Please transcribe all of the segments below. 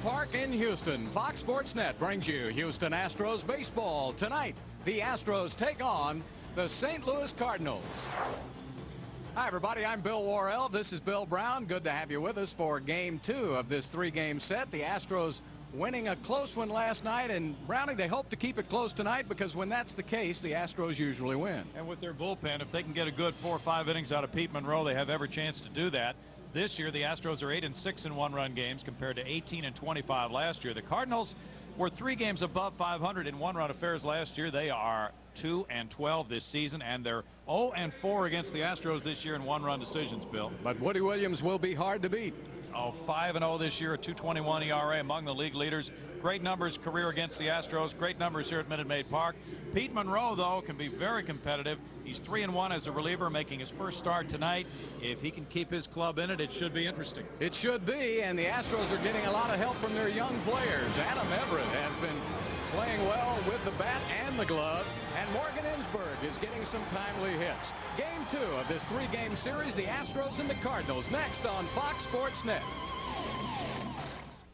Park in Houston. Fox Sports Net brings you Houston Astros baseball. Tonight, the Astros take on the St. Louis Cardinals. Hi, everybody. I'm Bill Worrell. This is Bill Brown. Good to have you with us for Game 2 of this three-game set. The Astros winning a close one last night, and Browning, they hope to keep it close tonight because when that's the case, the Astros usually win. And with their bullpen, if they can get a good 4 or 5 innings out of Pete Monroe, they have every chance to do that. This year, the Astros are 8-6 in one-run games compared to 18-25 last year. The Cardinals were 3 games above 500 in one-run affairs last year. They are 2-12 this season, and they're 0-4 against the Astros this year in one-run decisions, Bill. But Woody Williams will be hard to beat. 5-0 this year, a 2.21 ERA, among the league leaders. Great numbers career against the Astros. Great numbers here at Minute Maid Park. Pete Monroe, though, can be very competitive. He's 3-1 as a reliever, making his first start tonight. If he can keep his club in it, it should be interesting. It should be, and the Astros are getting a lot of help from their young players. Adam Everett has been playing well with the bat and the glove, and Morgan Ensberg is getting some timely hits. Game 2 of this three-game series, the Astros and the Cardinals, next on Fox Sports Net.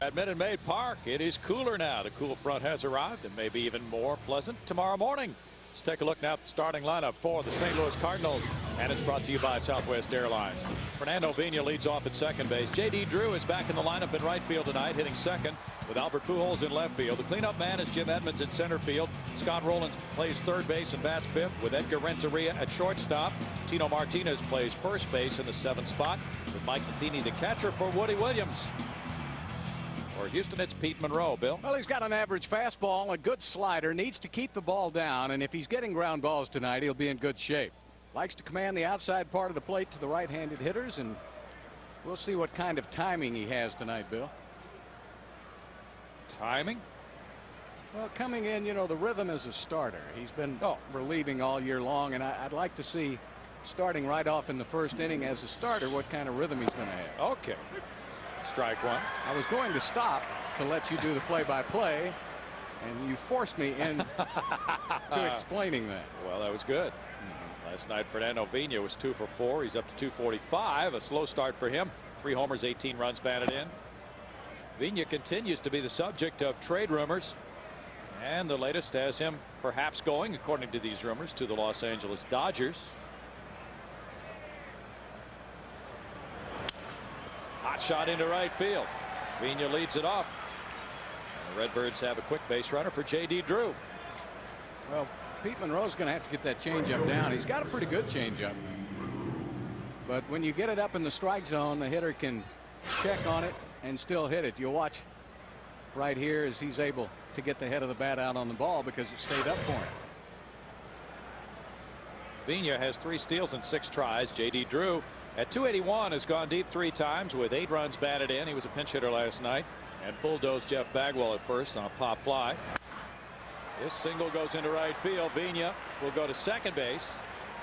At Minute Maid Park, it is cooler now. The cool front has arrived and may be even more pleasant tomorrow morning. Let's take a look now at the starting lineup for the St. Louis Cardinals, and it's brought to you by Southwest Airlines. Fernando Vina leads off at second base. J.D. Drew is back in the lineup in right field tonight, hitting second with Albert Pujols in left field. The cleanup man is Jim Edmonds in center field. Scott Rowlands plays third base and bats fifth with Edgar Renteria at shortstop. Tino Martinez plays first base in the 7th spot with Mike Matheny the catcher for Woody Williams. For Houston, it's Pete Monroe. Bill? Well, he's got an average fastball, a good slider, needs to keep the ball down, and if he's getting ground balls tonight, he'll be in good shape. Likes to command the outside part of the plate to the right-handed hitters, and we'll see what kind of timing he has tonight, Bill. Timing? Well, coming in, you know, the rhythm as a starter. He's been relieving all year long, and I'd like to see, starting right off in the first inning as a starter, what kind of rhythm he's going to have. Okay. Strike one. I was going to stop to let you do the play-by-play, and you forced me into explaining that. Well, that was good. Last night, Fernando Vina was 2 for 4. He's up to 245. A slow start for him. 3 homers, 18 runs batted in. Vina continues to be the subject of trade rumors, and the latest has him perhaps going, according to these rumors, to the Los Angeles Dodgers. Hot shot into right field. Vina leads it off. The Redbirds have a quick base runner for J.D. Drew. Well, Pete Monroe's going to have to get that changeup down. He's got a pretty good changeup. But when you get it up in the strike zone, the hitter can check on it and still hit it. You'll watch right here as he's able to get the head of the bat out on the ball because it stayed up for him. Vina has 3 steals and 6 tries. J.D. Drew at 281 has gone deep 3 times with 8 runs batted in. He was a pinch hitter last night and bulldozed Jeff Bagwell at first on a pop fly. This single goes into right field. Vina will go to second base,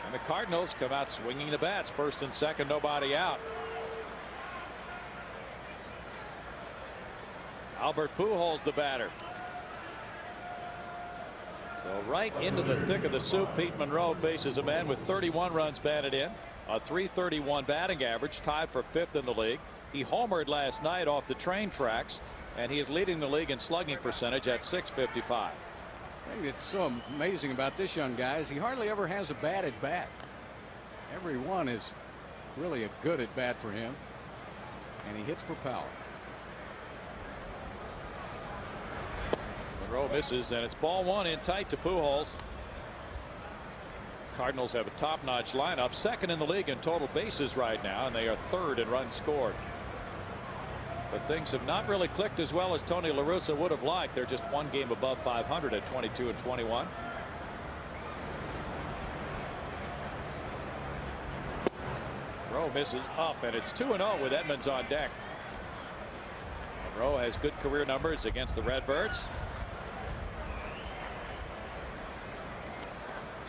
and the Cardinals come out swinging the bats. First and second, nobody out. Albert Pujols the batter. So right into the thick of the soup, Pete Monroe faces a man with 31 runs batted in, a .331 batting average, tied for 5th in the league. He homered last night off the train tracks, and he is leading the league in slugging percentage at .655. I think it's so amazing about this young guy is he hardly ever has a bad at bat. Every one is really a good at bat for him, and he hits for power. Monroe misses, and it's ball 1 in tight to Pujols. Cardinals have a top-notch lineup, 2nd in the league in total bases right now, and they are 3rd in runs scored. But things have not really clicked as well as Tony La Russa would have liked. They're just 1 game above 500 at 22-21. Monroe misses up, and it's 2-0 with Edmonds on deck. Monroe has good career numbers against the Redbirds.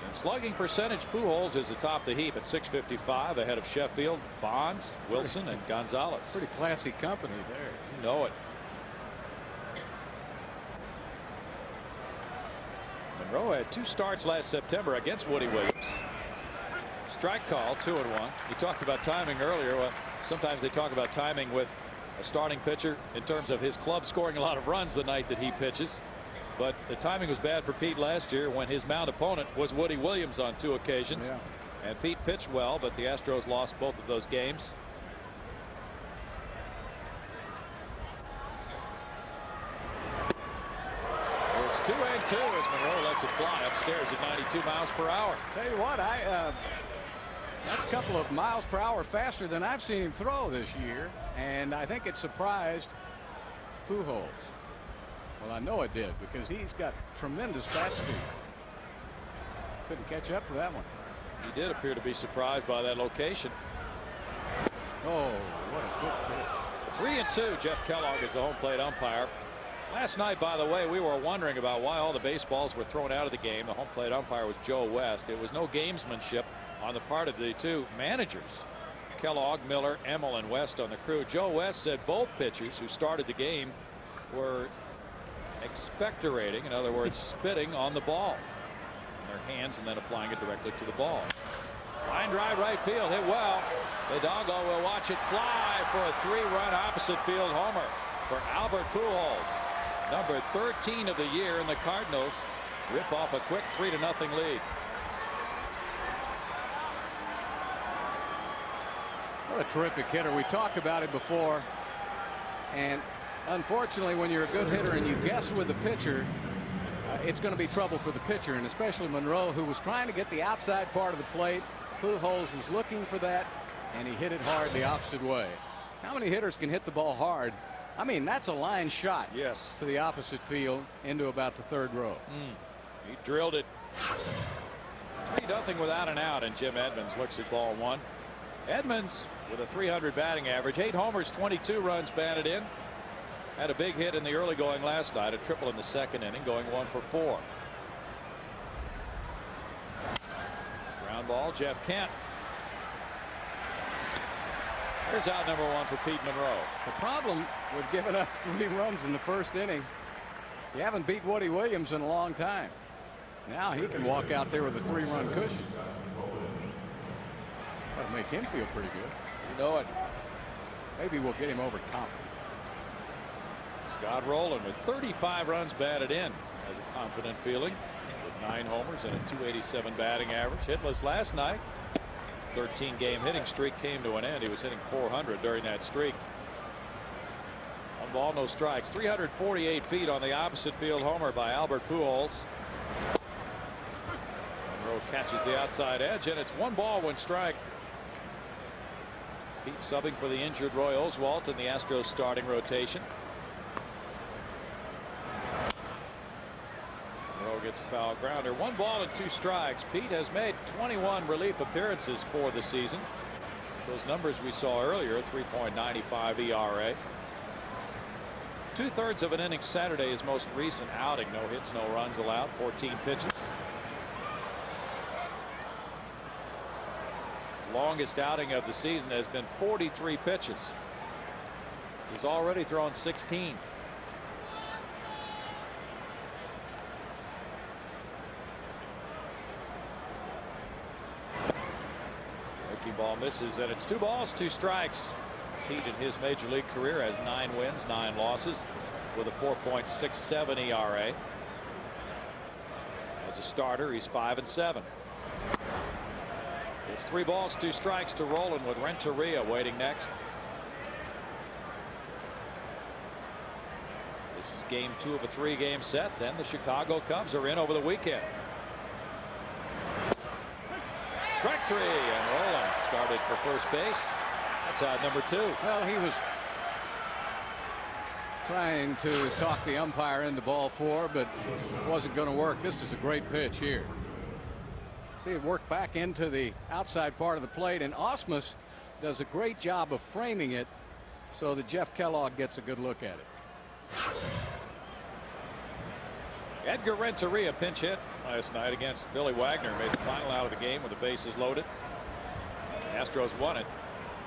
In slugging percentage, Pujols is atop the heap at .655, ahead of Sheffield, Bonds, Wilson, and Gonzalez. Pretty classy company there. You know it. Monroe had 2 starts last September against Woody Williams. Strike call, 2-1. You talked about timing earlier. Well, sometimes they talk about timing with a starting pitcher in terms of his club scoring a lot of runs the night that he pitches. But the timing was bad for Pete last year when his mound opponent was Woody Williams on 2 occasions. Yeah. And Pete pitched well, but the Astros lost both of those games. It's 2-2 as Monroe lets it fly upstairs at 92 miles per hour. Tell you what, that's a couple of miles per hour faster than I've seen him throw this year, and I think it surprised Pujols. Well, I know it did because he's got tremendous bat speed. Couldn't catch up to that one. He did appear to be surprised by that location. Oh, what a good pitch. 3-2. Jeff Kellogg is the home plate umpire. Last night, by the way, we were wondering about why all the baseballs were thrown out of the game. The home plate umpire was Joe West. It was no gamesmanship on the part of the 2 managers. Kellogg, Miller, Emmel, and West on the crew. Joe West said both pitchers who started the game were expectorating, in other words, spitting on the ball in their hands and then applying it directly to the ball. Line drive right field, hit well. The doggo will watch it fly for a 3-run opposite field homer for Albert Pujols, number 13 of the year, and the Cardinals rip off a quick 3-0 lead. What a terrific hitter. We talked about it before, and unfortunately, when you're a good hitter and you guess with the pitcher, it's going to be trouble for the pitcher, and especially Monroe, who was trying to get the outside part of the plate. Pujols was looking for that, and he hit it hard the opposite way. How many hitters can hit the ball hard? I mean, that's a line shot. Yes. To the opposite field into about the 3rd row. He drilled it. 3-0 without an out, and Jim Edmonds looks at ball 1. Edmonds with a .300 batting average, 8 homers, 22 runs batted in. Had a big hit in the early going last night, a triple in the 2nd inning, going 1 for 4. Ground ball, Jeff Kent. Here's out number 1 for Pete Monroe. The problem with giving up 3 runs in the 1st inning, you haven't beat Woody Williams in a long time. Now he can walk out there with a 3-run cushion. That'll make him feel pretty good. You know it. Maybe we'll get him over confident. Scott Rowland with 35 runs batted in has a confident feeling with 9 homers and a .287 batting average. Hitless last night. 13-game hitting streak came to an end. He was hitting .400 during that streak. 1 ball, no strikes. 348 feet on the opposite field homer by Albert Pujols. Monroe catches the outside edge, and it's 1 ball, 1 strike. Pete subbing for the injured Roy Oswalt in the Astros starting rotation. Monroe gets a foul grounder. 1 ball and 2 strikes. Pete has made 21 relief appearances for the season. Those numbers we saw earlier, 3.95 ERA. 2/3 of an inning Saturday, his most recent outing. No hits, no runs allowed, 14 pitches. His longest outing of the season has been 43 pitches. He's already thrown 16. Breaking ball misses, and it's 2 balls, 2 strikes. Pete in his major league career has 9 wins, 9 losses with a 4.67 ERA. As a starter, he's 5-7. It's 3 balls, 2 strikes to Rowland with Renteria waiting next. This is game 2 of a 3-game set. Then the Chicago Cubs are in over the weekend. Strike 3, and Rowland started for first base. That's out number 2. Well, he was trying to talk the umpire into ball 4, but it wasn't going to work. This is a great pitch here. See it work back into the outside part of the plate, and Osmus does a great job of framing it so that Jeff Kellogg gets a good look at it. Edgar Renteria pinch hit last night against Billy Wagner, made the final out of the game with the bases loaded. The Astros won it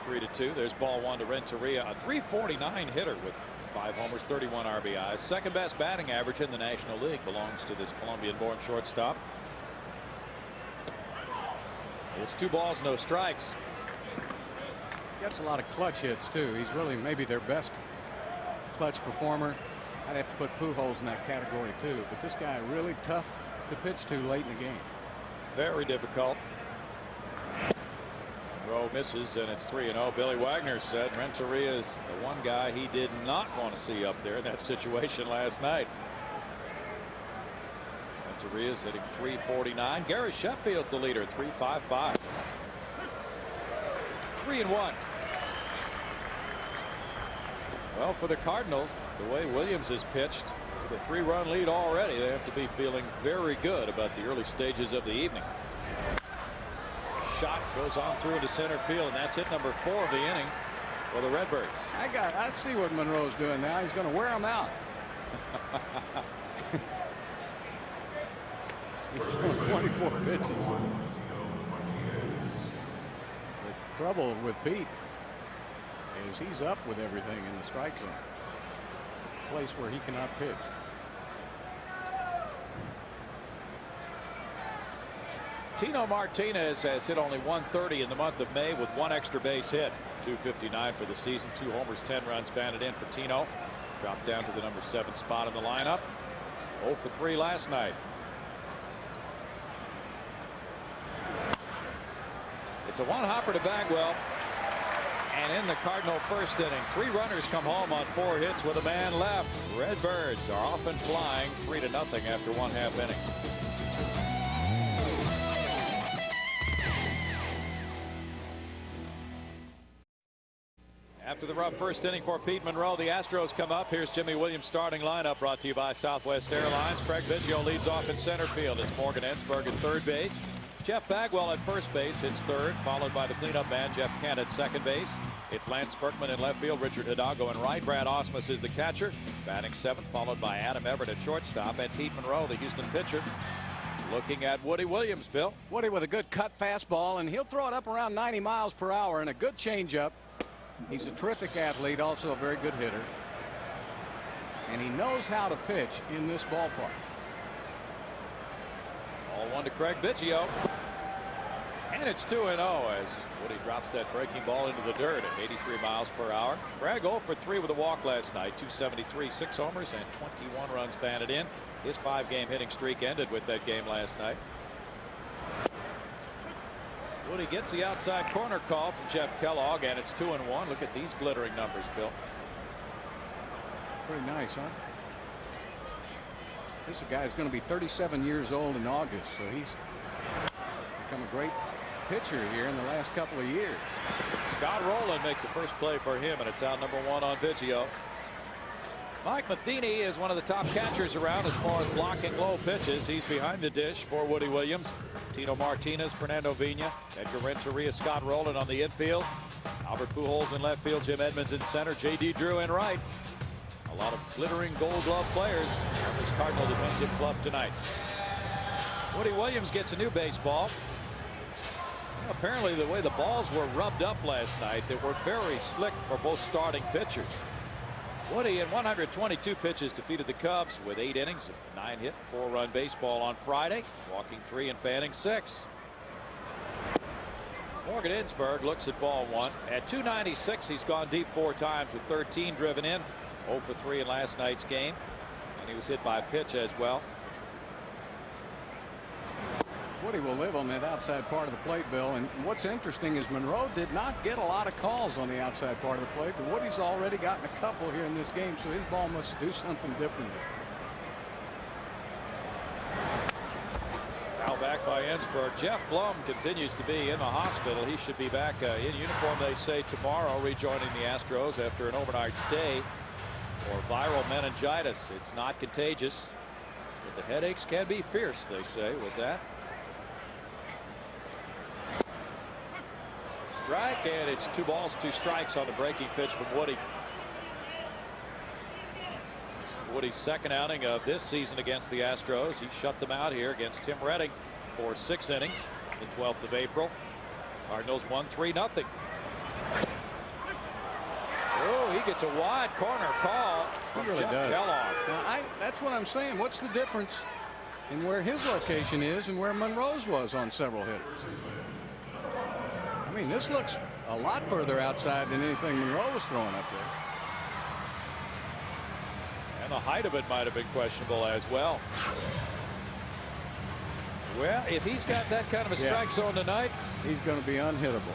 3-2. There's ball 1 to Renteria, a .349 hitter with 5 homers, 31 RBIs. Second best batting average in the National League, belongs to this Colombian-born shortstop. It's 2 balls, no strikes. gets a lot of clutch hits, too. He's really maybe their best clutch performer. I'd have to put Pujols in that category, too. But this guy really tough to pitch to late in the game. Very difficult. Monroe misses, and it's 3-0. Billy Wagner said Renteria is the one guy he did not want to see up there in that situation last night. Renteria's hitting .349. Gary Sheffield's the leader, .355. 3-1. Well, for the Cardinals, the way Williams has pitched, with a 3-run lead already, they have to be feeling very good about the early stages of the evening. Shot goes on through into center field, and that's hit number 4 of the inning for the Redbirds. I see what Monroe's doing now. He's going to wear him out. He's throwing 24 pitches. The trouble with Pete is he's up with everything in the strike zone. Place where he cannot pitch. Tino Martinez has hit only .130 in the month of May with 1 extra base hit. .259 for the season. 2 homers, 10 runs banded in for Tino. Dropped down to the number 7 spot in the lineup. 0 for 3 last night. It's a one-hopper to Bagwell. And in the Cardinal first inning, 3 runners come home on 4 hits with a man left. Redbirds are off and flying 3-0 after 1/2 inning. After the rough first inning for Pete Monroe, the Astros come up. Here's Jimmy Williams' starting lineup, brought to you by Southwest Airlines. Craig Biggio leads off in center field. It's Morgan Ensberg at third base. Jeff Bagwell at first base hits third, followed by the cleanup man Jeff Kent at second base. It's Lance Berkman in left field, Richard Hidalgo in right. Brad Ausmus is the catcher, batting 7th, followed by Adam Everett at shortstop. And Pete Monroe, the Houston pitcher, looking at Woody Williams. Bill. Woody with a good cut fastball, and he'll throw it up around 90 miles per hour and a good changeup. He's a terrific athlete, also a very good hitter. And he knows how to pitch in this ballpark. All 1 to Craig Biggio. And it's 2-0 as Woody drops that breaking ball into the dirt at 83 miles per hour. Craig 0 for 3 with a walk last night. .273, 6 homers, and 21 runs banded in. His 5-game hitting streak ended with that game last night. Woody gets the outside corner call from Jeff Kellogg, and it's 2-1. Look at these glittering numbers, Bill. Pretty nice, huh? This guy's going to be 37 years old in August, so he's become a great pitcher here in the last couple of years. Scott Rowland makes the first play for him, and it's out number 1 on Biggio. Mike Matheny is one of the top catchers around as far as blocking low pitches. He's behind the dish for Woody Williams. Tino Martinez, Fernando Vina, Edgar Renteria, Scott Rowland on the infield. Albert Pujols in left field, Jim Edmonds in center, J.D. Drew in right. A lot of glittering Gold Glove players on this Cardinal defensive club tonight. Woody Williams gets a new baseball. Apparently the way the balls were rubbed up last night, they were very slick for both starting pitchers. Woody in 122 pitches defeated the Cubs with 8 innings of 9-hit, 4-run baseball on Friday, walking 3 and fanning 6. Morgan Ensberg looks at ball 1. At .296, he's gone deep 4 times with 13 driven in. 0 for 3 in last night's game, and he was hit by a pitch as well. Woody will live on that outside part of the plate, Bill. And what's interesting is Monroe did not get a lot of calls on the outside part of the plate, but Woody's already gotten a couple here in this game, so his ball must do something different. Now back by Ensberg. Jeff Blum continues to be in the hospital. He should be back in uniform, they say, tomorrow, rejoining the Astros after an overnight stay for viral meningitis. It's not contagious, but the headaches can be fierce, they say, with that. Strike, and it's 2 balls, 2 strikes on the breaking pitch from Woody. Woody's second outing of this season against the Astros. He shut them out here against Tim Redding for 6 innings, the 12th of April. Cardinals won 3-0. Oh, he gets a wide corner call from He really Jeff does. Kellogg. Now, that's what I'm saying. What's the difference in where his location is and where Monroe's was on several hitters? I mean, this looks a lot further outside than anything Monroe was throwing up there. And the height of it might have been questionable as well. Well, if he's got that kind of a strike zone tonight, he's going to be unhittable.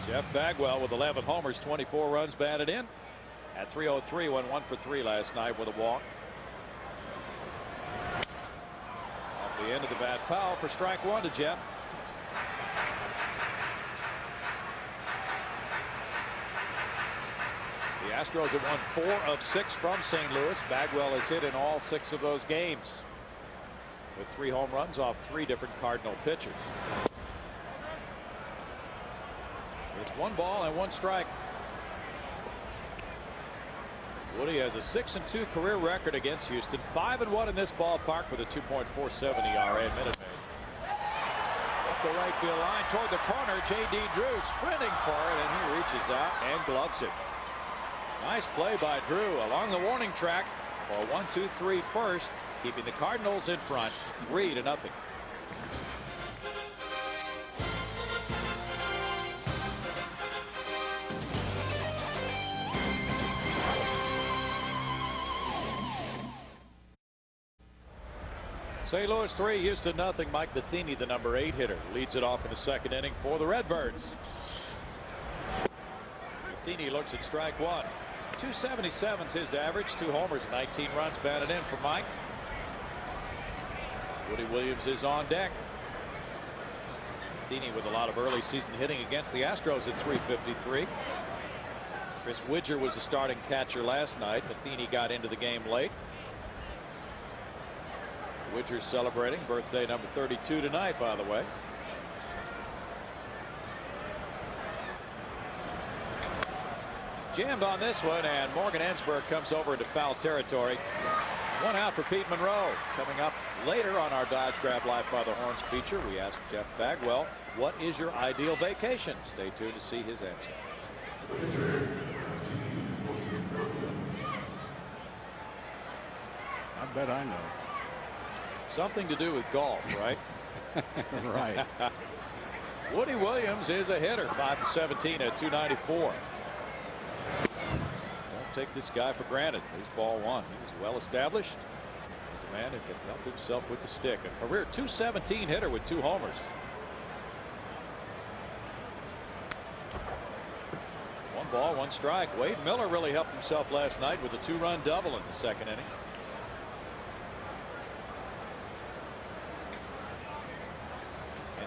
Jeff Bagwell with 11 homers, 24 runs batted in. At 303, went 1 for 3 last night with a walk. Off the end of the bat, foul for strike 1 to Jeff. The Astros have won 4 of 6 from St. Louis. Bagwell has hit in all 6 of those games, with 3 home runs off 3 different Cardinal pitchers. It's 1 ball and 1 strike. Woody has a 6-2 career record against Houston, 5-1 in this ballpark with a 2.47 ERA at Minute Maid. Up the right field line toward the corner. J.D. Drew sprinting for it, and he reaches out and gloves it. Nice play by Drew along the warning track for a 1-2-3 first, keeping the Cardinals in front 3-0. St. Louis 3, Houston nothing. Mike Matheny, the number 8 hitter, leads it off in the 2nd inning for the Redbirds. Matheny looks at strike 1. 277 is his average, 2 homers, 19 runs batted in for Mike. Woody Williams is on deck. Matheny with a lot of early season hitting against the Astros at 353. Chris Widger was the starting catcher last night. Matheny got into the game late. Widger's celebrating birthday number 32 tonight, by the way. Jammed on this one, and Morgan Ensberg comes over into foul territory. 1 out for Pete Monroe. Coming up later on our Dodge Grab Life by the Horns feature, we asked Jeff Bagwell, what is your ideal vacation? Stay tuned to see his answer. I bet I know. Something to do with golf, right? Right. Woody Williams is a hitter, 5 for 17 at 294. Don't take this guy for granted. He's ball 1. He's well established. He's a man who can help himself with the stick. A career 217 hitter with 2 homers. 1 ball, 1 strike. Wade Miller really helped himself last night with a 2-run double in the 2nd inning.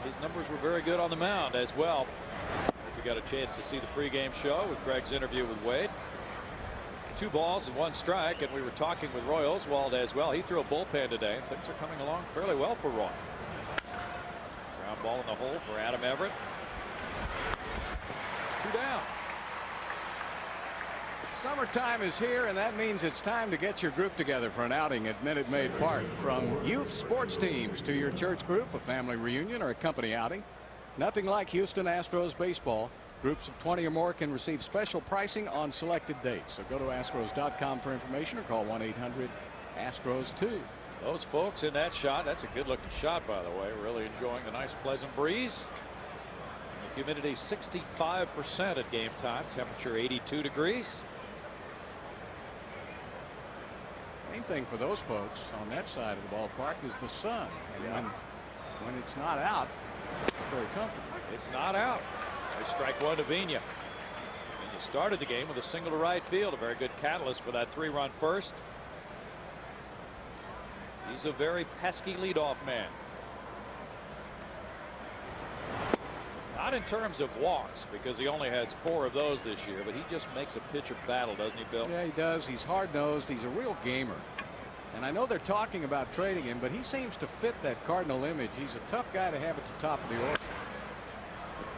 His numbers were very good on the mound as well. If you got a chance to see the pregame show with Greg's interview with Wade. 2 balls and 1 strike, and we were talking with Roy Oswald as well. He threw a bullpen today, and things are coming along fairly well for Roy. Ground ball in the hole for Adam Everett. 2 down. Summertime is here, and that means it's time to get your group together for an outing at Minute Maid Park. From youth sports teams to your church group, a family reunion, or a company outing, nothing like Houston Astros baseball. Groups of 20 or more can receive special pricing on selected dates. So go to Astros.com for information or call 1-800-ASTROS-2. Those folks in that shot, that's a good-looking shot, by the way. Really enjoying the nice, pleasant breeze. The humidity 65% at game time. Temperature 82 degrees. Main thing for those folks on that side of the ballpark is the sun. And when it's not out, it's very comfortable. It's not out. They strike 1 to Vina. Vina started the game with a single to right field. A very good catalyst for that 3-run first. He's a very pesky leadoff man. Not in terms of walks, because he only has 4 of those this year, but he just makes a pitcher battle, doesn't he, Bill? Yeah, he does. He's hard-nosed. He's a real gamer. And I know they're talking about trading him, but he seems to fit that Cardinal image. He's a tough guy to have at the top of the order.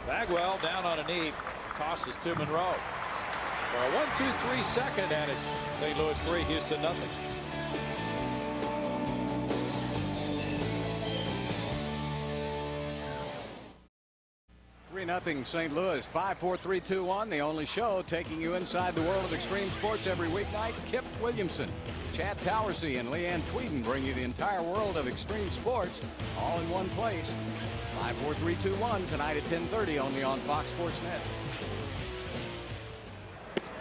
Bagwell down on a knee, tosses to Monroe. For a 1-2-3 second, and it's St. Louis 3, Houston nothing. 3-0 St. Louis. 5-4-3-2-1. The only show taking you inside the world of extreme sports every weeknight. Kip Williamson, Chad Towersey, and Leanne Tweeden bring you the entire world of extreme sports all in one place. 5, 4, 3, 2, 1 tonight at 10:30 only on Fox Sports Net.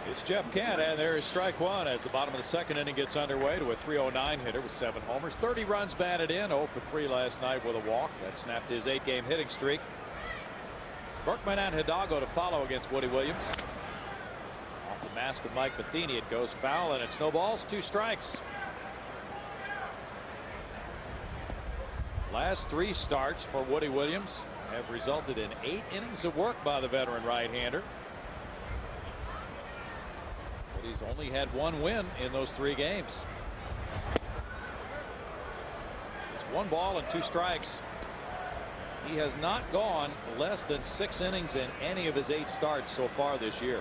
It's Jeff Kent, and there is strike one as the bottom of the second inning gets underway to a 309 hitter with 7 homers, 30 runs batted in, 0 for 3 last night with a walk. That snapped his 8-game hitting streak. Berkman and Hidalgo to follow against Woody Williams. Off the mask of Mike Matheny, it goes foul, and it's no balls, 2 strikes. Last 3 starts for Woody Williams have resulted in 8 innings of work by the veteran right-hander. But he's only had 1 win in those 3 games. It's 1 ball and 2 strikes. He has not gone less than 6 innings in any of his 8 starts so far this year.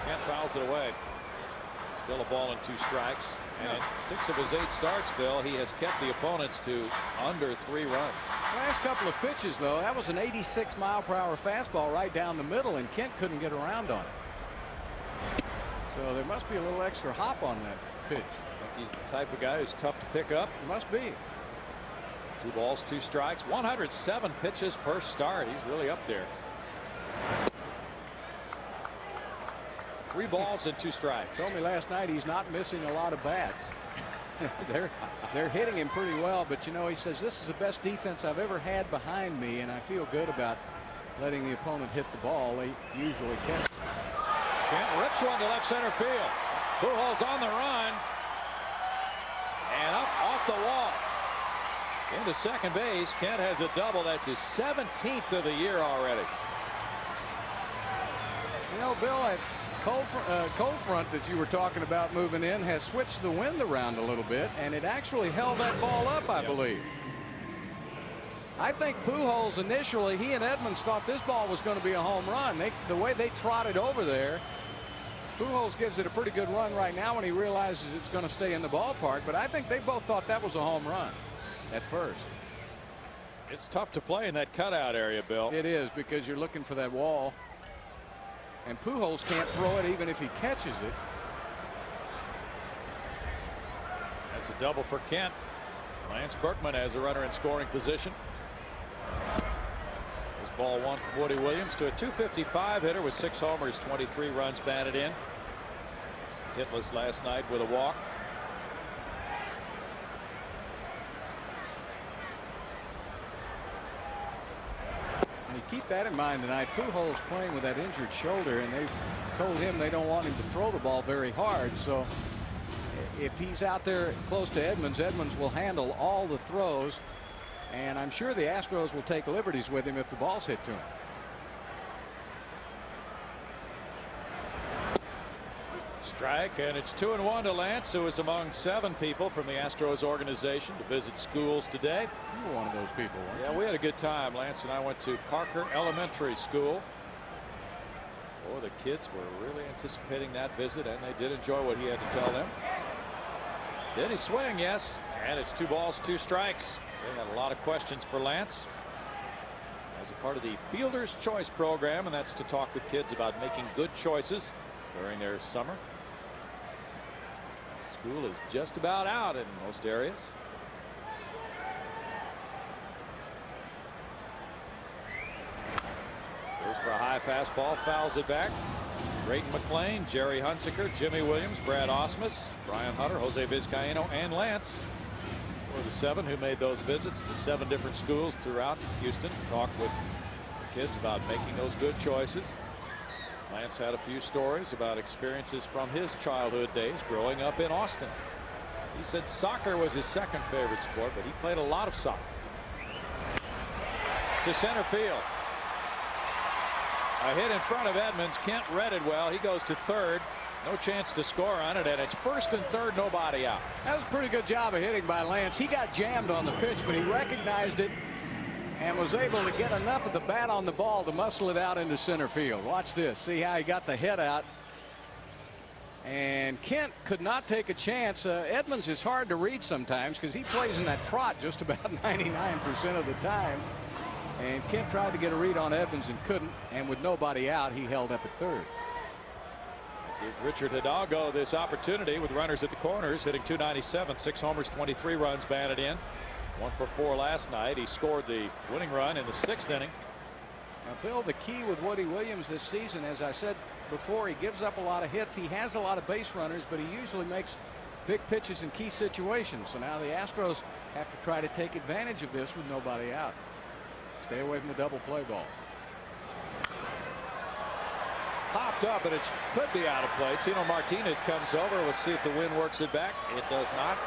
Kent fouls it away. Still a ball and 2 strikes. And in 6 of his 8 starts, Bill, he has kept the opponents to under 3 runs. Last couple of pitches, though, that was an 86-mile-per-hour fastball right down the middle, and Kent couldn't get around on it. So there must be a little extra hop on that pitch. I think he's the type of guy who's tough to pick up. It must be. 2 balls, 2 strikes, 107 pitches per start. He's really up there. 3 balls and 2 strikes. Told me last night he's not missing a lot of bats. they're hitting him pretty well, but you know, he says this is the best defense I've ever had behind me, and I feel good about letting the opponent hit the ball. They usually catch. Kent rips one to left center field. Pujols on the run and up off the wall into second base. Kent has a double. That's his 17th of the year already. You know, Bill, that cold front that you were talking about moving in has switched the wind around a little bit, and it actually held that ball up, I believe. I think Pujols initially, he and Edmonds thought this ball was going to be a home run. The way they trotted over there, Pujols gives it a pretty good run right now when he realizes it's going to stay in the ballpark, but I think they both thought that was a home run at first. It's tough to play in that cutout area, Bill. It is, because you're looking for that wall. And Pujols can't throw it even if he catches it. That's a double for Kent. Lance Berkman has a runner in scoring position. This ball 1 from Woody Williams to a 255 hitter with 6 homers, 23 runs batted in. Hitless last night with a walk. You keep that in mind tonight. Pujols playing with that injured shoulder, and they've told him they don't want him to throw the ball very hard. So if he's out there close to Edmonds, Edmonds will handle all the throws, and I'm sure the Astros will take liberties with him if the ball's hit to him. Strike, and it's 2-1 to Lance, who is among 7 people from the Astros organization to visit schools today. You were one of those people, weren't you? Yeah, we had a good time. Lance and I went to Parker Elementary School. Oh, the kids were really anticipating that visit, and they did enjoy what he had to tell them. Did he swing? Yes. And it's 2 balls, 2 strikes. They had a lot of questions for Lance as a part of the Fielder's Choice program, and that's to talk with kids about making good choices during their summer. School is just about out in most areas. Goes for a high fastball, fouls it back. Drayton McClain, Jerry Hunsaker, Jimmy Williams, Brad Osmus, Brian Hutter, Jose Vizcaíno, and Lance were the 7 who made those visits to 7 different schools throughout Houston to talk with the kids about making those good choices. Lance had a few stories about experiences from his childhood days growing up in Austin. He said soccer was his second favorite sport, but he played a lot of soccer. To center field. A hit in front of Edmonds. Kent read it well. He goes to third. No chance to score on it, and it's first and third, nobody out. That was a pretty good job of hitting by Lance. He got jammed on the pitch, but he recognized it and was able to get enough of the bat on the ball to muscle it out into center field. Watch this. See how he got the head out. And Kent could not take a chance. Edmonds is hard to read sometimes because he plays in that trot just about 99% of the time. And Kent tried to get a read on Edmonds and couldn't. And with nobody out, he held up at third. Gives Richard Hidalgo this opportunity with runners at the corners, hitting .297, 6 homers, 23 runs batted in. 1 for 4 last night. He scored the winning run in the 6th inning. Now, Bill, the key with Woody Williams this season, as I said before, he gives up a lot of hits. He has a lot of base runners, but he usually makes big pitches in key situations. So now the Astros have to try to take advantage of this with nobody out. Stay away from the double play ball. Popped up, and it could be out of play. Tino Martinez comes over. We'll see if the wind works it back. It does not.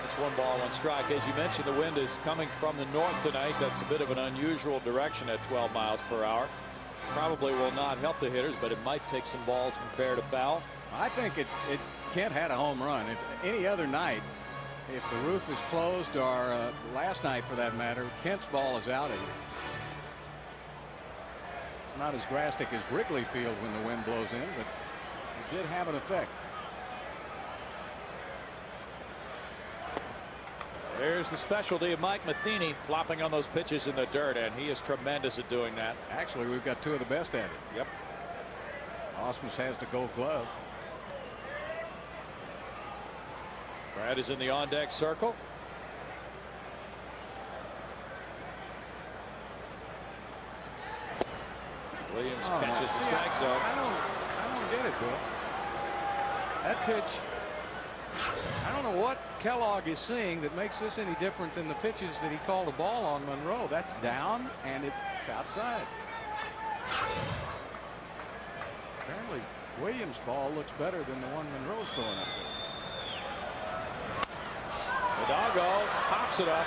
It's 1 ball, 1 strike. As you mentioned, the wind is coming from the north tonight. That's a bit of an unusual direction at 12 miles per hour. Probably will not help the hitters, but it might take some balls from fair to foul. I think it Kent had a home run. If any other night, if the roof is closed, or last night for that matter, Kent's ball is out of here. It's not as drastic as Wrigley Field when the wind blows in, but it did have an effect. There's the specialty of Mike Matheny, flopping on those pitches in the dirt, and he is tremendous at doing that. Actually, we've got 2 of the best at it. Yep. Ausmus has the gold glove. Brad is in the on-deck circle. Williams catches the strike zone. I don't get it, Bill. That pitch, I don't know what Kellogg is seeing that makes this any different than the pitches that he called a ball on Monroe. That's down, and it's outside. Apparently, Williams' ball looks better than the one Monroe's throwing up there. The doggo pops it up.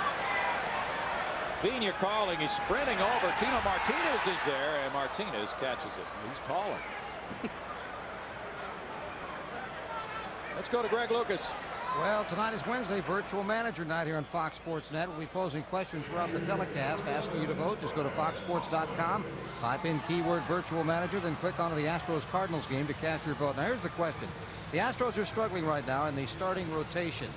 Pena calling. He's sprinting over. Tino Martinez is there, and Martinez catches it. He's taller. Let's go to Greg Lucas. Well, tonight is Wednesday, virtual manager night here on Fox Sports Net. We'll be posing questions throughout the telecast, asking you to vote. Just go to foxsports.com, type in keyword virtual manager, then click onto the Astros Cardinals game to cast your vote. Now, here's the question. The Astros are struggling right now in the starting rotation.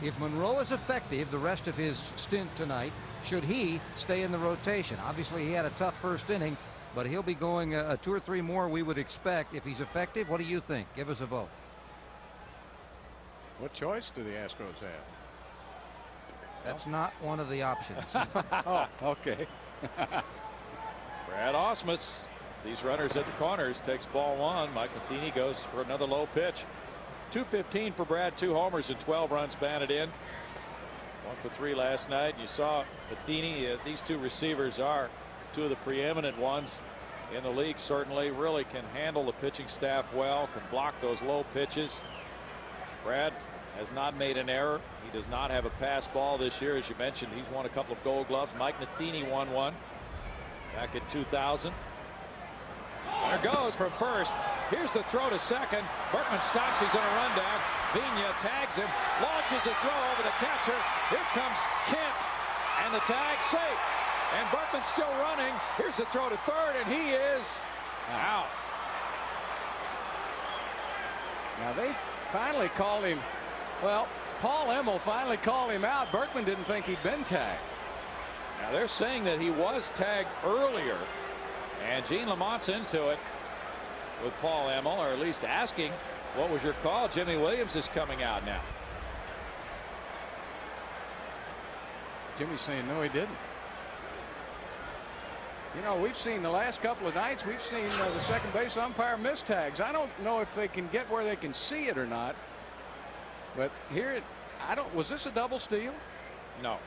If Monroe is effective the rest of his stint tonight, should he stay in the rotation? Obviously, he had a tough first inning, but he'll be going 2 or 3 more we would expect. If he's effective, what do you think? Give us a vote. What choice do the Astros have? That's not one of the options. Oh, okay. Brad Ausmus, these runners at the corners, takes ball 1. Mike Matheny goes for another low pitch. 215 for Brad, 2 homers and 12 runs batted in. 1 for 3 last night. You saw Matheny. These 2 receivers are 2 of the preeminent ones in the league. Certainly, really can handle the pitching staff well. Can block those low pitches. Brad has not made an error. He does not have a pass ball this year. As you mentioned, he's won a couple of Gold Gloves. Mike Matheny won one back in 2000. There goes from first. Here's the throw to second. Berkman stops. He's on a rundown. Pena tags him, launches a throw over the catcher. Here comes Kent, and the tag safe. And Berkman's still running. Here's the throw to third, and he is out. Now they finally called him. Well, Paul Emmel finally called him out. Berkman didn't think he'd been tagged. Now they're saying that he was tagged earlier, and Gene Lamont's into it with Paul Emmel, or at least asking, what was your call? Jimmy Williams is coming out now. Jimmy's saying no, he didn't. You know, we've seen the last couple of nights, we've seen the second base umpire miss tags. I don't know if they can get where they can see it or not, but here was this a double steal? No.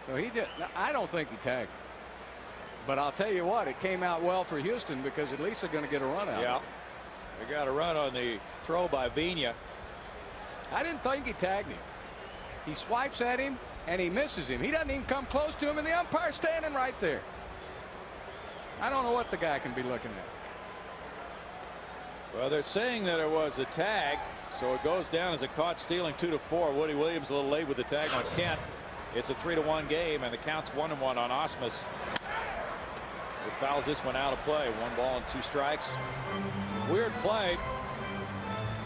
So he did. I don't think he tagged him. But I'll tell you what, it came out well for Houston, because at least they're going to get a run out. Yeah. They got a run on the throw by Pena. I didn't think he tagged him. He swipes at him and he misses him. He doesn't even come close to him, and the umpire's standing right there. I don't know what the guy can be looking at. Well, they're saying that it was a tag, so it goes down as a caught stealing 2-4. Woody Williams a little late with the tag on Kent. It's a 3-1 game, and the count's 1-1 on Ausmus. It fouls this one out of play. 1 ball and 2 strikes. Weird play,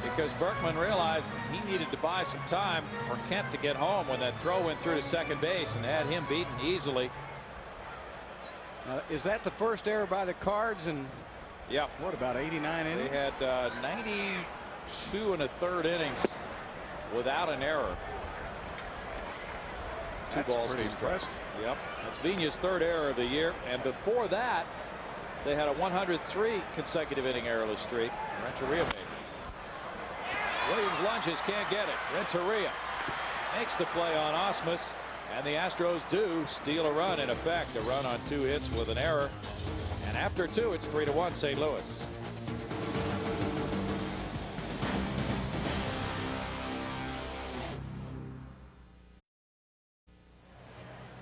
because Berkman realized he needed to buy some time for Kent to get home when that throw went through to second base and had him beaten easily. Is that the first error by the Cards? And yeah, what about 89 innings? They had 92 1/3 innings without an error. That's balls pretty to strike. impressive. Yep. That's Vigna's third error of the year. And before that, they had a 103 consecutive inning errorless streak. Renteria made it. Williams lunges, can't get it. Renteria makes the play on Osmus. And the Astros do steal a run, in effect, a run on 2 hits with an error. And after 2, it's 3-1 St. Louis.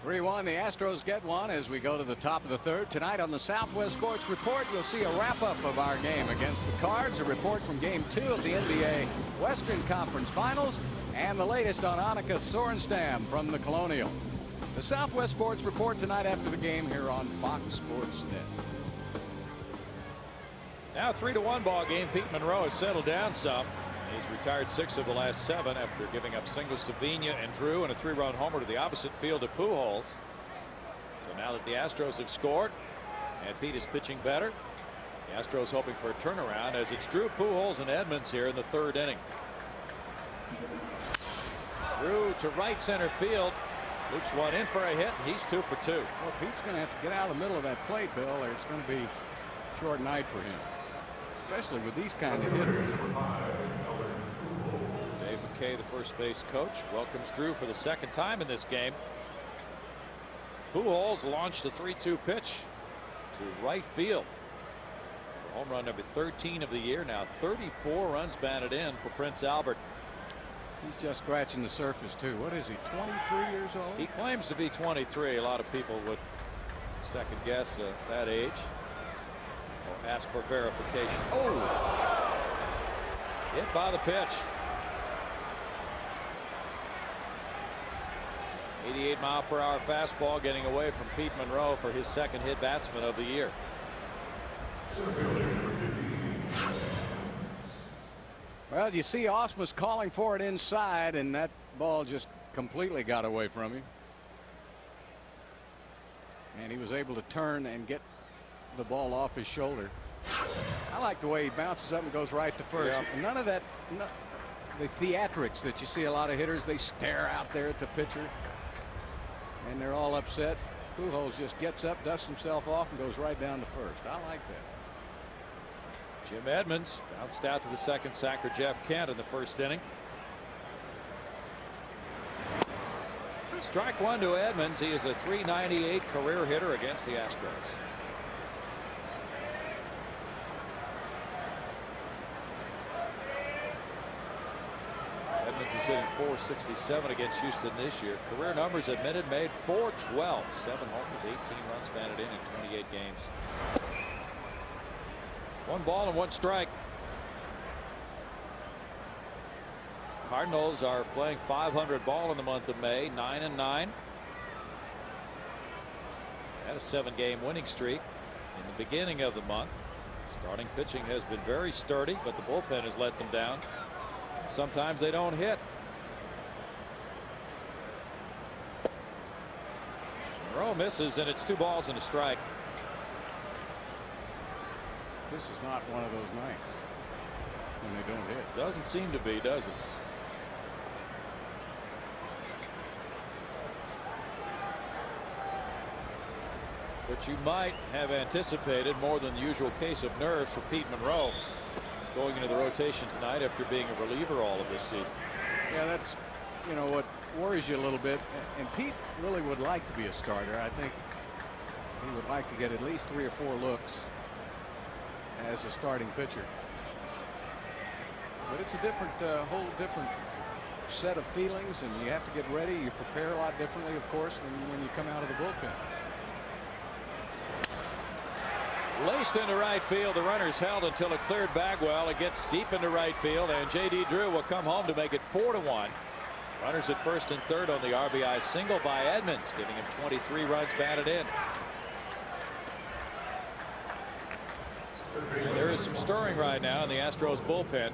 3-1. The Astros get one as we go to the top of the third. Tonight on the Southwest Sports Report, you'll see a wrap-up of our game against the Cards, a report from Game 2 of the NBA Western Conference Finals, and the latest on Annika Sorenstam from the Colonial. The Southwest Sports Report tonight after the game here on Fox Sports Net. Now 3-1 ball game. Pete Monroe has settled down some. He's retired 6 of the last 7 after giving up singles to Vigna and Drew and a 3-run homer to the opposite field to Pujols. So now that the Astros have scored and Pete is pitching better, the Astros hoping for a turnaround as it's Drew, Pujols, and Edmonds here in the 3rd inning. Drew to right center field. Loops one in for a hit, and he's 2 for 2. Well, Pete's going to have to get out of the middle of that plate, Bill, or it's going to be a short night for him, especially with these kind of hitters. Dave McKay, the first base coach, welcomes Drew for the 2nd time in this game. Pujols launched a 3-2 pitch to right field. Home run number 13 of the year. Now 34 runs batted in for Prince Albert. He's just scratching the surface, too. What is he, 23 years old? He claims to be 23. A lot of people would second guess that age or ask for verification. Oh! Hit by the pitch. 88-mile-per-hour fastball getting away from Pete Monroe for his 2nd hit batsman of the year. Well, you see Osmus calling for it inside, and that ball just completely got away from him. And he was able to turn and get the ball off his shoulder. I like the way he bounces up and goes right to first. Yeah. None of that, the theatrics that you see a lot of hitters, they stare out there at the pitcher, and they're all upset. Pujols just gets up, dusts himself off, and goes right down to first. I like that. Jim Edmonds bounced out to the 2nd sack for Jeff Kent in the 1st inning. Strike 1 to Edmonds. He is a .398 career hitter against the Astros. Edmonds is hitting .467 against Houston this year. Career numbers admitted made .412. 7 homers, 18 runs batted in 28 games. 1 ball and 1 strike. Cardinals are playing .500 ball in the month of May, 9-9. Had a 7-game winning streak in the beginning of the month. Starting pitching has been very sturdy, but the bullpen has let them down. Sometimes they don't hit. Monroe misses, and it's 2 balls and a strike. This is not one of those nights when they don't hit. Doesn't seem to be, does it? But you might have anticipated more than the usual case of nerves for Pete Monroe going into the rotation tonight after being a reliever all of this season. Yeah, that's, you know, what worries you a little bit. And Pete really would like to be a starter. I think he would like to get at least 3 or 4 looks as a starting pitcher. But it's a different, whole different set of feelings, and you have to get ready. You prepare a lot differently, of course, than when you come out of the bullpen. Laced into right field. The runner's held until it cleared Bagwell. It gets deep into right field, and J.D. Drew will come home to make it 4-1. Runners at 1st and 3rd on the RBI single by Edmonds, giving him 23 runs batted in. And there is some stirring right now in the Astros bullpen.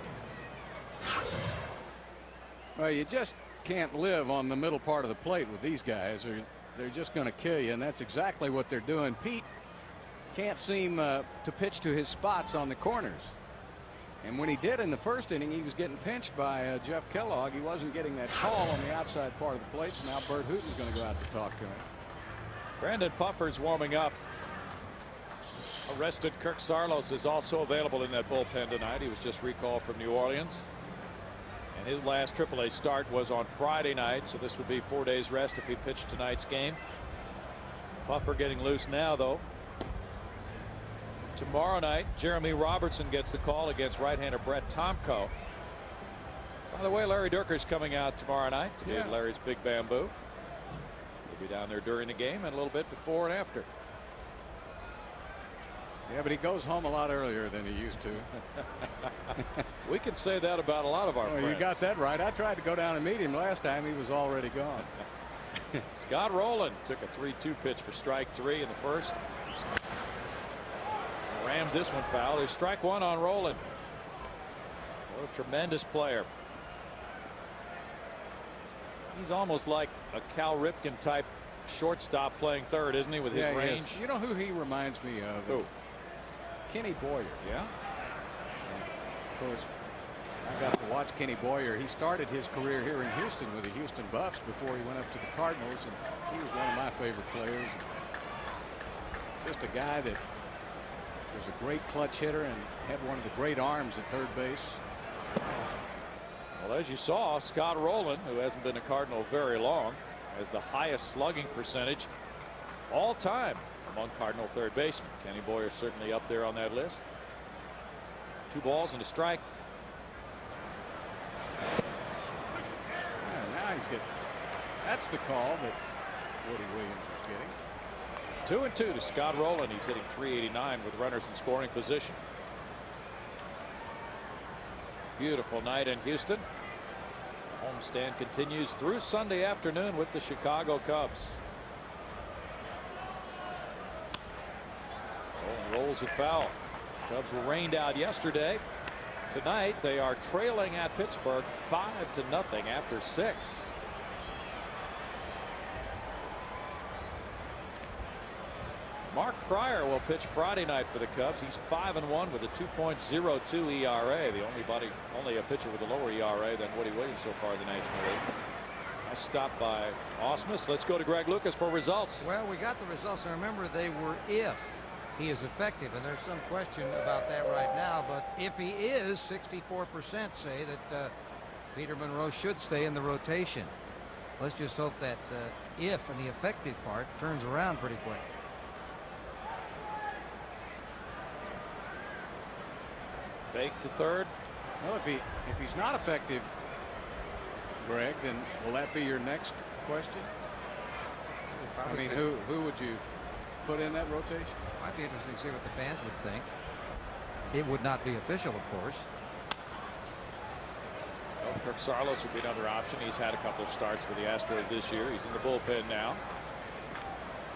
Well, you just can't live on the middle part of the plate with these guys, or they're just going to kill you, and that's exactly what they're doing. Pete can't seem to pitch to his spots on the corners. And when he did in the first inning, he was getting pinched by Jeff Kellogg. He wasn't getting that call on the outside part of the plate. So now Bert Hooton's going to go out to talk to him. Brandon Puffer's warming up. Arrested Kirk Saarloos is also available in that bullpen tonight. He was just recalled from New Orleans. And his last AAA start was on Friday night, so this would be 4 days rest if he pitched tonight's game. Puffer getting loose now, though. Tomorrow night, Jeremy Robertson gets the call against right-hander Brett Tomko. By the way, Larry Dierker's coming out tomorrow night to get Larry's Big Bamboo. He'll be down there during the game and a little bit before and after. Yeah, but he goes home a lot earlier than he used to. We can say that about a lot of our friends. You got that right. I tried to go down and meet him last time. He was already gone. Scott Rowland took a 3-2 pitch for strike 3 in the first. Rams this one foul. There's strike 1 on Rowland. What a tremendous player. He's almost like a Cal Ripken type shortstop playing third, isn't he, with his range? You know who he reminds me of? Who? Kenny Boyer. Yeah. Of course, I got to watch Kenny Boyer. He started his career here in Houston with the Houston Buffs before he went up to the Cardinals, and he was one of my favorite players. Just a guy that was a great clutch hitter and had one of the great arms at third base. Well, as you saw, Scott Rowland, who hasn't been a Cardinal very long, has the highest slugging percentage all time among Cardinal third basemen. Kenny Boyer certainly up there on that list. 2 balls and a strike. Now he's getting. That's the call that Woody Williams was getting. 2-2 to Scott Rowland. He's hitting .389 with runners in scoring position. Beautiful night in Houston. The homestand continues through Sunday afternoon with the Chicago Cubs. Rolls it foul. Cubs were rained out yesterday. Tonight they are trailing at Pittsburgh 5-0 after 6. Mark Pryor will pitch Friday night for the Cubs. He's 5-1 with a 2.02 ERA. Only a pitcher with a lower ERA than Woody Williams so far in the National League. I stopped by Osmus. Let's go to Greg Lucas for results. Well, we got the results, and remember, they were if he is effective, and there's some question about that right now, but if he is, 64% say that Peter Monroe should stay in the rotation. Let's just hope that if and the effective part turns around pretty quick. Fake to third. Well, if he's not effective, Greg, then will that be your next question? I mean, who would you put in that rotation? Might be interesting to see what the fans would think. It would not be official, of course. Well, Kirk Saarloos would be another option. He's had a couple of starts for the Astros this year. He's in the bullpen now.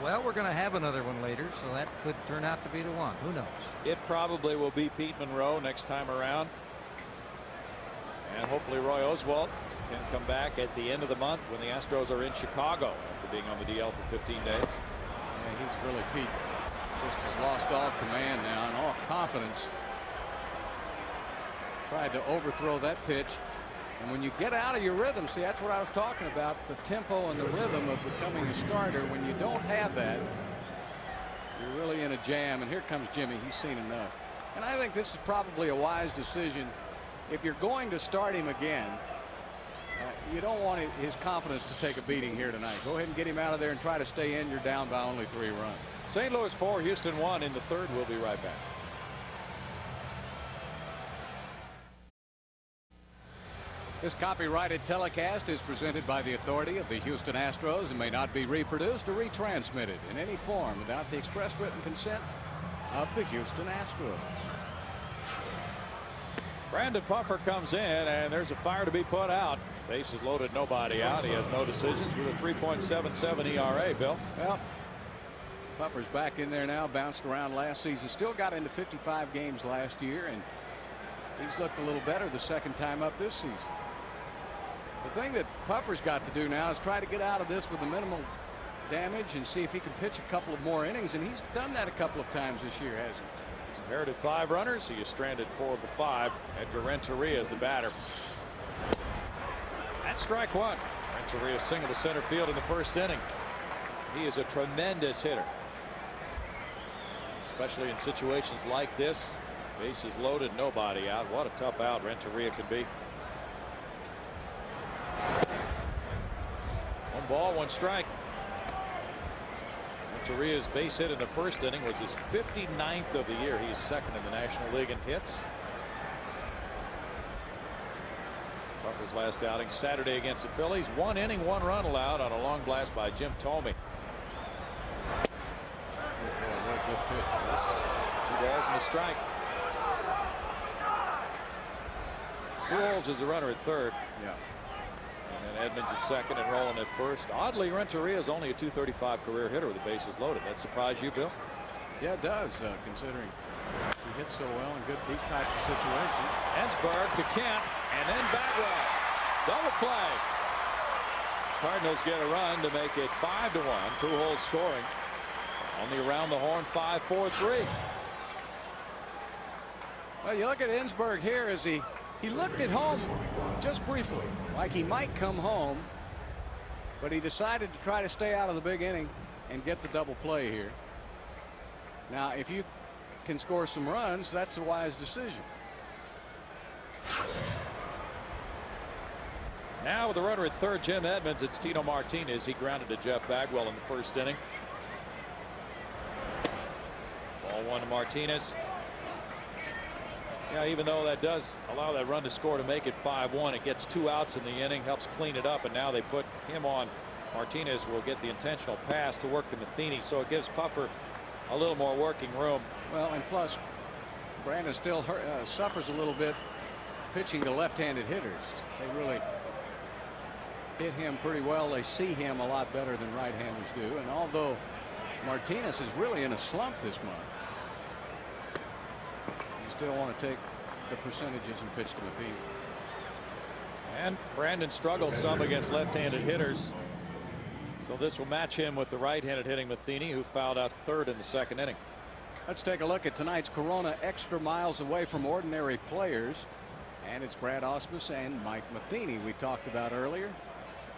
Well, we're going to have another one later, so that could turn out to be the one. Who knows? It probably will be Pete Monroe next time around. And hopefully Roy Oswalt can come back at the end of the month when the Astros are in Chicago after being on the DL for 15 days. Yeah, he's really, Pete just has lost all command now and all confidence. Tried to overthrow that pitch. And when you get out of your rhythm, see, that's what I was talking about, the tempo and the rhythm of becoming a starter. When you don't have that, you're really in a jam. And here comes Jimmy. He's seen enough. And I think this is probably a wise decision. If you're going to start him again, you don't want his confidence to take a beating here tonight. Go ahead and get him out of there and try to stay in. You're down by only 3 runs. St. Louis 4, Houston 1 in the third. We'll be right back. This copyrighted telecast is presented by the authority of the Houston Astros and may not be reproduced or retransmitted in any form without the express written consent of the Houston Astros. Brandon Puffer comes in, and there's a fire to be put out. Bases loaded, nobody out. He has no decisions with a 3.77 ERA, Bill. Well, Puffer's back in there now, bounced around last season. Still got into 55 games last year, and he's looked a little better the second time up this season. The thing that Puffer's got to do now is try to get out of this with a minimal damage and see if he can pitch a couple of more innings, and he's done that a couple of times this year, hasn't he? He's a Inherited 5 runners. He is stranded 4 of the 5. Edgar Renteria is the batter. That's strike 1. Renteria single to center field in the first inning. He is a tremendous hitter, especially in situations like this. Bases loaded, nobody out. What a tough out Renteria can be. 1 ball, 1 strike. Renteria's base hit in the first inning was his 59th of the year. He is second in the National League in hits. Puffer's last outing Saturday against the Phillies. 1 inning, 1 run allowed on a long blast by Jim Thome. 2 balls and a strike. Pujols is the runner at third. Yeah. And then Edmonds at second and Rolen at first. Oddly, Renteria is only a .235 career hitter with the bases loaded. That surprise you, Bill? Yeah, it does, considering he hits so well in these types of situations. Ensberg to Kent, and then Bagwell. Double play. Cardinals get a run to make it 5-1. Pujols scoring on the around the horn 5-4-3. Well, you look at Ensberg here as he looked at home just briefly, like he might come home, but he decided to try to stay out of the big inning and get the double play here. Now, if you can score some runs, that's a wise decision. Now with the runner at third, Jim Edmonds, it's Tino Martinez. He grounded to Jeff Bagwell in the first inning. Ball 1 to Martinez. Yeah, even though that does allow that run to score to make it 5-1, it gets 2 outs in the inning, helps clean it up, and now they put him on. Martinez will get the intentional pass to work to Matheny, so it gives Puffer a little more working room. Well, and plus, Brandon still suffers a little bit pitching to left-handed hitters. They really hit him pretty well. They see him a lot better than right-handers do, and although Martinez is really in a slump this month, still want to take the percentages and pitch to Matheny. And Brandon struggled some against left-handed hitters, so this will match him with the right-handed hitting Matheny, who fouled out third in the second inning. Let's take a look at tonight's Corona Extra Miles Away from Ordinary Players, and it's Brad Ausmus and Mike Matheny we talked about earlier.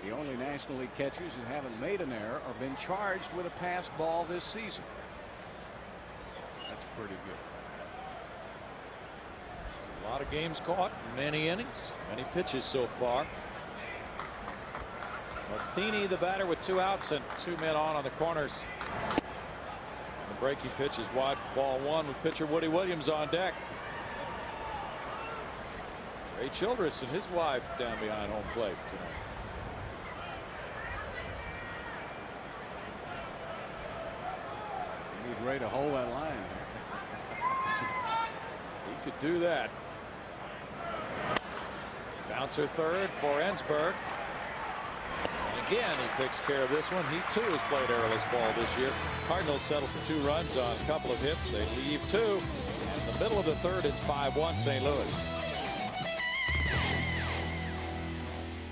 The only National League catchers who haven't made an error or been charged with a pass ball this season. That's pretty good. A lot of games caught, many innings, many pitches so far. Matheny, the batter, with 2 outs and 2 men on the corners. The breaking pitch is wide, ball 1, with pitcher Woody Williams on deck. Ray Childress and his wife down behind home plate tonight. You need Ray to hold that line. He could do that. Bouncer third for Ensberg. And again, he takes care of this one. He too has played errorless ball this year. Cardinals settle for 2 runs on a couple of hits. They leave 2. And in the middle of the third, it's 5-1 St. Louis.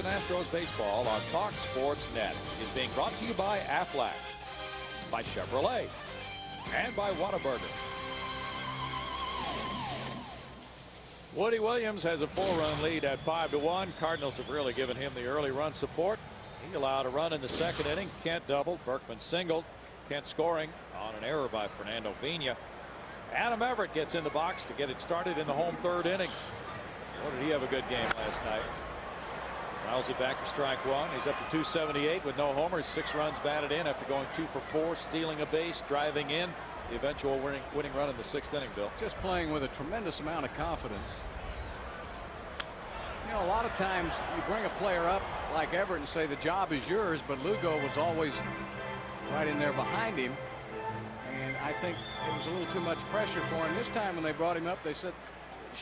Astros baseball on Fox Sports Net is being brought to you by Aflac, by Chevrolet, and by Whataburger. Woody Williams has a 4-run lead at 5-1. Cardinals have really given him the early run support. He allowed a run in the second inning. Kent doubled. Berkman singled. Kent scoring on an error by Fernando Vina. Adam Everett gets in the box to get it started in the home third inning. Boy, did he have a good game last night. Riles it back to strike 1. He's up to 278 with no homers. 6 runs batted in after going 2 for 4, stealing a base, driving in. The eventual winning run in the 6th inning, Bill. Just playing with a tremendous amount of confidence. You know, a lot of times you bring a player up like Everett and say the job is yours, but Lugo was always right in there behind him, and I think it was a little too much pressure for him. This time when they brought him up, they said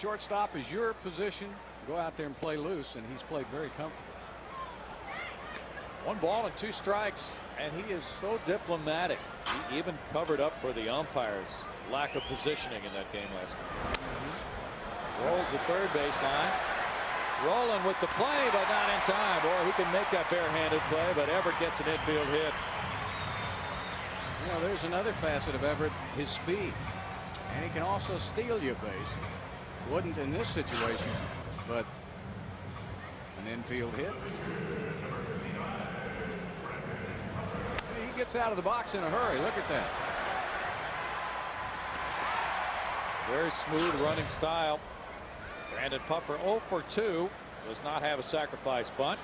shortstop is your position, go out there and play loose, and he's played very comfortable. 1 ball and 2 strikes, and he is so diplomatic. He even covered up for the umpire's lack of positioning in that game last night. Rolls the third baseline. Rolen with the play, but not in time. Boy, he can make that barehanded play, but Everett gets an infield hit. You know, there's another facet of Everett, his speed. And he can also steal you a base. Wouldn't in this situation, but an infield hit. He gets out of the box in a hurry. Look at that. Very smooth running style. Brandon Puffer 0 for 2. Does not have a sacrifice bunt.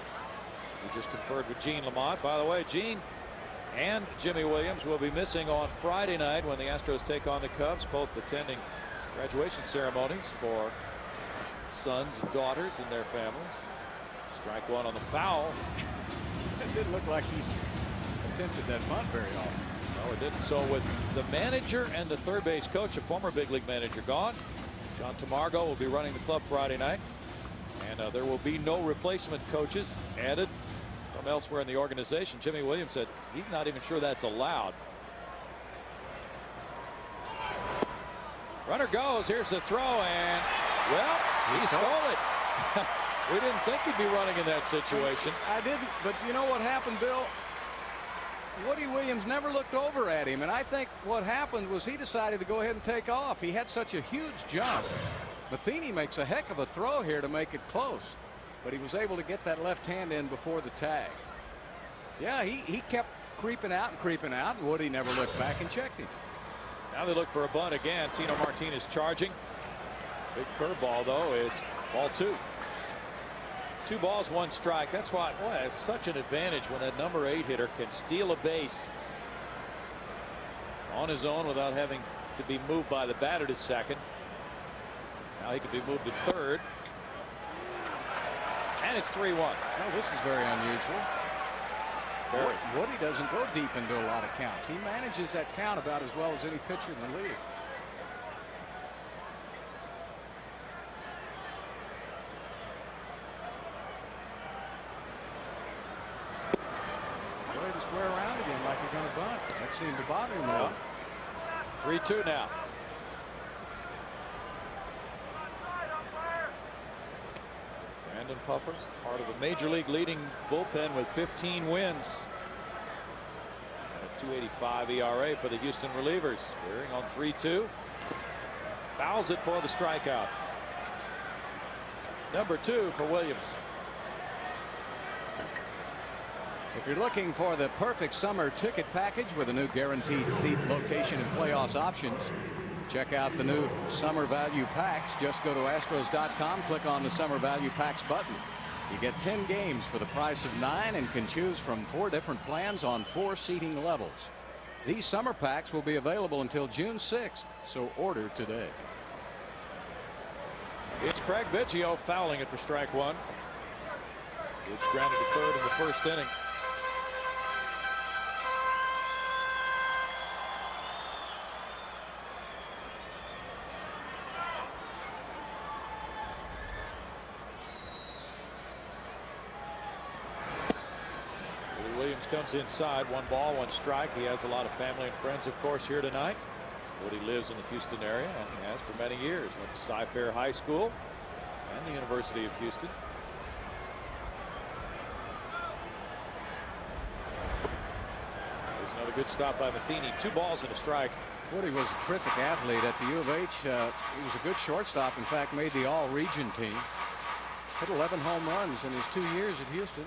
We just conferred with Gene Lamont. By the way, Gene and Jimmy Williams will be missing on Friday night when the Astros take on the Cubs, both attending graduation ceremonies for sons and daughters and their families. Strike one on the foul. It didn't look like he attempted that bunt very often. No, it didn't. So with the manager and the third base coach, a former big league manager, gone, John Tamargo will be running the club Friday night. And there will be no replacement coaches added from elsewhere in the organization. Jimmy Williams said he's not even sure that's allowed. Runner goes. Here's the throw, and well, he stole it. We didn't think he'd be running in that situation. I didn't, but you know what happened, Bill? Woody Williams never looked over at him, and I think what happened was he decided to go ahead and take off. He had such a huge jump. Matheny makes a heck of a throw here to make it close, but he was able to get that left hand in before the tag. Yeah, he kept creeping out, and Woody never looked back and checked him. Now they look for a bunt again. Tino Martinez charging. Big curveball, though, is ball 2. 2 balls, 1 strike. That's why, boy, it's such an advantage when that number 8 hitter can steal a base on his own without having to be moved by the batter to second. Now he can be moved to third. And it's 3-1. Well, this is very unusual. Woody doesn't go deep into a lot of counts. He manages that count about as well as any pitcher in the league. Ready to square around again like you're going to bunt. That seemed to bother him. Yeah. 3-2 now. Brandon Puffer, part of a major league leading bullpen with 15 wins. And a 2.85 ERA for the Houston relievers. Wearing on 3-2. Fouls it for the strikeout. Number 2 for Williams. If you're looking for the perfect summer ticket package with a new guaranteed seat, location, and playoffs options, check out the new Summer Value Packs. Just go to Astros.com, click on the Summer Value Packs button. You get 10 games for the price of 9 and can choose from 4 different plans on 4 seating levels. These summer packs will be available until June 6th, so order today. It's Craig Biggio fouling it for strike 1. It's grounded to third in the first inning. Comes inside. 1 ball, 1 strike. He has a lot of family and friends, of course, here tonight. Woody lives in the Houston area and has for many years. Went to Cy-Fair High School and the University of Houston. There's another good stop by Matheny. 2 balls and a strike. Woody was a terrific athlete at the U of H. He was a good shortstop. In fact, made the all-region team. Hit 11 home runs in his 2 years at Houston.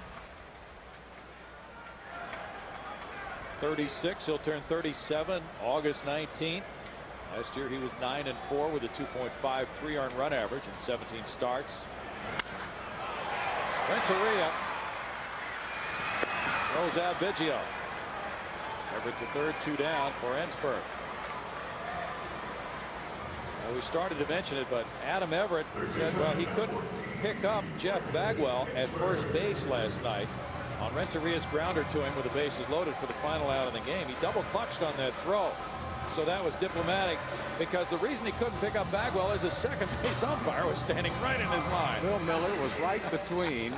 36. He'll turn 37 August 19th. Last year he was 9-4 with a 2.53 earned run average in 17 starts. Renteria throws out Biggio. Everett to third, 2 down for Ensberg. Well, we started to mention it, but Adam Everett said, well, he couldn't pick up Jeff Bagwell at first base last night on Renteria's grounder to him with the bases loaded for the final out of the game. He double clutched on that throw. So that was diplomatic, because the reason he couldn't pick up Bagwell is his second base umpire was standing right in his line. Bill Miller was right between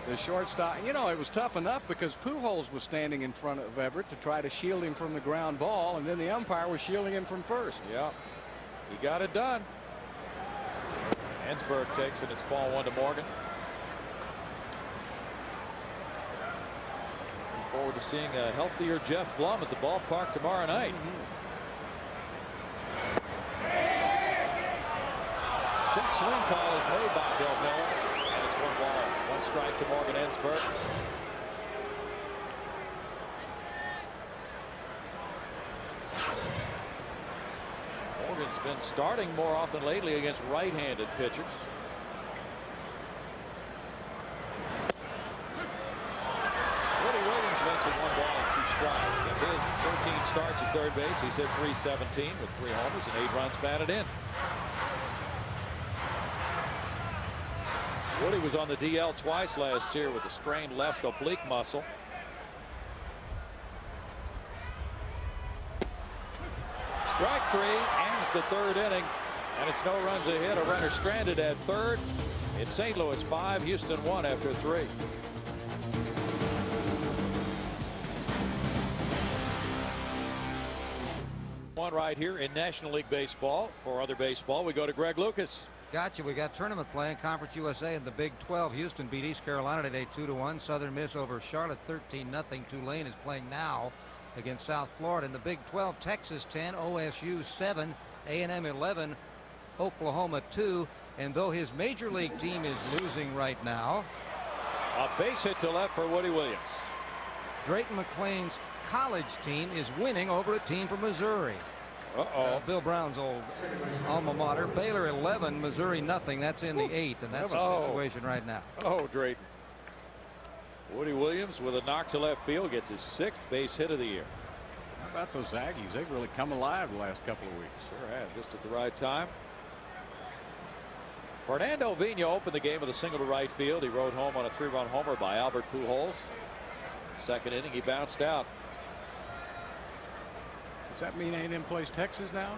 the shortstop. You know, it was tough enough because Pujols was standing in front of Everett to try to shield him from the ground ball, and then the umpire was shielding him from first. Yeah, he got it done. Ensberg takes it. It's ball 1 to Morgan. Forward to seeing a healthier Jeff Blum at the ballpark tomorrow night. swing call is made by Bill Miller, and it's 1 ball, 1 strike to Morgan Ensberg. Morgan's been starting more often lately against right-handed pitchers. Woody Williams makes it 1 ball and 2 strikes. In his 13 starts at third base, he's hit .317 with 3 homers and 8 runs batted in. Woody was on the DL twice last year with a strained left oblique muscle. Strike 3 ends the 3rd inning, and it's no runs ahead. A runner stranded at 3rd. It's St. Louis 5, Houston 1 after 3. One right here in National League Baseball. For other baseball, we go to Greg Lucas. Gotcha. We got tournament play in Conference USA in the Big 12. Houston beat East Carolina today 2-1. Southern Miss over Charlotte 13-0. Tulane is playing now against South Florida. In the Big 12, Texas 10, OSU 7, A&M 11, Oklahoma 2. And though his major league team is losing right now, a base hit to left for Woody Williams. Drayton McClain's college team is winning over a team from Missouri. Bill Brown's old alma mater. Baylor 11, Missouri nothing. That's in the 8th, and that's the situation right now. Oh, Drayton. Woody Williams with a knock to left field gets his 6th base hit of the year. How about those Aggies? They've really come alive the last couple of weeks. Sure have, just at the right time. Fernando Vina opened the game with a single to right field. He rode home on a 3-run homer by Albert Pujols. 2nd inning, he bounced out. Does that mean A&M plays Texas now?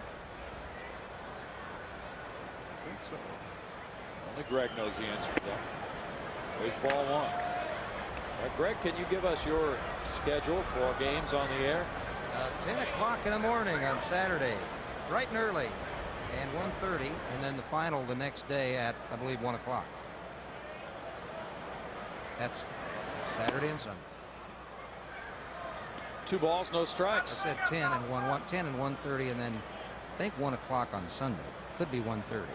I think so. Only Greg knows the answer to that. There's ball 1. Now, Greg, can you give us your schedule for games on the air? 10 o'clock in the morning on Saturday, bright and early, and 1:30, and then the final the next day at, I believe, 1 o'clock. That's Saturday and Sunday. 2 balls, no strikes. I said 10 and 1:30, and then I think 1 o'clock on Sunday. Could be 1:30.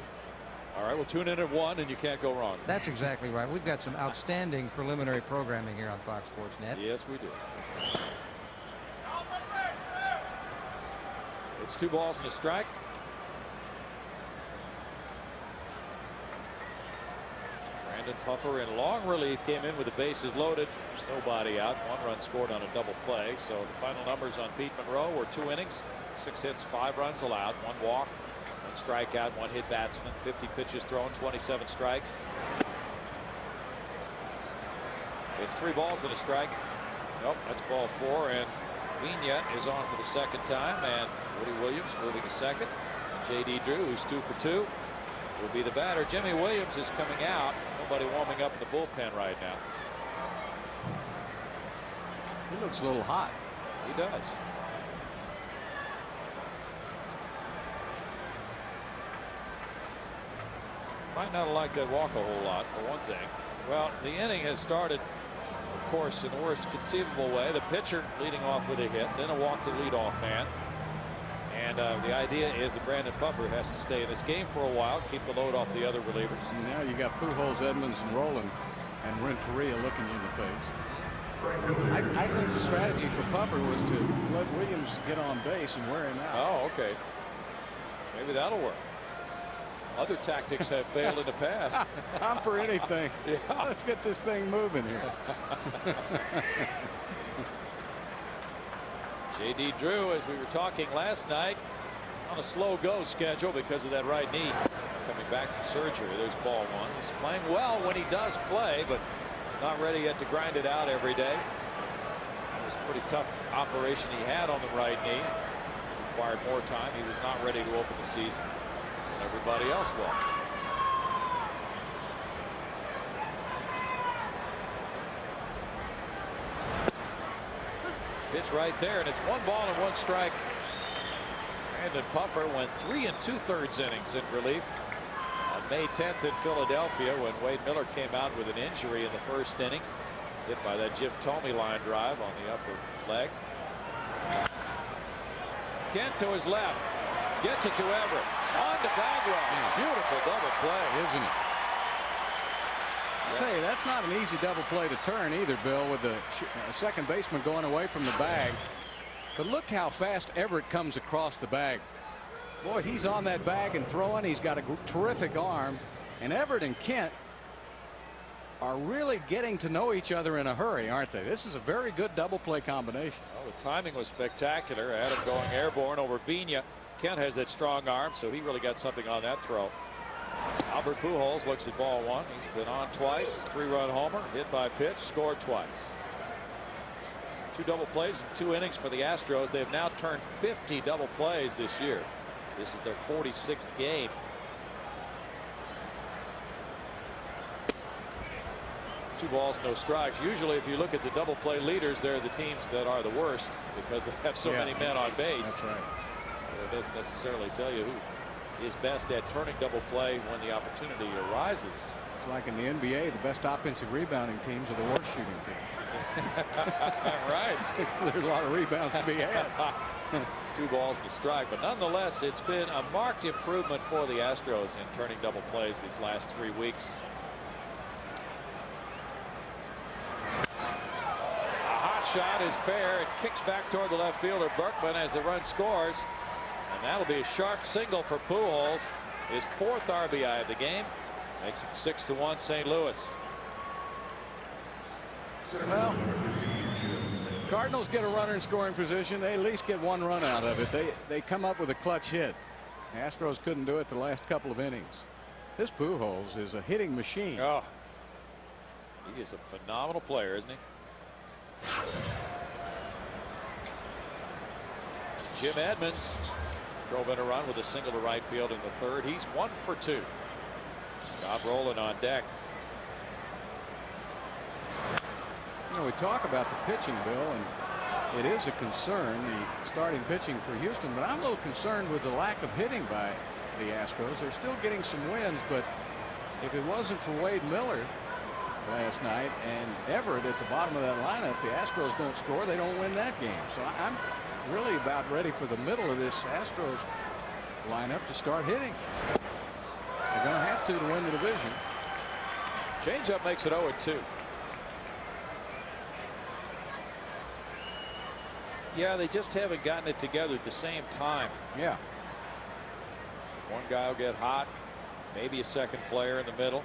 All right, we'll tune in at 1, and you can't go wrong. That's exactly right. We've got some outstanding preliminary programming here on Fox Sports Net. Yes, we do. It's 2 balls and a strike. Brandon Puffer in long relief came in with the bases loaded. There's nobody out. 1 run scored on a double play. So the final numbers on Pete Monroe were 2 innings, 6 hits, 5 runs allowed, 1 walk, 1 strikeout, 1 hit batsman, 50 pitches thrown, 27 strikes. It's 3 balls and a strike. Nope, that's ball 4, and Vina is on for the 2nd time, and Woody Williams moving to 2nd. J.D. Drew, who's 2 for 2, will be the batter. Jimmy Williams is coming out. Nobody warming up in the bullpen right now. He looks a little hot. He does. Might not have liked that walk a whole lot, for one thing. Well, the inning has started, of course, in the worst conceivable way. The pitcher leading off with a hit, then a walk to leadoff man. And the idea is that Brandon Puffer has to stay in this game for a while, keep the load off the other relievers. And now you got Pujols, Edmonds, and Rowland, and Renteria looking you in the face. I think the strategy for Puffer was to let Williams get on base and wear him out. Oh, okay. Maybe that'll work. Other tactics have failed in the past. I'm for anything. Yeah. Let's get this thing moving here. J.D. Drew, as we were talking last night, on a slow go schedule because of that right knee coming back from surgery. There's ball 1. He's playing well when he does play, but not ready yet to grind it out every day. It was a pretty tough operation he had on the right knee. Required more time. He was not ready to open the season. Everybody else was. Pitch right there, and it's 1 ball and 1 strike. Brandon Puffer went 3 2/3 innings in relief on May 10th in Philadelphia when Wade Miller came out with an injury in the 1st inning, hit by that Jim Thome line drive on the upper leg. Kent to his left, gets it to Everett. On to Bagwell. Beautiful double play. Isn't it? I'll tell you, that's not an easy double play to turn either, Bill, with the second baseman going away from the bag. But look how fast Everett comes across the bag. Boy, he's on that bag and throwing. He's got a terrific arm. And Everett and Kent are really getting to know each other in a hurry, aren't they? This is a very good double play combination. Well, the timing was spectacular. Adam going airborne over Vina. Kent has that strong arm, so he really got something on that throw. Albert Pujols looks at ball one. He's been on twice. 3-run homer, hit by pitch, scored twice. 2 double plays in 2 innings for the Astros. They've now turned 50 double plays this year. This is their 46th game. Two balls, no strikes. Usually, if you look at the double play leaders, they're the teams that are the worst because they have so many men on base. That's right. It doesn't necessarily tell you who is best at turning double play when the opportunity arises. It's like in the NBA, the best offensive rebounding teams are the worst shooting teams. Right. There's a lot of rebounds to be had. 2 balls and a strike, but nonetheless, it's been a marked improvement for the Astros in turning double plays these last 3 weeks. A hot shot is fair. It kicks back toward the left fielder Berkman as the run scores. And that'll be a sharp single for Pujols. His 4th RBI of the game. Makes it 6-1 St. Louis. Well, Cardinals get a runner in scoring position. They at least get 1 run out of it. They come up with a clutch hit. The Astros couldn't do it the last couple of innings. This Pujols is a hitting machine. Oh, he is a phenomenal player, isn't he? Jim Edmonds drove in a run with a single to right field in the 3rd. He's 1 for 2. Bob Rowland on deck. You know, we talk about the pitching, Bill, and it is a concern, the starting pitching for Houston, but I'm a little concerned with the lack of hitting by the Astros. They're still getting some wins, but if it wasn't for Wade Miller last night and Everett at the bottom of that lineup, the Astros don't score, they don't win that game. So I'm really about ready for the middle of this Astros lineup to start hitting. They're going to have to win the division. Changeup makes it 0-2. Yeah, they just haven't gotten it together at the same time. Yeah. One guy will get hot, maybe a second player in the middle.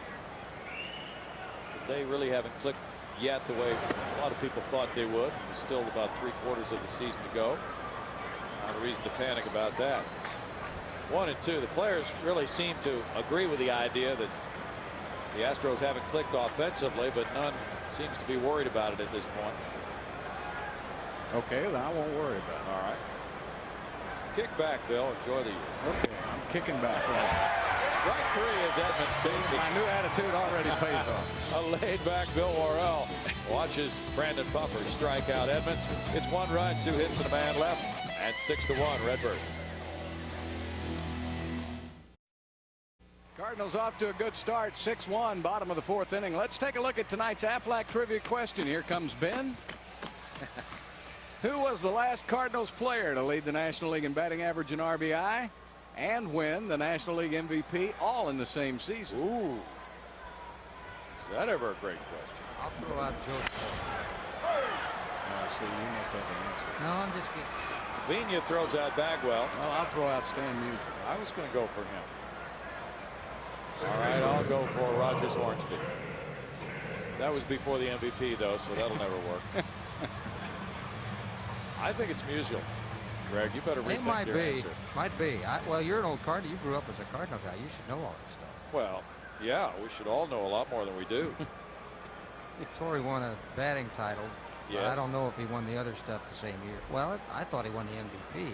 But they really haven't clicked yet the way a lot of people thought they would. There's still about 3/4 of the season to go. Not a reason to panic about that. 1 and 2. The players really seem to agree with the idea that the Astros haven't clicked offensively, but none seems to be worried about it at this point. Okay, then I won't worry about it. All right. Kick back, Bill. Enjoy the year. Okay, I'm kicking back. Strike 3 as Edmonds takes it. My new attitude already pays off. A laid-back Bill Worrell watches Brandon Buffer strike out Edmonds. It's 1 run, 2 hits, and a man left, and 6-1 Redbird. Cardinals off to a good start, 6-1, bottom of the 4th inning. Let's take a look at tonight's Aflac trivia question. Here comes Ben. Who was the last Cardinals player to lead the National League in batting average and RBI and win the National League MVP all in the same season? Ooh. Is that ever a great question? I'll throw out Joe. See, you must have the answer. No, I'm just kidding. Vina throws out Bagwell. Well, I'll throw out Stan Musial. I was going to go for him. All right, I'll go for Rogers Hornsby. That was before the MVP, though, so that'll never work. I think it's Musial. Greg, you better rethink It might your be. answer. Might be. Well, you're an old Cardinal. You grew up as a Cardinal guy. You should know all this stuff. Well, yeah, we should all know a lot more than we do. Torrey won a batting title. Yes. I don't know if he won the other stuff the same year. Well, I thought he won the MVP,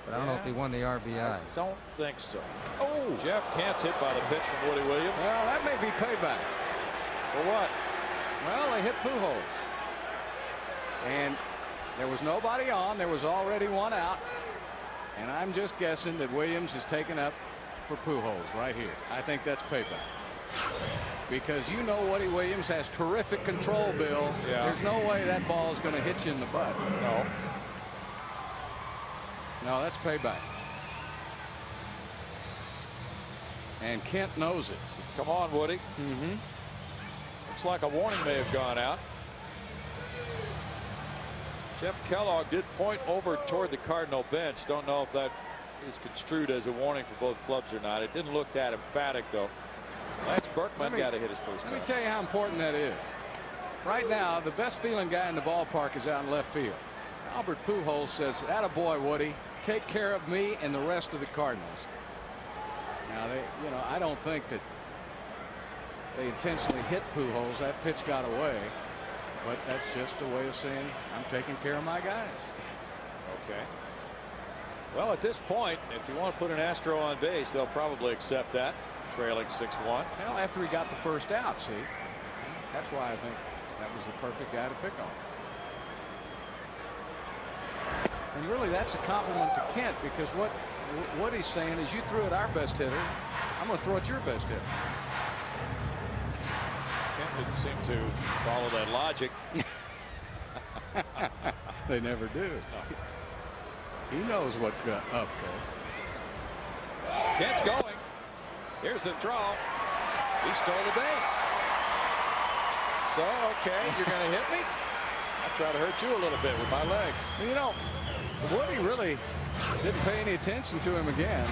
but I don't know if he won the RBI. I don't think so. Oh, Jeff Kent's hit by the pitch from Woody Williams. Well, that may be payback. For what? Well, they hit Pujols. And there was nobody on. There was already 1 out. And I'm just guessing that Williams is taken up for Pujols right here. I think that's payback. Because you know Woody Williams has terrific control, Bill. Yeah. There's no way that ball is going to hit you in the butt. No. No, that's payback. And Kent knows it. Come on, Woody. Looks like a warning may have gone out. Jeff Kellogg did point over toward the Cardinal bench. Don't know if that is construed as a warning for both clubs or not. It didn't look that emphatic, though. Lance Berkman got to hit his first Let me time. tell you how important that is. Right now, the best feeling guy in the ballpark is out in left field. Albert Pujols says, "Attaboy, Woody. Take care of me and the rest of the Cardinals." Now, I don't think that they intentionally hit Pujols. That pitch got away. But that's just a way of saying, I'm taking care of my guys. Okay. Well, at this point, if you want to put an Astro on base, they'll probably accept that, trailing 6-1. Well, after he got the first out, see, that's why I think that was the perfect guy to pick on. And really, that's a compliment to Kent, because what he's saying is, you threw at our best hitter, I'm going to throw at your best hitter. Kent didn't seem to follow that logic. They never do. No. He knows what's up there. Kent's going. Here's the throw. He stole the base. So, okay, you're going to hit me? I'll try to hurt you a little bit with my legs. Woody really didn't pay any attention to him again.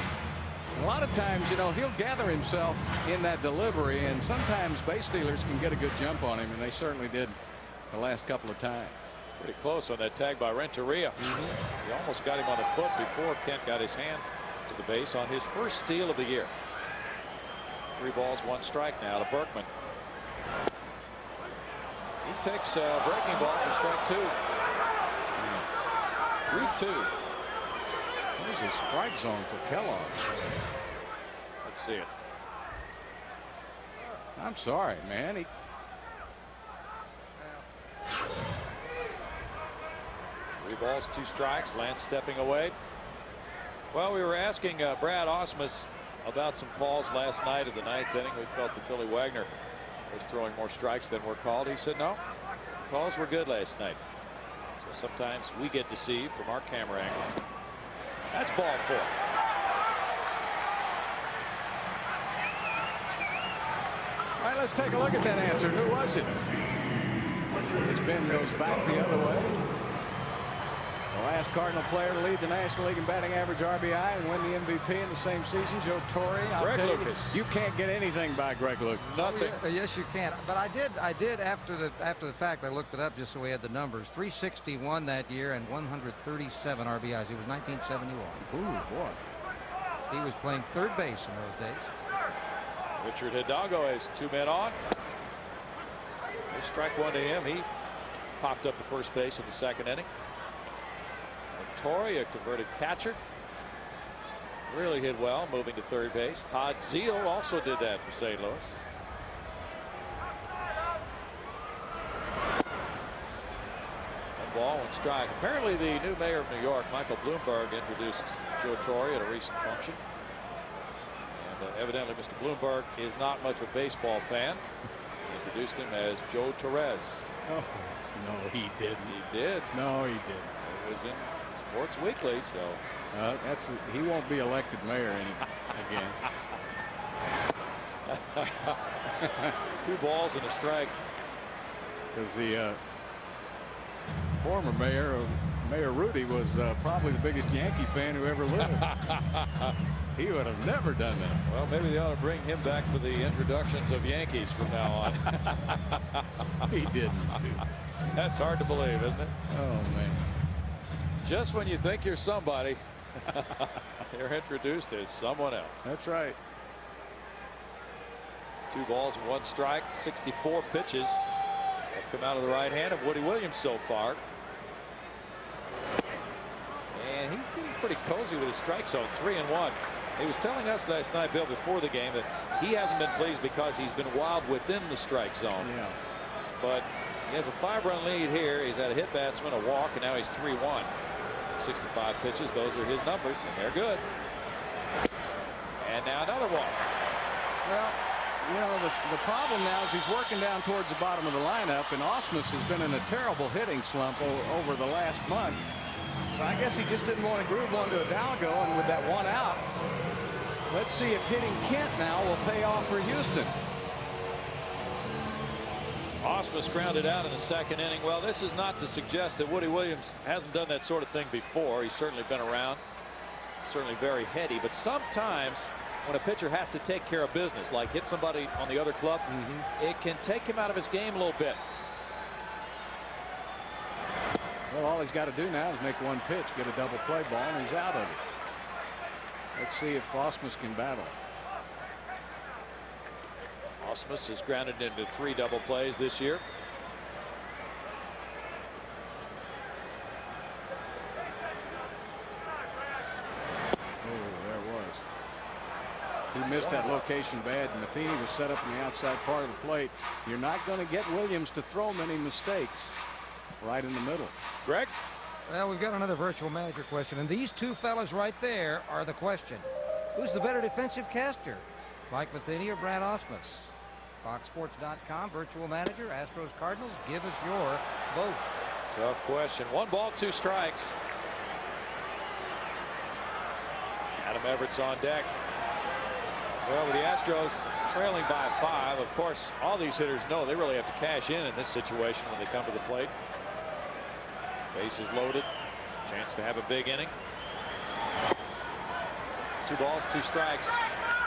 A lot of times, he'll gather himself in that delivery, and sometimes base stealers can get a good jump on him, and they certainly did the last couple of times. Pretty close on that tag by Renteria. He almost got him on the foot before Kent got his hand to the base on his first steal of the year. 3 balls, 1 strike now to Berkman. He takes a breaking ball for strike 2. 3-2. There's a strike zone for Kellogg. Let's see it. I'm sorry, man. 3 balls, 2 strikes. Lance stepping away. Well, we were asking Brad Ausmus about some calls last night of the 9th inning. We felt that Billy Wagner was throwing more strikes than were called. He said no, calls were good last night. So sometimes we get deceived from our camera angle. That's ball 4. All right, let's take a look at that answer. Who was it? His bin goes back the other way. The last Cardinal player to lead the National League in batting average, RBI, and win the MVP in the same season, Joe Torre. Greg Lucas. You can't get anything by Greg Lucas. Nothing. Yes, you can. But I did after the fact. I looked it up just so we had the numbers. 361 that year and 137 RBIs. It was 1971. Ooh, boy. He was playing third base in those days. Richard Hidalgo has 2 men on. They strike 1 to him. He popped up to first base in the 2nd inning. And Torrey, a converted catcher, really hit well, moving to third base. Todd Zeal also did that for St. Louis. One ball, 1 strike. Apparently, the new mayor of New York, Michael Bloomberg, introduced Joe Torre at a recent function. Evidently, Mr. Bloomberg is not much of a baseball fan. He introduced him as Joe Torres. Oh, no, he didn't. He did. No, he didn't. It was in Sports Weekly, so. He won't be elected mayor again. 2 balls and a strike. Because the former mayor, Mayor Rudy, was probably the biggest Yankee fan who ever lived. He would have never done that. Well, maybe they ought to bring him back for the introductions of Yankees from now on. He didn't. That's hard to believe, isn't it? Oh, man. Just when you think you're somebody, you're introduced as someone else. That's right. 2 balls and 1 strike. 64 pitches have come out of the right hand of Woody Williams so far. And he's getting pretty cozy with his strike zone. 3-1. He was telling us last night, Bill, before the game, that he hasn't been pleased because he's been wild within the strike zone. Yeah. But he has a 5-run lead here. He's had a hit batsman, a walk, and now he's 3-1. 65 pitches. Those are his numbers, and they're good. And now another walk. Well, the problem now is he's working down towards the bottom of the lineup, and Ausmus has been in a terrible hitting slump over the last month. So I guess he just didn't want to groove one to Hidalgo, and with that 1 out, Let's see if hitting Kent now will pay off for Houston. Ausmus grounded out in the second inning. Well, this is not to suggest that Woody Williams hasn't done that sort of thing before. He's certainly been around, certainly very heady, but sometimes when a pitcher has to take care of business, like hit somebody on the other club, it can take him out of his game a little bit. Well, all he's got to do now is make one pitch, get a double play ball, and he's out of it. Let's see if Ausmus can battle. Ausmus has grounded into 3 double plays this year. Oh, there it was. He missed that location bad. Matheny was set up in the outside part of the plate. You're not going to get Williams to throw many mistakes right in the middle. Greg? Well, we've got another virtual manager question, and these two fellas right there are the question. Who's the better defensive caster, Mike Matheny or Brad Ausmus? FoxSports.com, virtual manager, Astros Cardinals. Give us your vote. Tough question. 1 ball, 2 strikes. Adam Everett's on deck. Well, with the Astros trailing by 5, of course, all these hitters know they really have to cash in this situation when they come to the plate. Bases loaded. Chance to have a big inning. 2 balls, 2 strikes.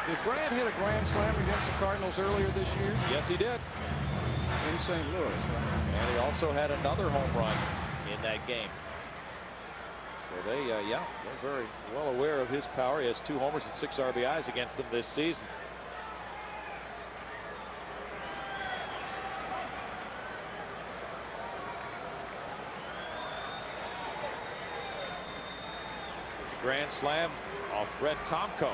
Did Brad hit a grand slam against the Cardinals earlier this year? Yes, he did. In St. Louis. Right? And he also had another home run in that game. So they're very well aware of his power. He has 2 homers and 6 RBIs against them this season. Grand slam off Brett Tomko.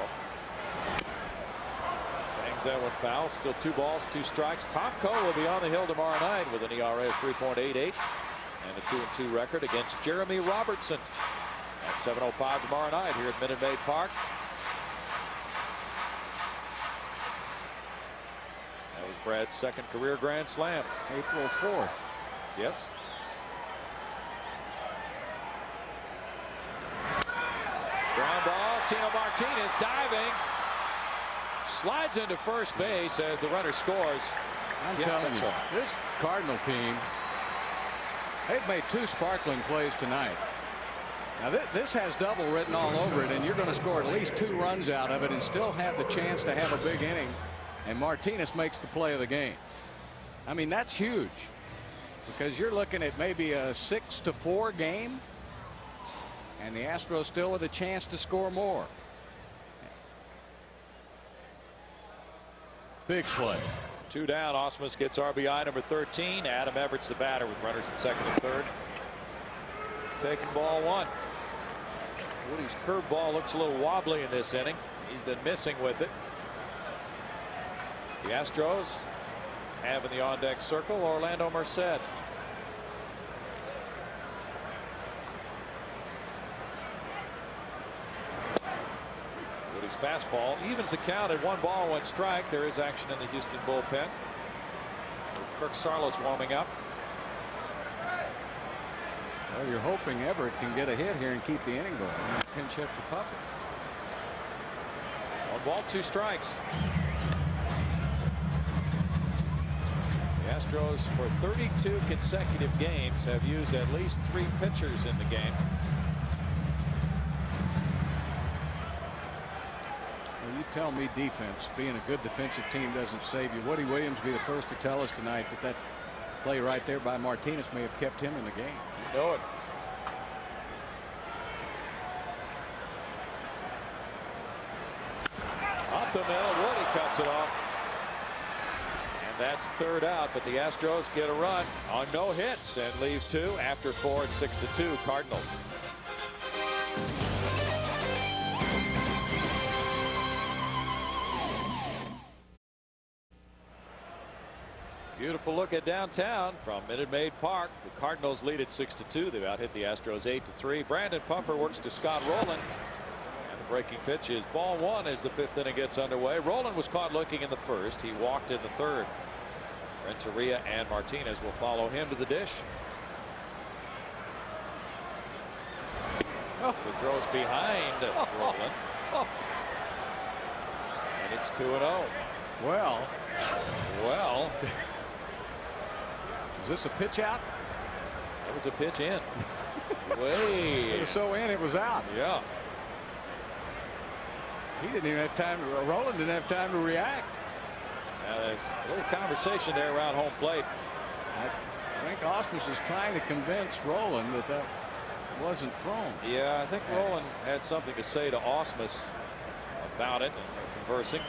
Bangs that one foul. Still 2 balls, 2 strikes. Tomko will be on the hill tomorrow night with an ERA of 3.88 and a 2-2 record against Jeremy Robertson at 7:05 tomorrow night here at Minute Maid Park. That was Brad's 2nd career grand slam. April 4th. Yes. Ground ball. Tino Martinez diving. Slides into first base as the runner scores. I'm telling you, this Cardinal team, they've made 2 sparkling plays tonight. Now this has double written all over it, and you're going to score at least 2 runs out of it and still have the chance to have a big inning. And Martinez makes the play of the game. I mean, that's huge, because you're looking at maybe a 6-4 game, and the Astros still with a chance to score more. Big play. 2 down. Ausmus gets RBI number 13. Adam Everett's the batter with runners at 2nd and 3rd. Taking ball 1. Woody's curveball looks a little wobbly in this inning. He's been missing with it. The Astros have in the on-deck circle Orlando Merced. Woody's fastball evens the count at 1 ball, 1 strike. There is action in the Houston bullpen. Kirk Saarloos warming up. Well, you're hoping Everett can get a hit here and keep the inning going. Pinch hit for Puffer. 1 ball, 2 strikes. The Astros for 32 consecutive games have used at least 3 pitchers in the game. Well, you tell me defense, being a good defensive team doesn't save you. Woody Williams be the first to tell us tonight that play right there by Martinez may have kept him in the game. You know it. Up the middle, Woody cuts it off. And that's 3rd out, but the Astros get a run on no hits and leave 2 after 4 and 6-2 Cardinals. Beautiful look at downtown from Minute Maid Park. The Cardinals lead at 6-2. They've out hit the Astros 8-3. Brandon Pumper works to Scott Rowland. And the breaking pitch is ball 1 as the 5th inning gets underway. Rowland was caught looking in the 1st. He walked in the 3rd. Renteria and Martinez will follow him to the dish. The throw's behind Rowland. And it's 2-0. Well, is this a pitch out? That was a pitch in. Way. It was so in, it was out. Yeah. He didn't even have time to. Roland didn't have time to react. Now there's a little conversation there around home plate. I think Ausmus is trying to convince Roland that that wasn't thrown. Yeah, I think Roland had something to say to Ausmus about it, and they're conversing.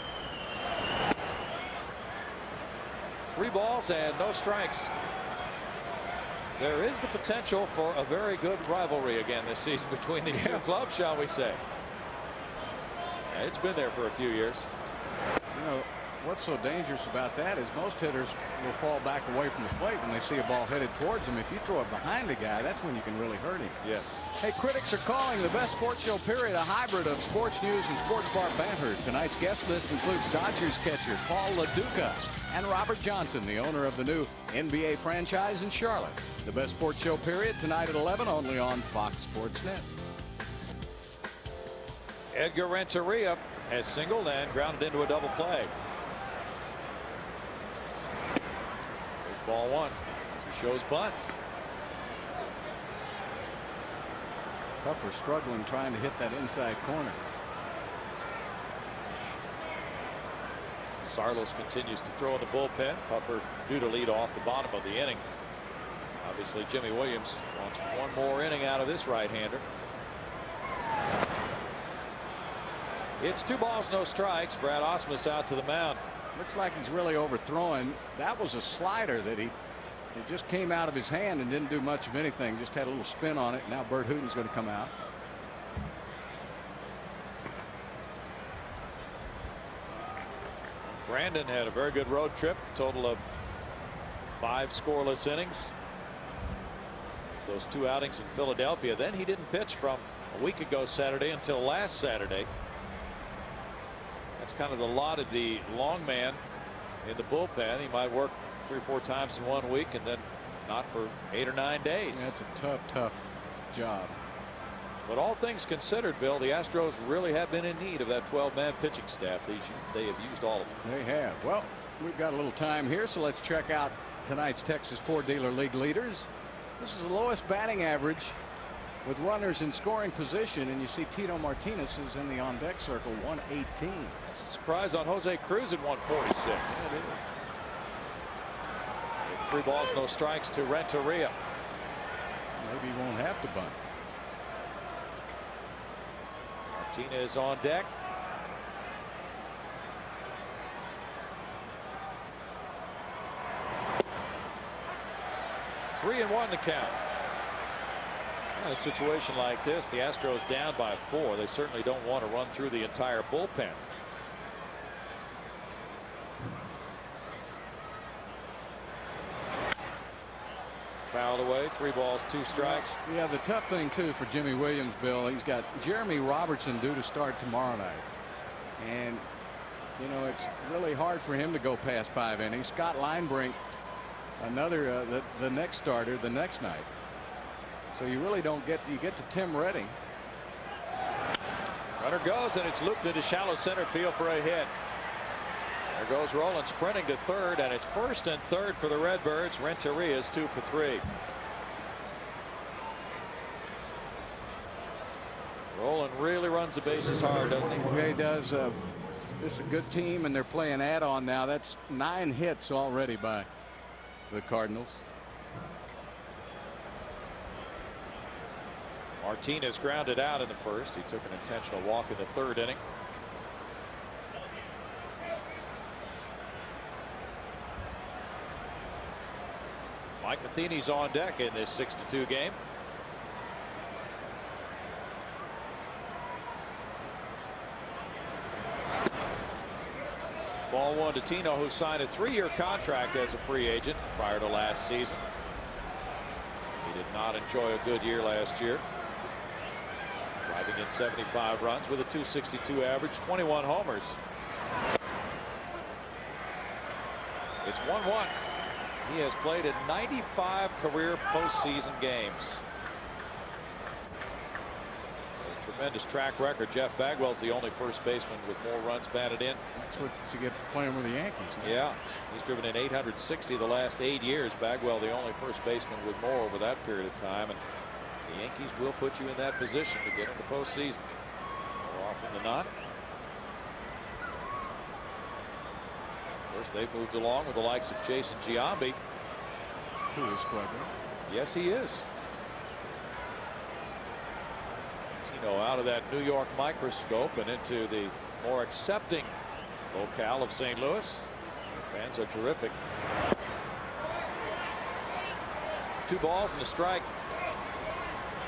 3 balls and no strikes. There is the potential for a very good rivalry again this season between these two clubs, shall we say. It's been there for a few years. You know, what's so dangerous about that is most hitters will fall back away from the plate when they see a ball headed towards them. If you throw it behind a guy, that's when you can really hurt him. Yes. Hey, critics are calling the best sports show period a hybrid of sports news and sports bar banter. Tonight's guest list includes Dodgers catcher Paul LaDuca and Robert Johnson, the owner of the new NBA franchise in Charlotte. The best sports show period tonight at 11, only on Fox Sports Net. Edgar Renteria has singled and grounded into a double play. There's ball 1. He shows bunts. Puffer struggling trying to hit that inside corner. Sarlos continues to throw in the bullpen. Puffer due to lead off the bottom of the inning. Obviously Jimmy Williams wants one more inning out of this right-hander. It's 2 balls, no strikes. Brad Ausmus out to the mound. Looks like he's really overthrowing. That was a slider that it just came out of his hand and didn't do much of anything. Just had a little spin on it. Now Bert Hooton's going to come out. Brandon had a very good road trip. Total of 5 scoreless innings. Those 2 outings in Philadelphia. Then he didn't pitch from a week ago Saturday until last Saturday. That's kind of the lot of the long man in the bullpen. He might work 3 or 4 times in 1 week and then not for 8 or 9 days. That's a tough job. But all things considered, Bill, the Astros really have been in need of that 12-man pitching staff. They have used all of them. They have. Well, we've got a little time here, so let's check out tonight's Texas Four-Dealer League leaders. This is the lowest batting average with runners in scoring position, and you see Tito Martinez is in the on-deck circle, 118. That's a surprise on Jose Cruz at 146. It is. 3 balls, no strikes to Renteria. Maybe he won't have to bunt. Martinez on deck. Three and 1 to count. In a situation like this, the Astros down by 4. They certainly don't want to run through the entire bullpen. Fouled away. 3 balls, 2 strikes. Yeah, the tough thing too for Jimmy Williams, Bill, he's got Jeremy Robertson due to start tomorrow night, and you know it's really hard for him to go past 5 innings. Scott Linebrink, another the next starter the next night. So you really don't get to Tim Redding. Runner goes, and it's looped into shallow center field for a hit. There goes Roland sprinting to third, and it's 1st and 3rd for the Redbirds. Renteria is 2 for 3. Roland really runs the bases hard, doesn't he? Yeah, he does. This is a good team, and they're playing add-on now. That's 9 hits already by the Cardinals. Martinez grounded out in the 1st. He took an intentional walk in the 3rd inning. Mike Matheny's on deck in this 6-2 game. Ball 1 to Tino, who signed a 3-year contract as a free agent prior to last season. He did not enjoy a good year last year. Driving in 75 runs with a .262 average, 21 homers. It's 1-1. He has played in 95 career postseason games. tremendous track record. Jeff Bagwell's the only first baseman with more runs batted in. That's what you get for playing with the Yankees. Huh? Yeah, he's driven in 860 the last 8 years. Bagwell the only first baseman with more over that period of time, and the Yankees will put you in that position to get in the postseason more often than not. Of course, they've moved along with the likes of Jason Giambi, who is quite good. Yes, he is. Out of that New York microscope and into the more accepting locale of St. Louis. The fans are terrific. 2 balls and a strike.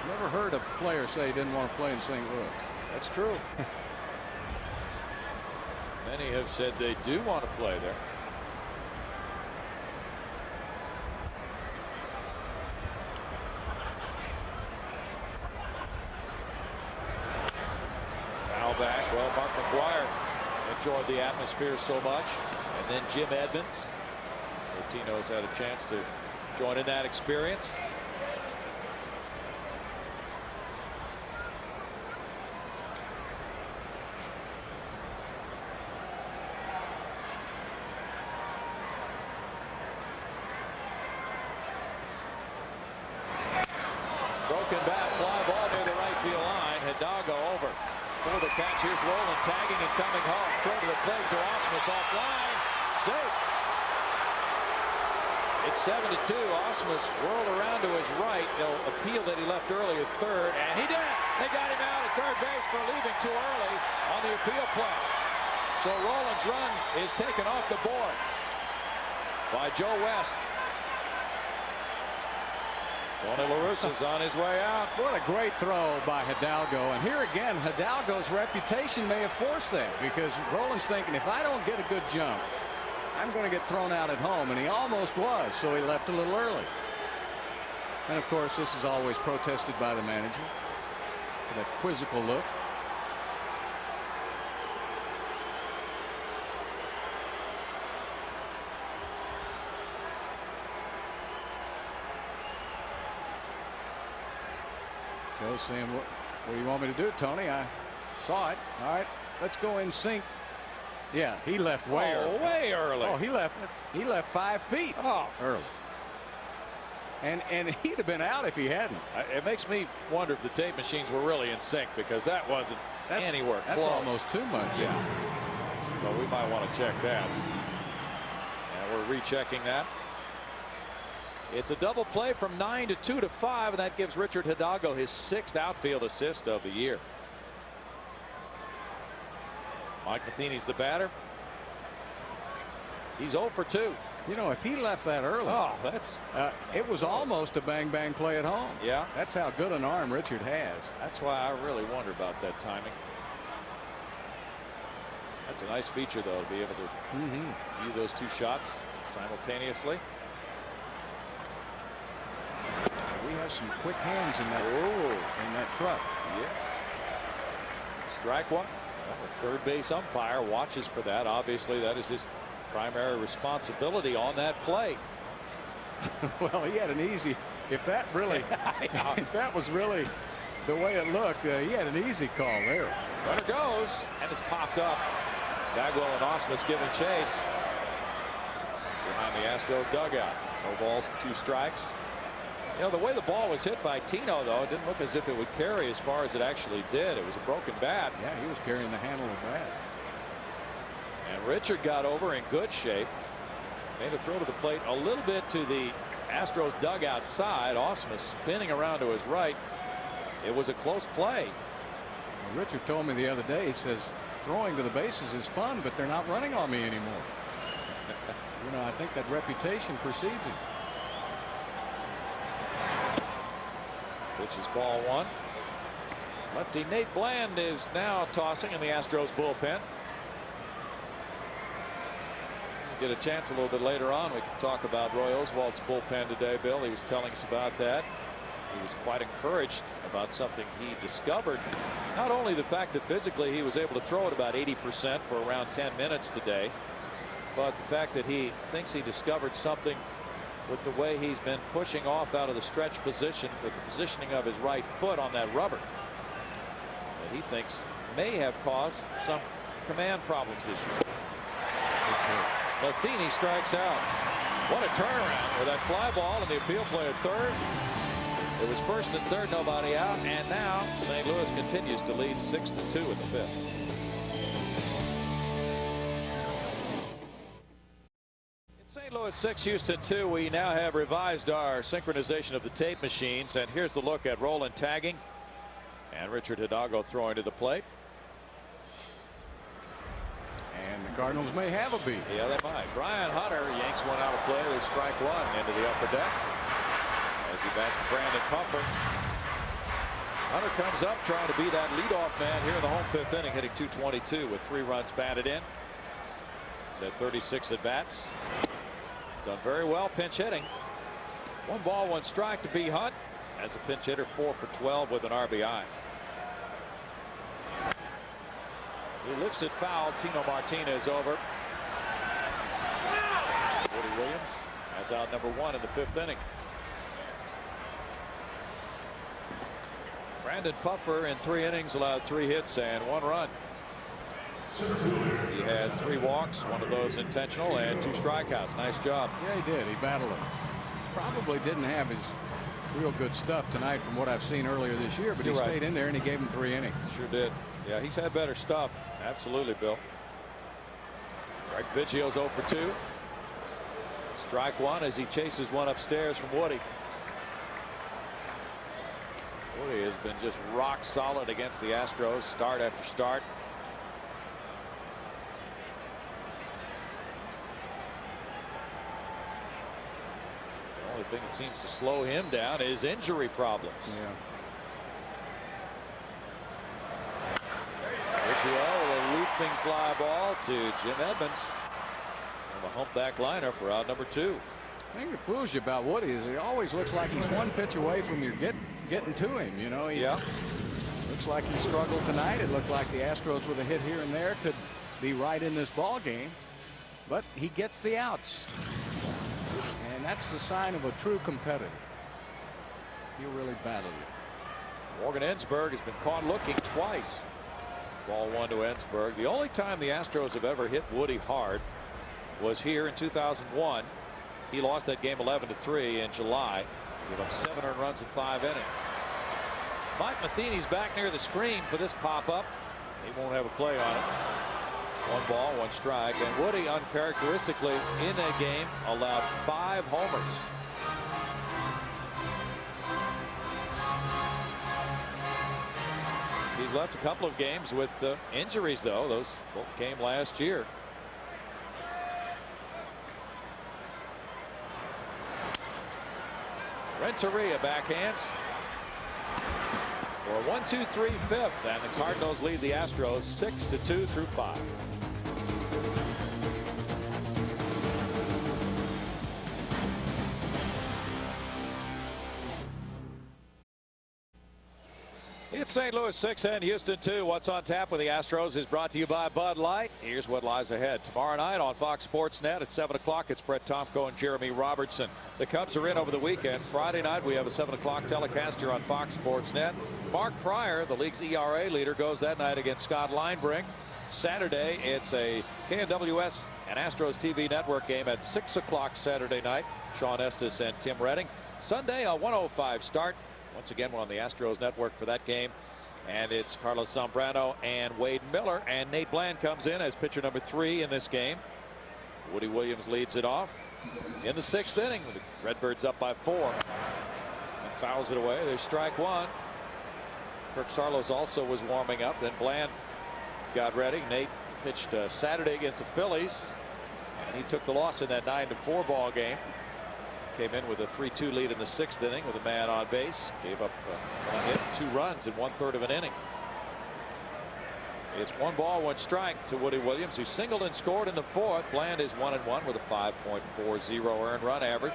Never heard a player say he didn't want to play in St. Louis. That's true. Many have said they do want to play there. Back. Well, Mark McGuire enjoyed the atmosphere so much, and then Jim Edmonds. So Tino's had a chance to join in that experience. Broken bat, fly ball near the right field line. Hidalgo over. For the catch, here's Rolen tagging and coming home. Throw to the plate to Ausmus offline. Safe. It's 7-2. Ausmus whirled around to his right. They'll appeal that he left early at third, and he did. They got him out at third base for leaving too early on the appeal play. So Rolen's run is taken off the board by Joe West. Tony La Russa's on his way out. What a great throw by Hidalgo. And here again, Hidalgo's reputation may have forced that, because Rolen's thinking, if I don't get a good jump, I'm going to get thrown out at home. And he almost was, so he left a little early. And of course, this is always protested by the manager for that quizzical look. Joe's saying, what do you want me to do, Tony? I saw it. All right, let's go in sync. Yeah, he left way early. Way early. Oh, he left 5 feet early. And he'd have been out if he hadn't. It makes me wonder if the tape machines were really in sync, because that wasn't anywhere close. That's almost too much. Yeah. So we might want to check that. And we're rechecking that. It's a double play from 9 to 2 to 5, and that gives Richard Hidalgo his 6th outfield assist of the year. Mike Matheny's the batter. He's 0 for 2. You know, if he left that early, it was almost a bang-bang play at home. Yeah. That's how good an arm Richard has. That's why I really wonder about that timing. That's a nice feature, though, to be able to view those 2 shots simultaneously. We have some quick hands in that truck. Yes. Strike one. Well, the third base umpire watches for that. Obviously, that is his primary responsibility on that play. Well, he had an easy. If that really, if that was really the way it looked, he had an easy call there. Runner goes, and it's popped up. Bagwell and Ausmus giving chase behind the Astros dugout. No balls, 2 strikes. You know, the way the ball was hit by Tino, though, it didn't look as if it would carry as far as it actually did. It was a broken bat. Yeah, he was carrying the handle of the bat. And Richard got over in good shape. Made a throw to the plate a little bit to the Astros dugout side. Ausmus spinning around to his right. It was a close play. Well, Richard told me the other day, he says, throwing to the bases is fun, but they're not running on me anymore. You know, I think that reputation precedes him. Pitch is ball 1. Lefty Nate Bland is now tossing in the Astros bullpen. We'll get a chance a little bit later on. We can talk about Roy Oswald's bullpen today, Bill. He was telling us about that. He was quite encouraged about something he discovered. Not only the fact that physically he was able to throw at about 80% for around 10 minutes today, but the fact that he thinks he discovered something with the way he's been pushing off out of the stretch position with the positioning of his right foot on that rubber. he thinks may have caused some command problems this year. Matheny strikes out. What a turnaround with that fly ball, and the appeal play at third. It was first and third, nobody out, and now St. Louis continues to lead 6-2 in the fifth. St. Louis 6, Houston 2. We now have revised our synchronization of the tape machines, and here's the look at Roland tagging and Richard Hidalgo throwing to the plate. And the Cardinals may have a beat. Yeah, they might. Brian Hunter yanks one out of play with strike one into the upper deck as he bats Brandon Puffer. Hunter comes up trying to be that leadoff man here in the home fifth inning, hitting .222 with 3 runs batted in. He's had 36 at bats. He's done very well pinch hitting. 1 ball, 1 strike to B. Hunt as a pinch hitter, 4 for 12 with an RBI. He lifts it foul. Tino Martinez over. Woody Williams has out number 1 in the fifth inning. Brandon Puffer in 3 innings allowed 3 hits and 1 run. He had 3 walks, 1 of those intentional, and 2 strikeouts. Nice job. Yeah, he did. He battled it. Probably didn't have his real good stuff tonight from what I've seen earlier this year, but he stayed in there and he gave him 3 innings. Sure did. Yeah, he's had better stuff. Absolutely, Bill. Greg Biggio's 0 for 2. Strike 1 as he chases one upstairs from Woody. Woody has been just rock solid against the Astros, start after start. The only thing that seems to slow him down is injury problems. Yeah. A looping fly ball to Jim Edmonds on the humpback liner for out number 2. The thing that fools you about Woody is he always looks like he's 1 pitch away from your getting to him. You know, he looks like he struggled tonight. It looked like the Astros with a hit here and there could be right in this ball game, but he gets the outs, and that's the sign of a true competitor. He'll really battle you. Morgan Ensberg has been caught looking twice. Ball 1 to Ensberg. The only time the Astros have ever hit Woody hard was here in 2001. He lost that game 11-3 in July. Gave up 7 earned runs in 5 innings. Mike Matheny's back near the screen for this pop-up. He won't have a play on it. 1 ball, 1 strike. And Woody, uncharacteristically, in that game, allowed 5 homers. He's left a couple of games with injuries, though. Those both came last year. Renteria backhands for a 1-2-3 fifth, and the Cardinals lead the Astros 6-2 through 5. It's St. Louis 6 and Houston 2. What's on tap with the Astros is brought to you by Bud Light. Here's what lies ahead. Tomorrow night on Fox Sports Net at 7 o'clock, it's Brett Tomko and Jeremy Robertson. The Cubs are in over the weekend. Friday night, we have a 7 o'clock telecast here on Fox Sports Net. Mark Pryor, the league's ERA leader, goes that night against Scott Linebrink. Saturday, it's a KNWS and Astros TV network game at 6 o'clock Saturday night. Sean Estes and Tim Redding. Sunday, a 1:05 start. Once again, we're on the Astros network for that game. And it's Carlos Zambrano and Wade Miller. And Nate Bland comes in as pitcher number 3 in this game. Woody Williams leads it off in the 6th inning. The Redbirds up by 4. And fouls it away. There's strike 1. Kirk Saarloos also was warming up. Then Bland got ready. Nate pitched Saturday against the Phillies. And he took the loss in that 9-4 ball game. Came in with a 3-2 lead in the 6th inning with a man on base. Gave up 1 hit, 2 runs in 1/3 of an inning. It's 1 ball, 1 strike to Woody Williams, who singled and scored in the 4th. Bland is 1-1 with a 5.40 earned run average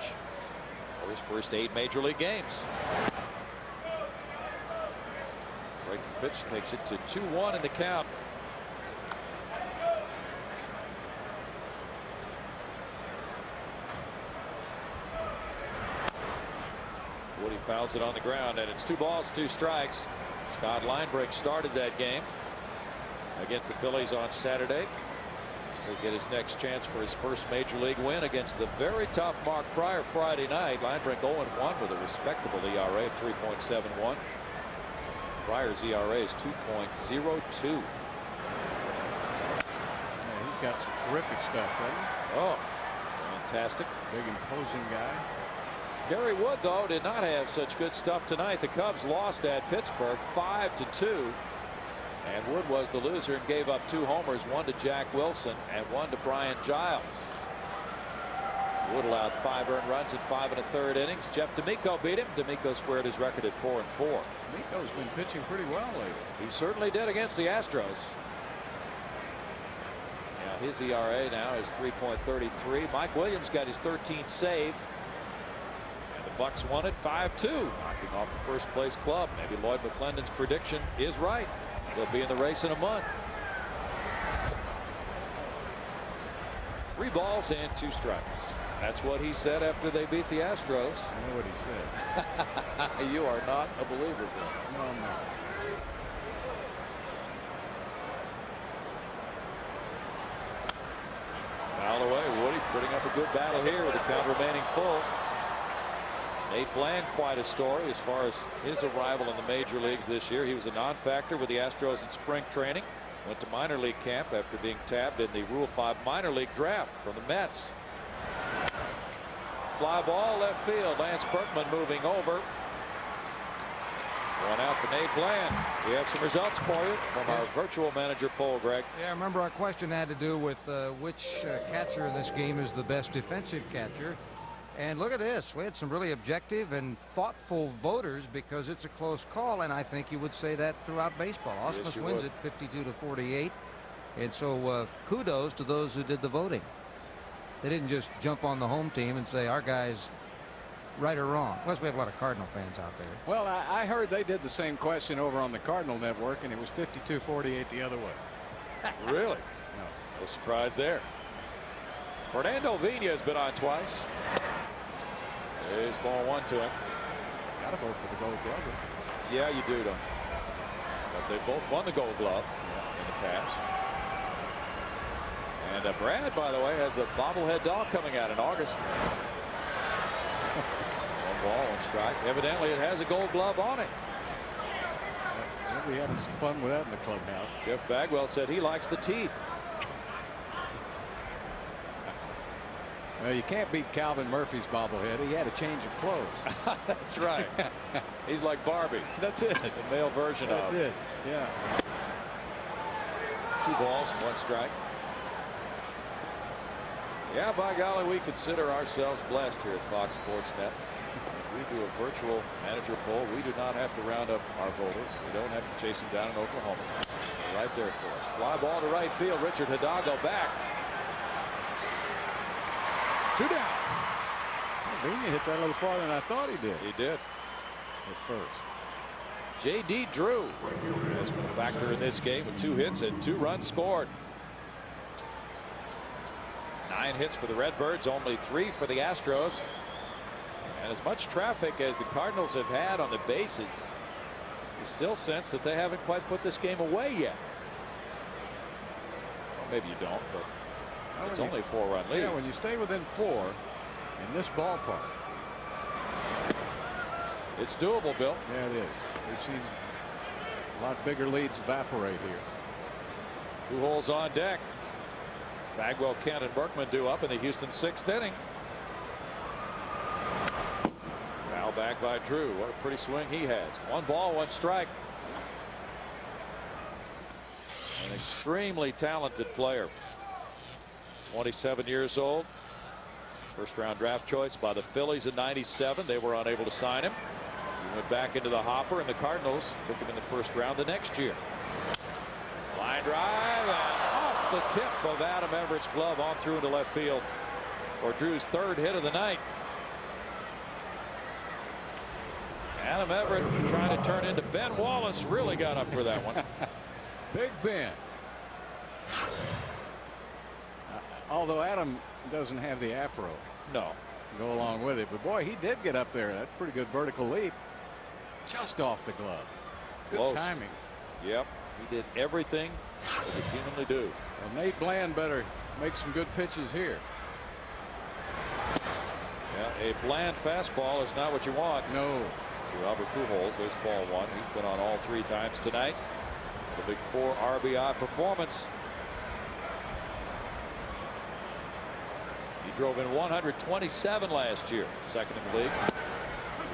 for his first 8 major league games. Breaking pitch takes it to 2-1 in the count. Woody fouls it on the ground, and it's 2 balls, 2 strikes. Scott Linebrink started that game against the Phillies on Saturday. He'll get his next chance for his first major league win against the very tough Mark Pryor Friday night. Linebrink 0-1 with a respectable ERA of 3.71. Pryor's ERA is 2.02. Yeah, he's got some terrific stuff, doesn't he? Oh, fantastic. Big imposing guy. Gary Wood, though, did not have such good stuff tonight. The Cubs lost at Pittsburgh 5-2. And Wood was the loser and gave up 2 homers, 1 to Jack Wilson and 1 to Brian Giles. Wood allowed 5 earned runs in 5 1/3 innings. Jeff D'Amico beat him. D'Amico squared his record at 4-4. D'Amico's been pitching pretty well lately. He certainly did against the Astros. Now his ERA now is 3.33. Mike Williams got his 13th save. And the Bucks won it 5-2, knocking off the first place club. Maybe Lloyd McClendon's prediction is right. They'll be in the race in a month. 3 balls and 2 strikes. That's what he said after they beat the Astros. I know what he said. You are not a believer, Bill. No, I'm not. Foul away. Woody putting up a good battle here with the count remaining full. Nate Bland, quite a story as far as his arrival in the major leagues this year. He was a non-factor with the Astros in spring training. Went to minor league camp after being tabbed in the Rule 5 minor league draft from the Mets. Fly ball left field. Lance Berkman moving over. 1 out for Nate Bland. We have some results for you from our virtual manager poll, Greg. Yeah, remember our question had to do with which catcher in this game is the best defensive catcher. And look at this. We had some really objective and thoughtful voters because it's a close call, and I think you would say that throughout baseball. Ausmus wins it 52-48. And so kudos to those who did the voting. They didn't just jump on the home team and say our guy's right or wrong. Plus, we have a lot of Cardinal fans out there. Well, I heard they did the same question over on the Cardinal Network, and it was 52-48 the other way. Really? No surprise there. Fernando Vina has been on twice. There's ball 1 to him. Got to vote for the Gold Glove. Yeah, you do, don't you? But they both won the Gold Glove in the past. And Brad, by the way, has a bobblehead doll coming out in August. 1 ball, 1 strike. Evidently, it has a Gold Glove on it. Yeah, we had some fun with that in the clubhouse. Jeff Bagwell said he likes the teeth. Well, you can't beat Calvin Murphy's bobblehead. He had a change of clothes. That's right. He's like Barbie. That's it. The male version of. That's it. Yeah. 2 balls and 1 strike. Yeah, by golly, we consider ourselves blessed here at Fox Sports Net. We do a virtual manager poll. We do not have to round up our voters. We don't have to chase them down in Oklahoma. They're right there for us. Fly ball to right field. Richard Hidalgo back. 2 down. Vina hit that a little farther than I thought he did. He did. At first. J.D. Drew has been a factor in this game with 2 hits and 2 runs scored. 9 hits for the Redbirds, only 3 for the Astros. And as much traffic as the Cardinals have had on the bases, you still sense that they haven't quite put this game away yet. Well, maybe you don't, but it's only a 4-run lead. Yeah, when you stay within 4 in this ballpark. It's doable, Bill. Yeah, it is. We've seen a lot bigger leads evaporate here. 2 holes on deck. Bagwell, Kent, and Berkman due up in the Houston 6th inning. Foul back by Drew. What a pretty swing he has. 1 ball, 1 strike. An extremely talented player. 27 years old. First round draft choice by the Phillies in '97. They were unable to sign him. He went back into the hopper, and the Cardinals took him in the first round the next year. Line drive and off the tip of Adam Everett's glove on through into left field for Drew's 3rd hit of the night. Adam Everett trying to turn into Ben Wallace. Really got up for that one. Big Ben. Although Adam doesn't have the afro. No. To go along with it. But boy, he did get up there. That's a pretty good vertical leap. Just off the glove. Good Close. timing. Yep. He did everything that he humanly do. Well, Nate Bland better make some good pitches here. Yeah, a bland fastball is not what you want. No. To Albert Pujols, there's ball one. He's been on all 3 times tonight. The big 4 RBI performance. He drove in 127 last year, second in the league.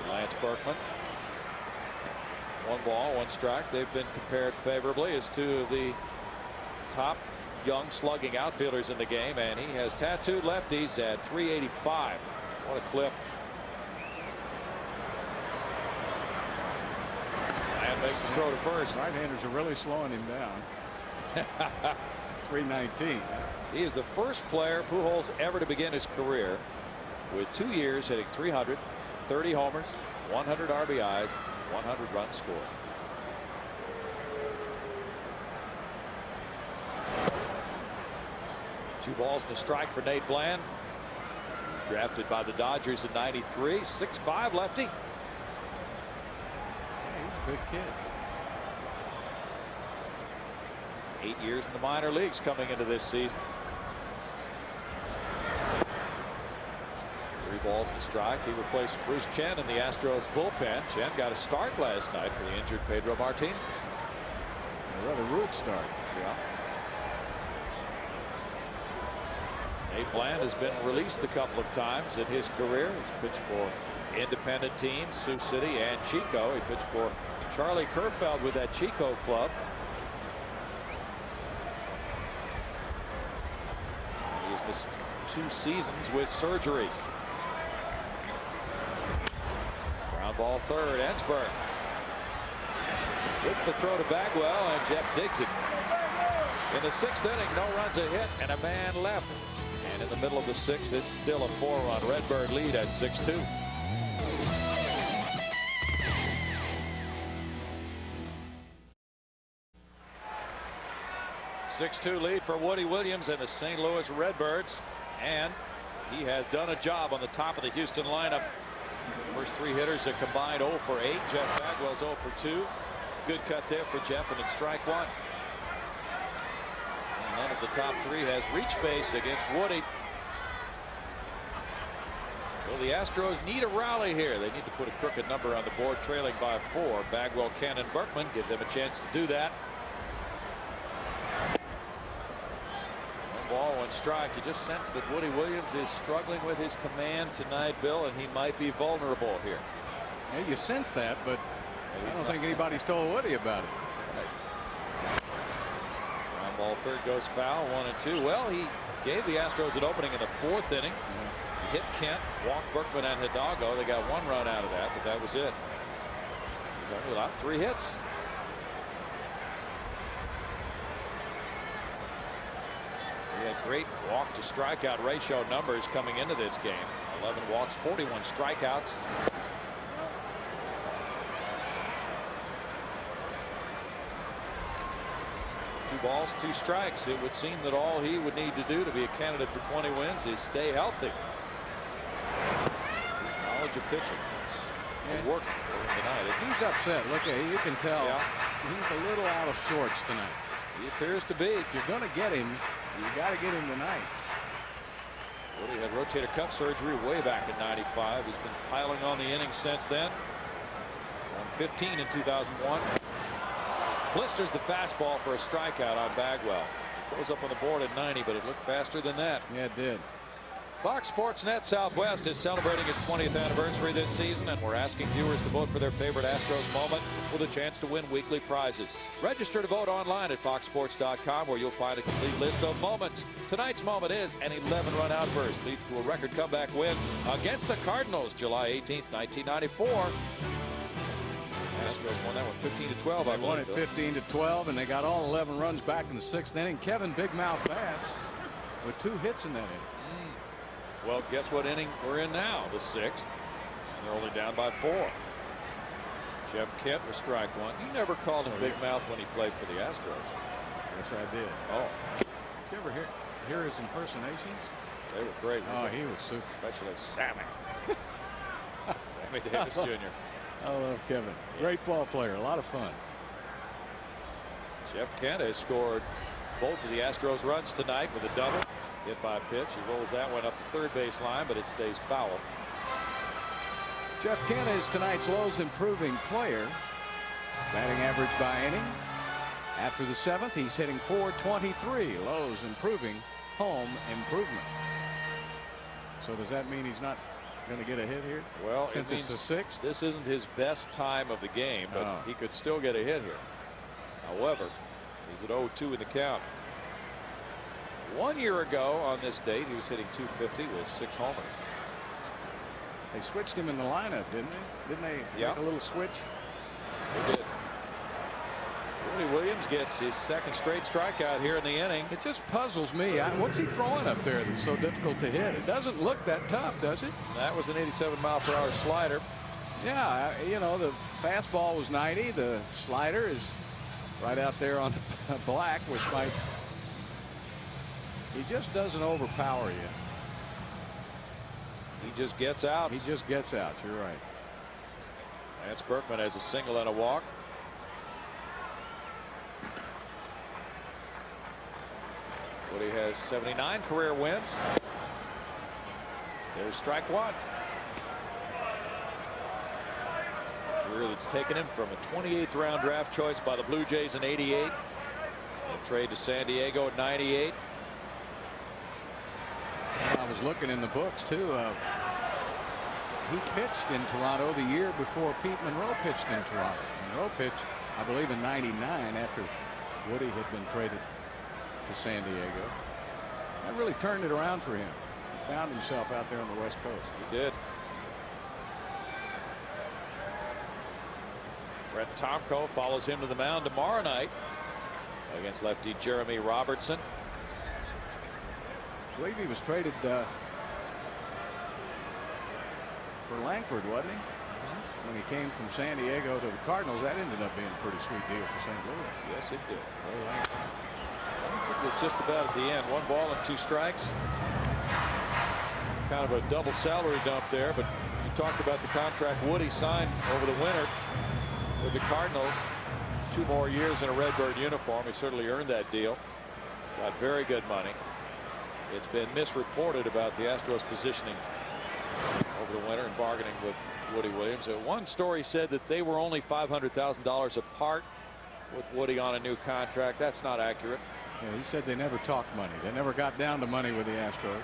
Lance Berkman. 1 ball, 1 strike. They've been compared favorably as 2 of the top young slugging outfielders in the game, and he has tattooed lefties at 385. What a clip. And makes the throw to first. Right-handers are really slowing him down. 319. He is the first player, Pujols, ever to begin his career with 2 years hitting 300, 30 homers, 100 RBIs, 100 runs scored. Two balls and a strike for Nate Bland. Drafted by the Dodgers in '93, 6'5" lefty. Yeah, he's a big kid. 8 years in the minor leagues coming into this season. 3 balls and a strike. He replaced Bruce Chen in the Astros bullpen. Chen got a start last night for the injured Pedro Martinez. A rather rude start. Yeah. Nate Bland has been released a couple of times in his career. He's pitched for independent teams, Sioux City and Chico. He pitched for Charlie Kerfeld with that Chico club. He has missed 2 seasons with surgeries. Ground ball third, Ensberg. With the throw to Bagwell, and Jeff digs it. In the 6th inning, no runs a hit and a man left. And in the middle of the 6th, it's still a 4-run Redbird lead at 6-2. 6-2 lead for Woody Williams and the St. Louis Redbirds, and he has done a job on the top of the Houston lineup. First 3 hitters are combined 0 for 8. Jeff Bagwell's 0 for 2. Good cut there for Jeff, and it's strike 1. None of the top 3 has reached base against Woody. Well, the Astros need a rally here. They need to put a crooked number on the board, trailing by 4. Bagwell, Ken, and Berkman give them a chance to do that. 1 ball, 1 strike. You just sense that Woody Williams is struggling with his command tonight, Bill, and he might be vulnerable here. Yeah, you sense that, but I don't think anybody's told Woody about it. Ground ball third goes foul, 1 and 2. Well, he gave the Astros an opening in the 4th inning. He hit Kent, walked Berkman and Hidalgo. They got 1 run out of that, but that was it. He's only allowed 3 hits. He had great walk to strikeout ratio numbers coming into this game. 11 walks, 41 strikeouts. Two balls, 2 strikes. It would seem that all he would need to do to be a candidate for 20 wins is stay healthy. His knowledge of pitching will work for him tonight. He's upset. Look at you can tell he's a little out of sorts tonight. He appears to be. If you're going to get him, you got to get him tonight. Woody had rotator cuff surgery way back in '95. He's been piling on the innings since then. Won 15 in 2001. Blisters the fastball for a strikeout on Bagwell. Goes up on the board at 90, but it looked faster than that. Yeah, it did. Fox Sports Net Southwest is celebrating its 20th anniversary this season, and we're asking viewers to vote for their favorite Astros moment with a chance to win weekly prizes. Register to vote online at foxsports.com, where you'll find a complete list of moments. Tonight's moment is an 11-run outburst leads to a record comeback win against the Cardinals July 18th, 1994. Astros won that one 15-12. They won it 15-12, and they got all 11 runs back in the 6th inning. Kevin Big Mouth Bass with 2 hits in that inning. Well, guess what inning we're in now? The 6th. They're only down by 4. Jeff Kent was strike 1. You never called him Big Mouth when he played for the Astros. Yes, I did. Oh. Did you ever hear his impersonations? They were great. Oh, he was super. Especially Sammy. Sammy Davis Jr. I love Kevin. Great ball player. A lot of fun. Jeff Kent has scored both of the Astros runs tonight with a double. Hit by a pitch. He rolls that one up the third base line, but it stays foul. Jeff Kent is tonight's Lowe's improving player. Batting average by inning. After the 7th, he's hitting .423. Lowe's improving home improvement. So does that mean he's not going to get a hit here? Well, since it means it's the 6th. This isn't his best time of the game, but he could still get a hit here. However, he's at 0-2 in the count. 1 year ago on this date, he was hitting .250 with 6 homers. They switched him in the lineup, didn't they? Didn't they make a little switch? They did. Woody Williams gets his second straight strikeout here in the inning. It just puzzles me. What's he throwing up there that's so difficult to hit? It doesn't look that tough, does it? That was an 87-mile-per-hour slider. Yeah, you know, the fastball was 90. The slider is right out there on black, which might. He just doesn't overpower you. He just gets out. He just gets out. You're right. Lance Berkman has a single and a walk. Woody has 79 career wins. There's strike one. Career that's taken him from a 28th round draft choice by the Blue Jays in '88. A trade to San Diego in '98. I was looking in the books too. He pitched in Toronto the year before Pete Monroe pitched in Toronto. Monroe pitched, I believe, in '99 after Woody had been traded to San Diego. That really turned it around for him. He found himself out there on the West Coast. He did. Brett Tomko follows him to the mound tomorrow night against lefty Jeremy Robertson. I believe he was traded for Langford, wasn't he? When he came from San Diego to the Cardinals, that ended up being a pretty sweet deal for St. Louis. Yes, it did. Langford was just about at the end. 1 ball and 2 strikes. Kind of a double salary dump there, but you talked about the contract Woody signed over the winter with the Cardinals. 2 more years in a Redbird uniform. He certainly earned that deal. Got very good money. It's been misreported about the Astros positioning over the winter and bargaining with Woody Williams. One story said that they were only $500,000 apart with Woody on a new contract. That's not accurate. Yeah, he said they never talked money. They never got down to money with the Astros.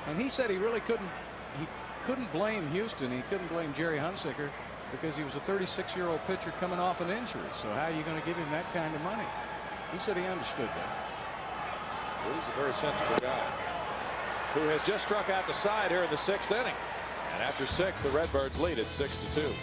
And he said he really couldn't blame Houston. He couldn't blame Jerry Hunsaker because he was a 36-year-old pitcher coming off an injury. So how are you going to give him that kind of money? He said he understood that. He's a very sensible guy who has just struck out the side here in the 6th inning. And after 6, the Redbirds lead at 6-2.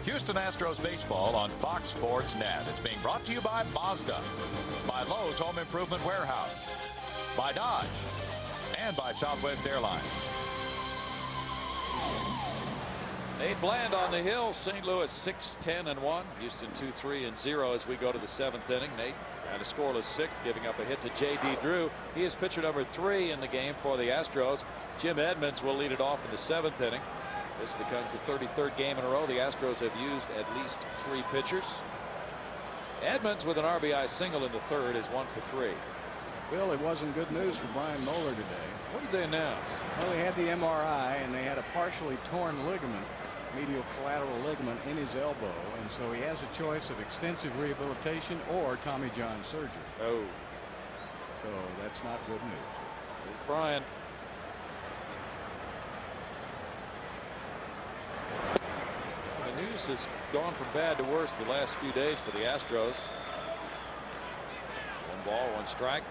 Houston Astros baseball on Fox Sports Net. It's being brought to you by Mazda, by Lowe's Home Improvement Warehouse, by Dodge, and by Southwest Airlines. Nate Bland on the hill. St. Louis 6-10-1. Houston 2-3-0 as we go to the 7th inning. Nate had a scoreless 6th, giving up a hit to J.D. Drew. He is pitcher number 3 in the game for the Astros. Jim Edmonds will lead it off in the 7th inning. This becomes the 33rd game in a row the Astros have used at least 3 pitchers. Edmonds with an RBI single in the 3rd is 1 for 3. Bill, it wasn't good news for Brian Moeller today. What did they announce? Well, he had the MRI and they had a partially torn ligament, medial collateral ligament in his elbow, and so he has a choice of extensive rehabilitation or Tommy John surgery. Oh. So that's not good news. Well, Brian. The news has gone from bad to worse the last few days for the Astros. 1 ball, 1 strike.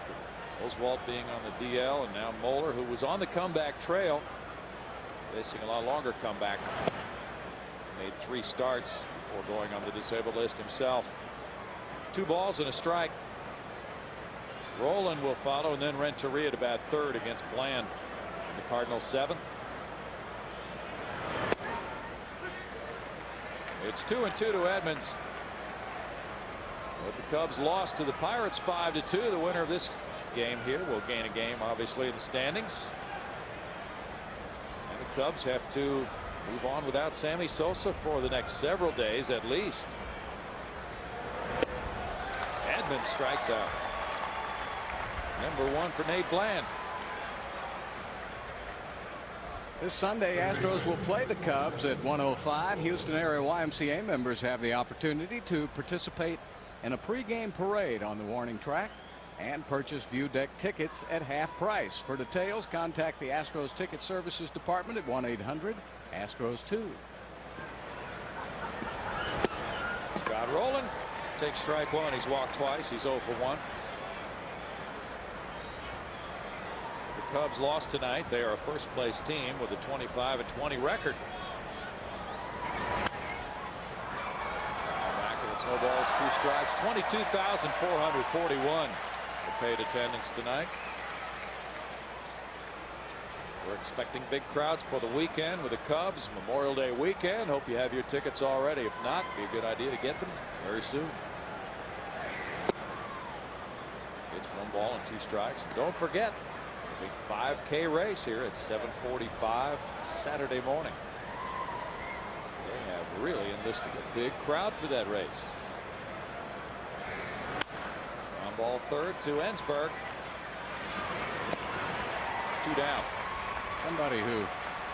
Oswalt being on the DL, and now Moeller, who was on the comeback trail, facing a lot longer comeback. Made 3 starts before going on the disabled list himself. 2 balls and a strike. Roland will follow, and then Renteria to bat 3rd against Bland in the Cardinals 7th. It's 2-2 to Edmonds. But the Cubs lost to the Pirates 5-2. The winner of this game here will gain a game, obviously, in the standings. And the Cubs have to move on without Sammy Sosa for the next several days at least. Edmonds strikes out. Number 1 for Nate Bland. This Sunday, Astros will play the Cubs at 1:05. Houston area YMCA members have the opportunity to participate in a pregame parade on the warning track and purchase view deck tickets at half price. For details, contact the Astros Ticket Services Department at 1-800-ASTROS-2. Scott Rowland takes strike 1. He's walked twice. He's 0 for 1. The Cubs lost tonight. They are a first-place team with a 25-20 record. Back of it's no balls, 2 strikes. 22,441 paid attendance tonight. We're expecting big crowds for the weekend with the Cubs. Memorial Day weekend. Hope you have your tickets already. If not, it'd be a good idea to get them very soon. It's 1 ball and 2 strikes. Don't forget, big 5K race here at 7:45 Saturday morning. They have really enlisted a big crowd for that race. On ball 3rd to Ensberg. 2 down. Somebody who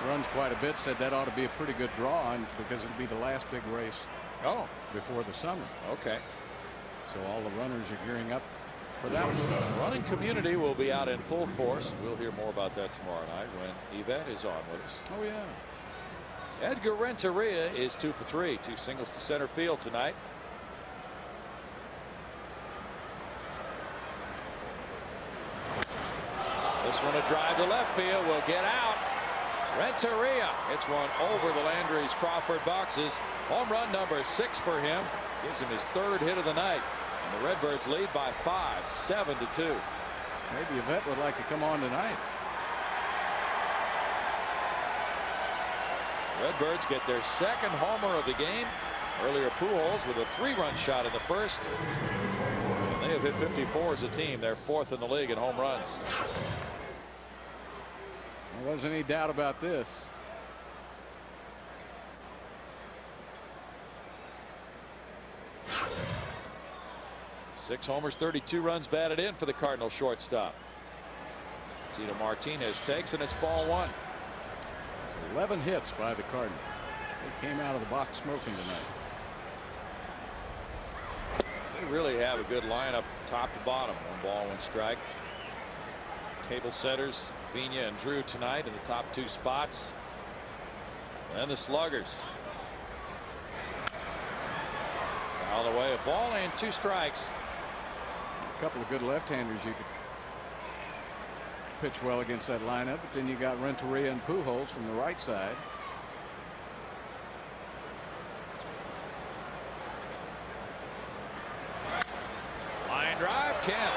runs quite a bit said that ought to be a pretty good draw, and because it'll be the last big race before the summer. Okay. So all the runners are gearing up for that one. The running community will be out in full force. We'll hear more about that tomorrow night when Yvette is on with us. Oh, yeah. Edgar Renteria is 2 for 3. 2 singles to center field tonight. This one a drive to left field will get out. Renteria hits one over the Landry's Crawford boxes. Home run number 6 for him. Gives him his 3rd hit of the night. And the Redbirds lead by 5, 7-2. Maybe Yvette would like to come on tonight. Redbirds get their 2nd homer of the game. Earlier, Pujols with a 3-run shot in the 1st. And they have hit 54 as a team. They're 4th in the league in home runs. There wasn't any doubt about this. Six homers, 32 runs batted in for the Cardinals shortstop. Tito Martinez takes, and it's ball 1. It's 11 hits by the Cardinals. They came out of the box smoking tonight. They really have a good lineup top to bottom. 1 ball, 1 strike. Table setters, Vina and Drew tonight in the top 2 spots. And the sluggers. Foul away, a ball and 2 strikes. A couple of good left-handers you could pitch well against that lineup, but then you got Renteria and Pujols from the right side. Line drive, Kent.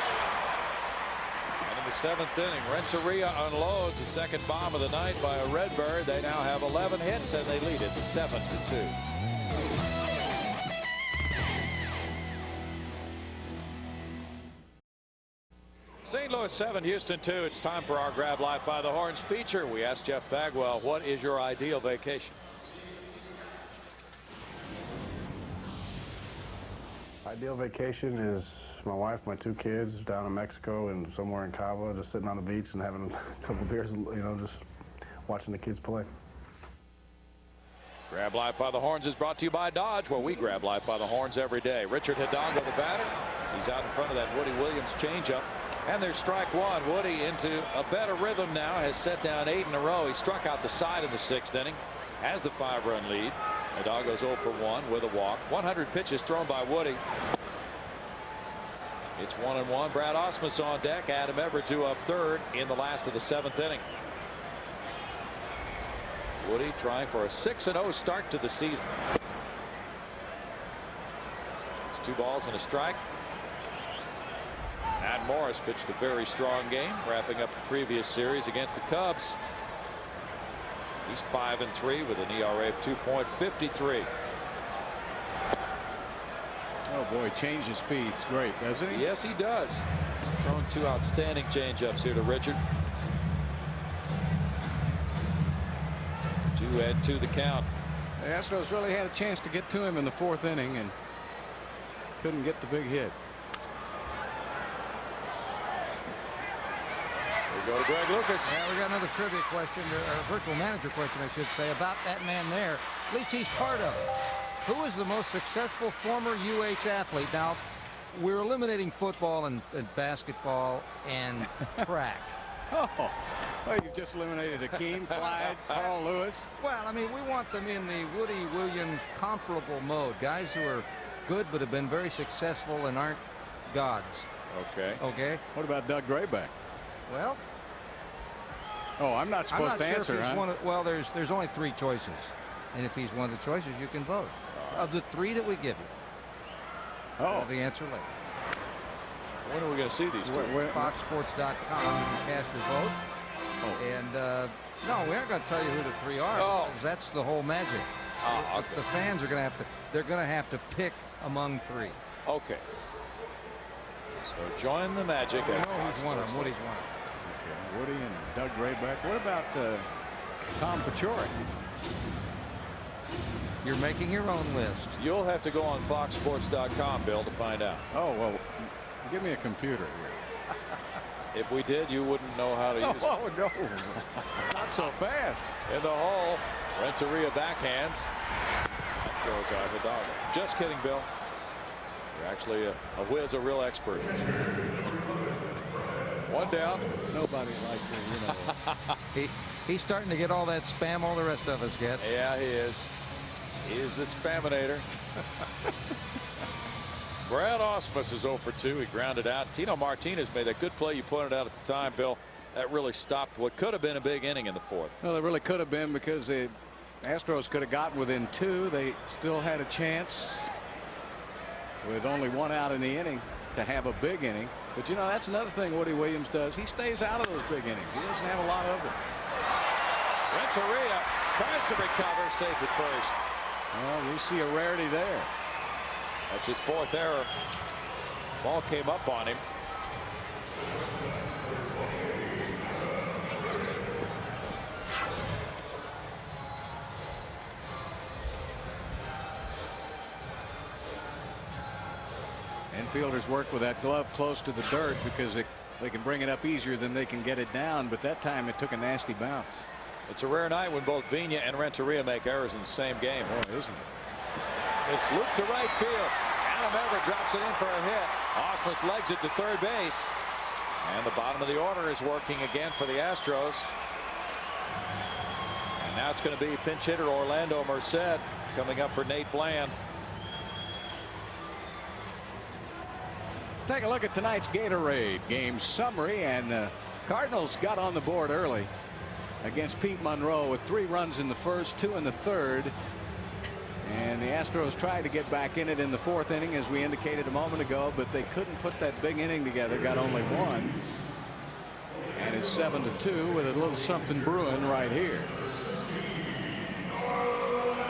And in the 7th inning, Renteria unloads the 2nd bomb of the night by a Redbird. They now have 11 hits and they lead it 7-2. St. Louis 7, Houston 2. It's time for our Grab Life by the Horns feature. We asked Jeff Bagwell, what is your ideal vacation? Ideal vacation is my wife, my 2 kids down in Mexico and somewhere in Cabo, just sitting on the beach and having a couple beers, you know, just watching the kids play. Grab Life by the Horns is brought to you by Dodge, where we grab life by the horns every day. Richard Hidalgo, the batter. He's out in front of that Woody Williams changeup. And there's strike 1. Woody into a better rhythm now, has set down 8 in a row. He struck out the side in the 6th inning, has the 5-run lead. Hidalgo's 0 for 1 with a walk. 100 pitches thrown by Woody. It's 1-1. Brad Ausmus on deck. Adam Everett due up 3rd in the last of the 7th inning. Woody trying for a 6-0 start to the season. It's 2 balls and a strike. Matt Morris pitched a very strong game, wrapping up the previous series against the Cubs. He's 5-3 with an ERA of 2.53. Oh, Boy, changes speeds great, doesn't he? Yes, he does. Thrown 2 outstanding changeups here to Richard. 2-2 the count. The Astros really had a chance to get to him in the 4th inning and couldn't get the big hit. We go to Greg Lucas. Yeah, we got another trivia question, or virtual manager question, I should say, about that man there. At least he's part of it. Who is the most successful former UH athlete? Now, we're eliminating football and basketball and track. Oh, well, you've just eliminated Akeem, Clyde, Carl Lewis. Well, I mean, we want them in the Woody Williams comparable mode. Guys who are good but have been very successful and aren't gods. Okay. Okay. What about Doug Grayback? Well, oh, I'm not supposed to answer, if he's huh? one of, well, there's only 3 choices. And if he's one of the choices, you can vote. Of the 3 that we give you. Oh. The answer later. When are we going to see these two? FoxSports.com. You can cast your vote. Oh. And no, we aren't going to tell you who the 3 are. Oh. Because that's the whole magic. Oh, okay. The fans are going to have to. They're going to have to pick among 3. Okay. So join the magic. We know who's one of them. Woody's one of them. Okay. Woody and Doug Grayback. What about Tom Paciorek? You're making your own list. You'll have to go on FoxSports.com, Bill, to find out. Oh, well, give me a computer here. If we did, you wouldn't know how to use it. Oh, no. Not so fast. In the hole, Renteria backhands. That throws out the dog. Just kidding, Bill. You're actually a whiz, a real expert. 1 down. Nobody likes him, you know. He's starting to get all that spam all the rest of us get. Yeah, he is. He is the spaminator. Brad Ausmus is 0 for 2. He grounded out. Tino Martinez made a good play. You pointed out at the time, Bill. That really stopped what could have been a big inning in the 4th. Well, it really could have been, because the Astros could have gotten within 2. They still had a chance with only 1 out in the inning to have a big inning. But, you know, that's another thing Woody Williams does. He stays out of those big innings. He doesn't have a lot of them. Renteria tries to recover, safe at first. Well, we see a rarity there. That's his 4th error. Ball came up on him. Infielders work with that glove close to the dirt because they can bring it up easier than they can get it down, but that time it took a nasty bounce. It's a rare night when both Vigna and Renteria make errors in the same game. Boy, isn't it? It's looped to right field. Adam Everett drops it in for a hit. Ausmus legs it to third base. And the bottom of the order is working again for the Astros. And now it's going to be pinch hitter Orlando Merced coming up for Nate Bland. Let's take a look at tonight's Gatorade game summary. And Cardinals got on the board early against Pete Monroe with 3 runs in the 1st, 2 in the 3rd. And the Astros tried to get back in it in the 4th inning, as we indicated a moment ago, but they couldn't put that big inning together. Got only 1. And it's 7-2 with a little something brewing right here.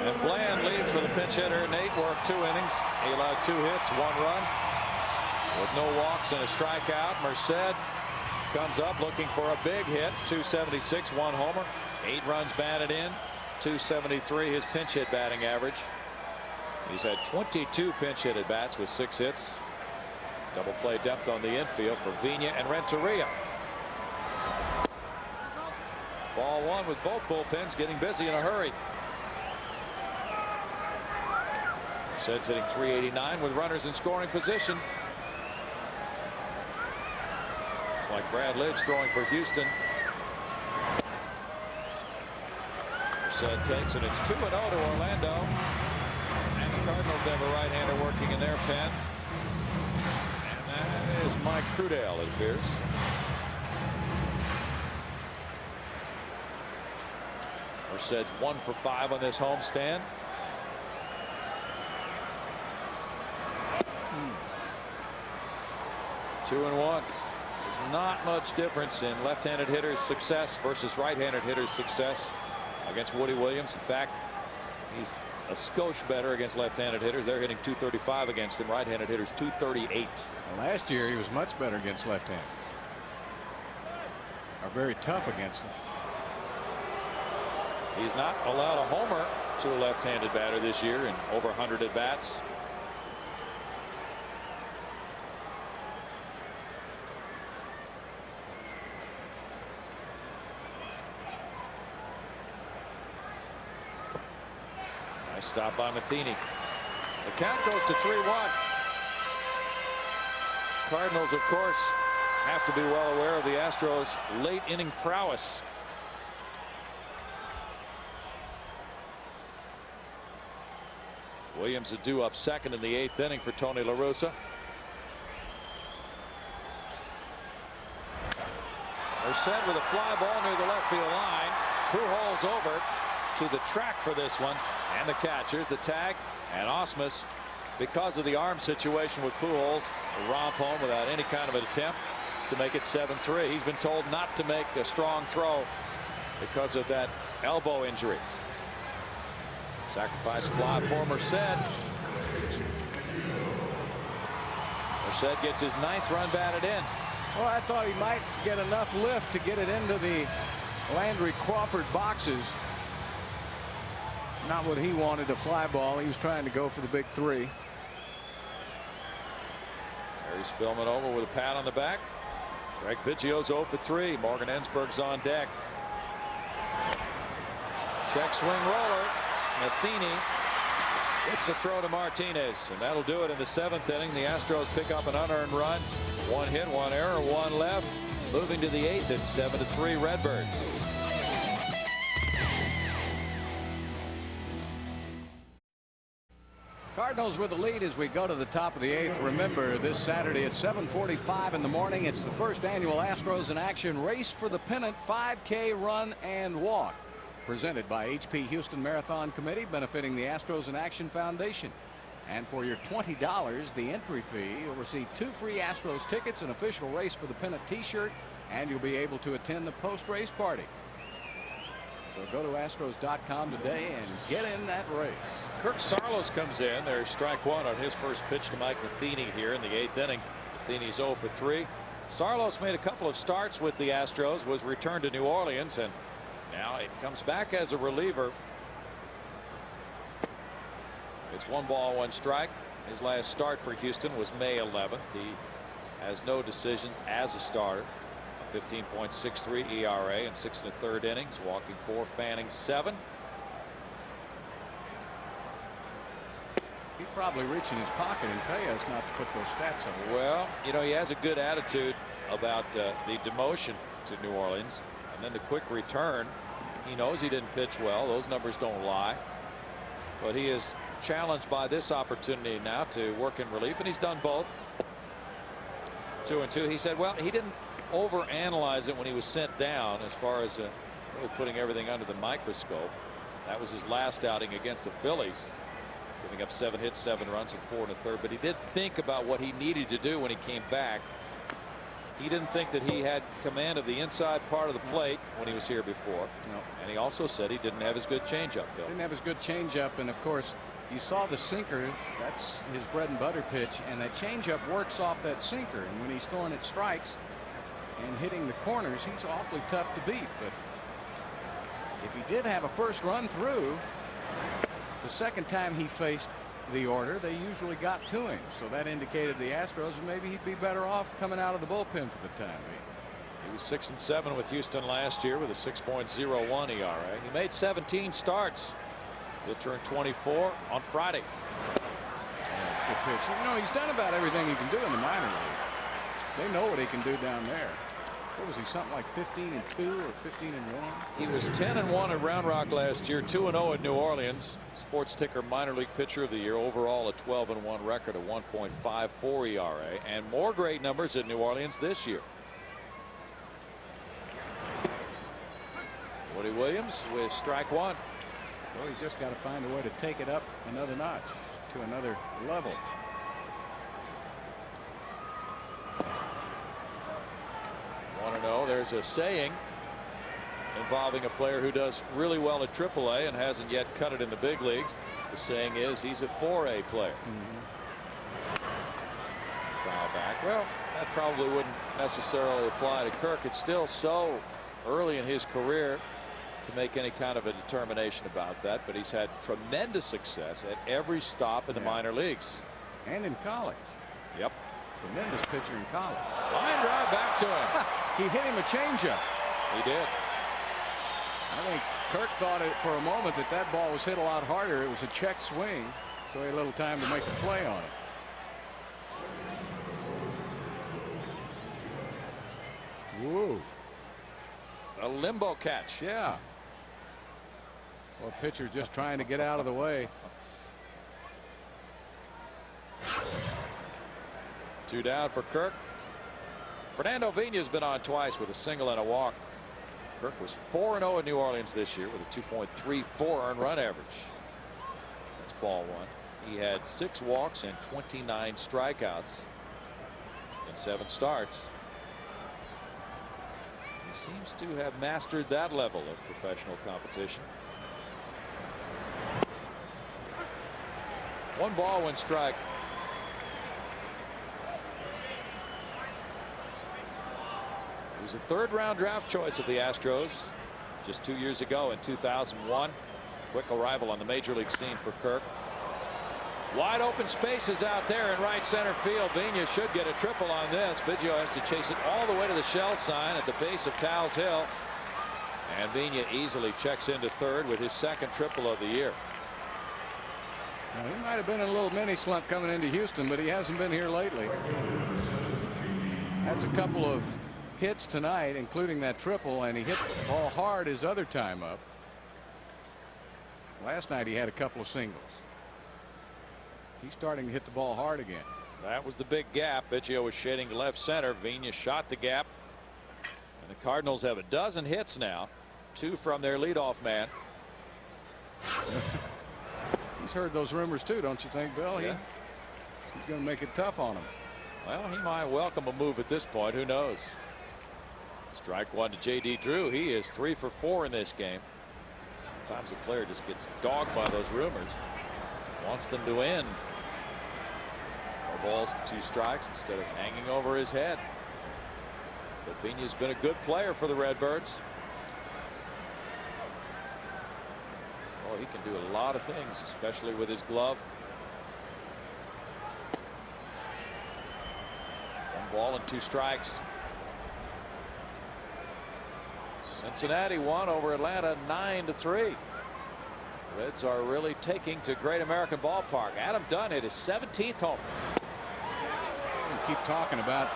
And Bland leaves for the pinch hitter. Nate worked 2 innings. He allowed 2 hits, 1 run. With no walks and a strikeout, Merced comes up looking for a big hit. 276, 1 homer, 8 runs batted in. 273 his pinch hit batting average. He's had 22 pinch hit at bats with 6 hits. Double play depth on the infield for Vigna and Renteria. Ball 1 with both bullpens getting busy in a hurry. Merced's hitting .389 with runners in scoring position. It's like Brad Lidge throwing for Houston. Takes and it's 2-0 to Orlando, and the Cardinals have a right-hander working in their pen, and that is Mike Crudell, it appears. Merced's 1 for 5 on this homestand. Two and 1. There's not much difference in left-handed hitters' success versus right-handed hitters' success against Woody Williams. In fact, he's a skosh better against left-handed hitters. They're hitting .235 against him. Right-handed hitters .238. Well, last year he was much better against left-handed. Are very tough against them. He's not allowed a homer to a left-handed batter this year in over 100 at bats. Nice stop by Matheny. The count goes to 3-1. Cardinals, of course, have to be well aware of the Astros' late inning prowess. Williams is due up second in the 8th inning for Tony La Russa. They're set with a fly ball near the left field line. Pujols over to the track for this one, and the catchers, the tag, and Ausmus, because of the arm situation with Pujols, romp home without any kind of an attempt to make it 7-3. He's been told not to make a strong throw because of that elbow injury. Sacrifice fly for Merced. Merced gets his 9th run batted in. Well, I thought he might get enough lift to get it into the Landry Crawford boxes. Not what he wanted, a fly ball. He was trying to go for the big 3. Harry Spillman over with a pat on the back. Greg Biggio's 0 for 3. Morgan Ensberg's on deck. Check swing roller. Matheny with the throw to Martinez, and that'll do it in the 7th inning. The Astros pick up an unearned run. 1 hit, 1 error, 1 left. Moving to the 8th, it's 7-3 Redbirds. Cardinals with the lead as we go to the top of the 8th. Remember, this Saturday at 7:45 in the morning, it's the first annual Astros in Action Race for the Pennant 5K Run and Walk, presented by HP Houston Marathon Committee, benefiting the Astros in Action Foundation. And for your $20, the entry fee, you'll receive 2 free Astros tickets, an official Race for the Pennant t-shirt, and you'll be able to attend the post-race party. So go to Astros.com today and get in that race. Kirk Saarloos comes in. There's strike 1 on his first pitch to Mike Matheny here in the 8th inning. Matheny's 0 for 3. Saarloos made a couple of starts with the Astros, was returned to New Orleans, and now it comes back as a reliever. It's 1 ball, 1 strike. His last start for Houston was May 11th. He has no decision as a starter. A 15.63 ERA in 6 1/3 innings, walking 4, fanning 7. He'd probably reach in his pocket and pay us not to put those stats up. Well, you know, he has a good attitude about the demotion to New Orleans, and then the quick return. He knows he didn't pitch well. Those numbers don't lie. But he is challenged by this opportunity now to work in relief, and he's done both. 2-2. He said, well, he didn't overanalyze it when he was sent down as far as really putting everything under the microscope. That was his last outing against the Phillies, giving up 7 hits, 7 runs, and 4 1/3. But he did think about what he needed to do when he came back. He didn't think that he had command of the inside part of the plate when he was here before. No. And he also said he didn't have his good changeup, Bill. Didn't have his good changeup, and of course, you saw the sinker. That's his bread and butter pitch, and that changeup works off that sinker. And when he's throwing it strikes and hitting the corners, he's awfully tough to beat. But if he did have a first run through, the second time he faced the order, they usually got to him. So that indicated the Astros, and maybe he'd be better off coming out of the bullpen for the time being. He was 6-7 with Houston last year with a 6.01 ERA. He made 17 starts. He'll turn 24 on Friday. That's a good pitch. You know, he's done about everything he can do in the minor league. They know what he can do down there. What was he, something like 15-2 or 15-1? He was 10-1 at Round Rock last year, 2-0 at New Orleans. Sports Ticker minor league pitcher of the year, overall a 12-1 record, a 1.54 ERA, and more great numbers at New Orleans this year. Woody Williams with strike 1. Well, he's just got to find a way to take it up another notch to another level. Want to know? There's a saying involving a player who does really well at AAA and hasn't yet cut it in the big leagues. The saying is he's a 4A player. Foul back. Well, that probably wouldn't necessarily apply to Kirk. It's still so early in his career to make any kind of a determination about that, but he's had tremendous success at every stop in the minor leagues. And in college. Yep. Tremendous pitcher in college. Line drive back to him. He hit him a changeup. He did. I think Kirk thought it for a moment that that ball was hit a lot harder. It was a check swing, so he had a little time to make a play on it. Whoa. A limbo catch. Yeah. Well, pitcher just trying to get out of the way. 2 down for Kirk. Fernando Vina's been on twice with a single and a walk. Kirk was 4-0 in New Orleans this year with a 2.34 earned run average. That's ball 1. He had 6 walks and 29 strikeouts in 7 starts. He seems to have mastered that level of professional competition. 1 ball, 1 strike. He was a 3rd-round draft choice of the Astros just 2 years ago in 2001. Quick arrival on the major league scene for Kirk. Wide open spaces out there in right center field. Vina should get a triple on this. Biggio has to chase it all the way to the shell sign at the base of Towles Hill. And Vina easily checks into 3rd with his 2nd triple of the year. Now, he might have been in a little mini slump coming into Houston, but he hasn't been here lately. That's a couple of hits tonight, including that triple, and he hit the ball hard his other time up. Last night he had a couple of singles. He's starting to hit the ball hard again. That was the big gap. Biggio was shading to left center. Vina shot the gap. And the Cardinals have a dozen hits now. 2 from their leadoff man. He's heard those rumors too, don't you think, Bill? Yeah. He's going to make it tough on him. Well, he might welcome a move at this point. Who knows? Strike 1 to J.D. Drew. He is 3 for 4 in this game. Sometimes a player just gets dogged by those rumors. Wants them to end. 4 balls and 2 strikes instead of hanging over his head. But Vina's been a good player for the Redbirds. Oh, he can do a lot of things, especially with his glove. 1 ball and 2 strikes. Cincinnati won over Atlanta 9-3. Reds are really taking to Great American Ballpark. Adam Dunn hit his 17th home. We keep talking about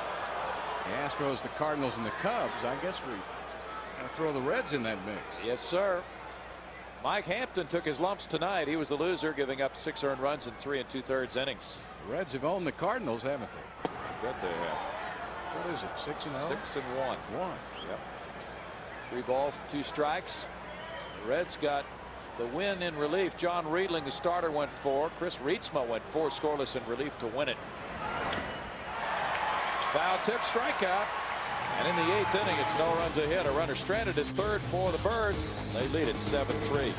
the Astros, the Cardinals, and the Cubs. I guess we got to throw the Reds in that mix. Yes, sir. Mike Hampton took his lumps tonight. He was the loser, giving up 6 earned runs in 3 2/3 innings. The Reds have owned the Cardinals, haven't they? I bet they have. What is it, 6-0? 6-1. 1. Yep. 3 balls, 2 strikes. The Reds got the win in relief. John Riedling, the starter, went 4. Chris Reitsma went 4 scoreless in relief to win it. Foul tip, strikeout. And in the 8th inning, it's no runs a hit. A runner stranded at 3rd for the Birds. They lead it 7-3.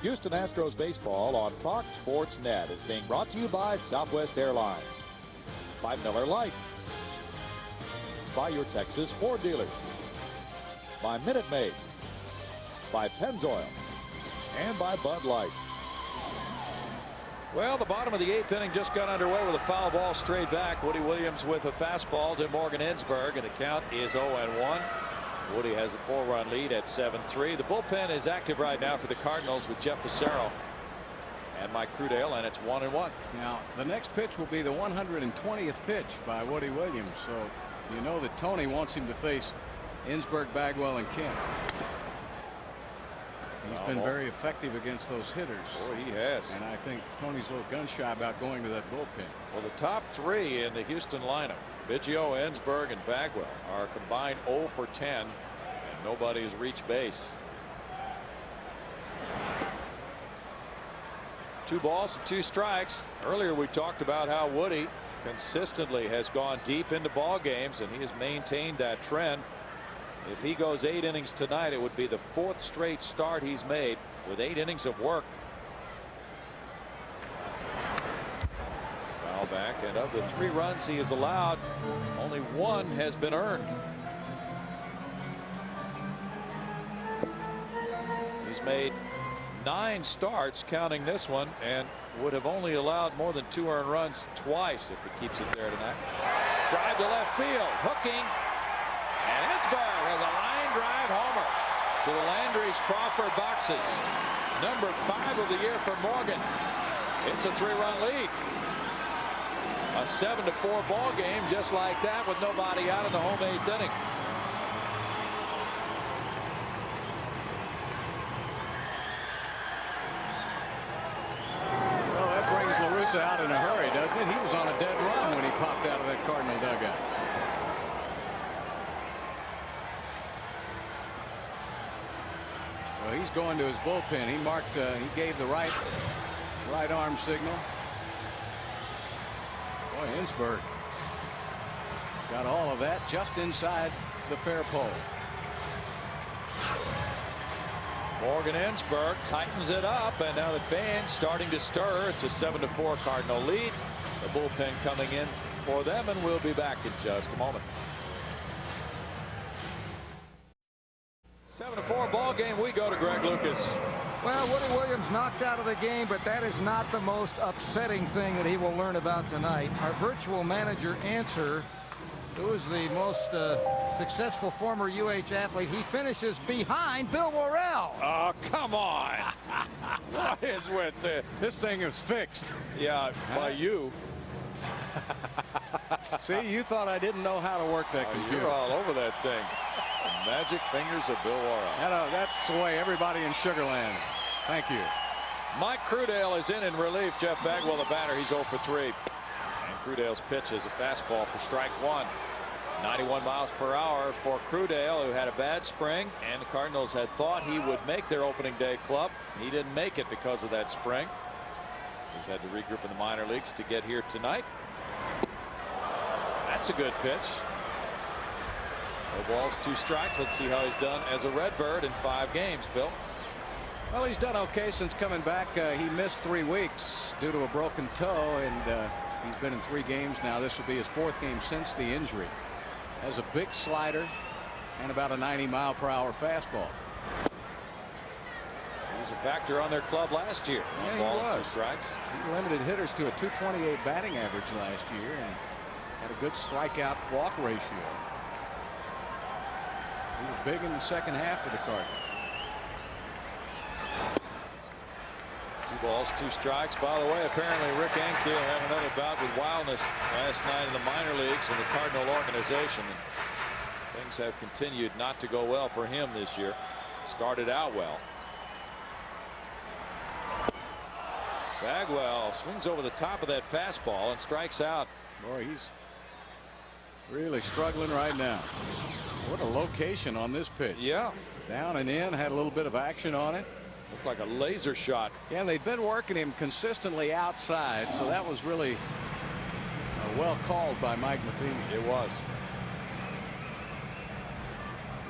Houston Astros baseball on Fox Sports Net is being brought to you by Southwest Airlines, by Miller Lite, by your Texas Ford dealers, by Minute Maid, by Pennzoil, and by Bud Light. Well, the bottom of the 8th inning just got underway with a foul ball straight back. Woody Williams with a fastball to Morgan Ensberg, and the count is 0-1. Woody has a 4-run lead at 7-3. The bullpen is active right now for the Cardinals with Jeff Fassero and Mike Crudale, and it's 1-1. Now, the next pitch will be the 120th pitch by Woody Williams, so you know that Tony wants him to face Ensberg, Bagwell, and Kemp. He's been very effective against those hitters. Boy, he has. And I think Tony's a little gun shy about going to that bullpen. Well, the top 3 in the Houston lineup, Biggio, Ensberg, and Bagwell, are combined 0 for 10, and nobody has reached base. 2 balls and 2 strikes. Earlier we talked about how Woody consistently has gone deep into ball games, and he has maintained that trend. If he goes 8 innings tonight, it would be the 4th straight start he's made with 8 innings of work. Foul back, and of the 3 runs he has allowed, only 1 has been earned. He's made 9 starts, counting this one, and would have only allowed more than 2 earned runs twice if he keeps it there tonight. Drive to left field, hooking, and Ensberg with a line drive homer to the Landry's Crawford boxes. Number 5 of the year for Morgan. It's a 3-run lead. A 7-4 ball game just like that with nobody out in the home 8th inning. Well, that brings La Russa out in a hurry, doesn't it? He was on a dead run when he popped out of that Cardinal dugout. Well, he's going to his bullpen. He gave the right arm signal. Boy, Ensberg got all of that just inside the fair pole. Morgan Ensberg tightens it up, and now the fans starting to stir. It's a 7-4 Cardinal lead. The bullpen coming in for them, and we'll be back in just a moment. 7-4 ball game. We go to Greg Lucas. Well, Woody Williams knocked out of the game, but that is not the most upsetting thing that he will learn about tonight. Our virtual manager answer, who is the most successful former UH athlete, he finishes behind Bill Worrell. Oh, come on. What is with this? This thing is fixed. Yeah, by you. See, you thought I didn't know how to work that computer. You're all over that thing. The magic fingers of Bill Worrell. That's the way everybody in Sugarland. Thank you. Mike Crudale is in relief. Jeff Bagwell, the batter, he's 0 for 3. And Crudale's pitch is a fastball for strike 1. 91 miles per hour for Crudale, who had a bad spring, and the Cardinals had thought he would make their opening day club. He didn't make it because of that spring. He's had to regroup in the minor leagues to get here tonight. That's a good pitch. 4 balls, 2 strikes. Let's see how he's done as a Redbird in 5 games, Bill. Well, he's done okay since coming back. He missed 3 weeks due to a broken toe, and he's been in 3 games now. This will be his 4th game since the injury. Has a big slider and about a 90-mile-per-hour fastball. He was a factor on their club last year. Yeah, 1 he ball, was. 2 strikes. He limited hitters to a .228 batting average last year and had a good strikeout walk ratio. He was big in the second half for the Cardinals. 2 balls, 2 strikes. By the way, apparently Rick Ankiel had another bout with wildness last night in the minor leagues in the Cardinal organization. And things have continued not to go well for him this year. Started out well. Bagwell swings over the top of that fastball and strikes out. Boy, he's really struggling right now. What a location on this pitch. Yeah. Down and in, had a little bit of action on it. Looked like a laser shot. Yeah, and they've been working him consistently outside, so that was really well called by Mike Matheny. It was.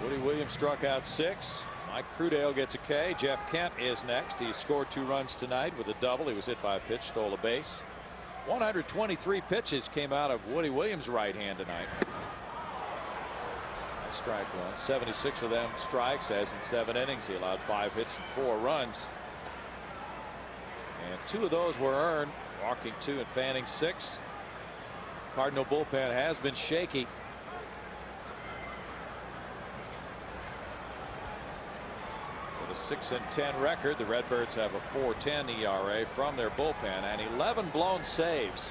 Woody Williams struck out 6. Mike Crudale gets a K. Jeff Kent is next. He scored 2 runs tonight with a double. He was hit by a pitch, stole a base. 123 pitches came out of Woody Williams' right hand tonight. Strike 1. 76 of them strikes, as in 7 innings. He allowed 5 hits and 4 runs. And 2 of those were earned, walking 2 and fanning 6. Cardinal bullpen has been shaky. With a 6-10 record, the Redbirds have a 4.10 ERA from their bullpen and 11 blown saves.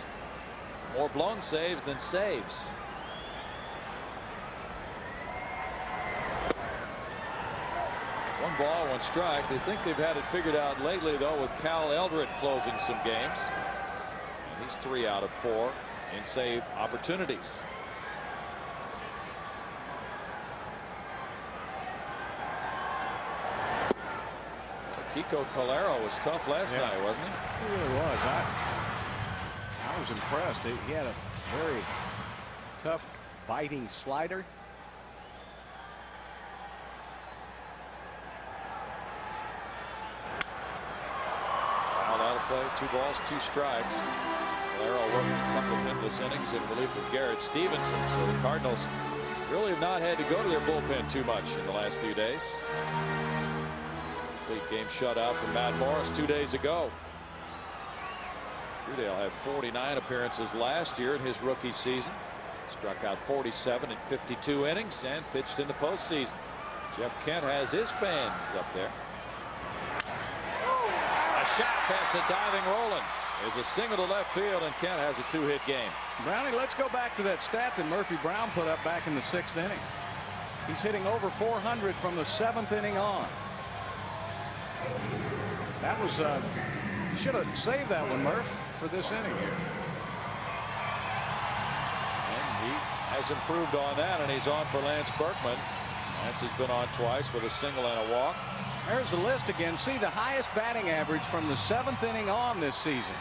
More blown saves than saves. One ball, 1 strike. They think they've had it figured out lately, though, with Cal Eldred closing some games. And he's 3 out of 4 in save opportunities. Kiko Calero was tough last night, wasn't he? He really was. I was impressed. He had a very tough, biting slider. Well, that'll play 2 balls, 2 strikes. Calero worked a couple of hitless innings in relief of Garrett Stevenson. So the Cardinals really have not had to go to their bullpen too much in the last few days. Complete game shutout from Matt Morris 2 days ago. Crudale had 49 appearances last year in his rookie season. Struck out 47 in 52 innings and pitched in the postseason. Jeff Kent has his fans up there. A shot past the diving Roland. There's a single to left field, and Kent has a 2-hit game. Brownie, let's go back to that stat that Murphy Brown put up back in the 6th inning. He's hitting over 400 from the 7th inning on. That was you should have saved that one, Murph, for this inning here. And he has improved on that, and he's on for Lance Berkman. Lance has been on twice with a single and a walk. There's the list again. See, the highest batting average from the 7th inning on this season.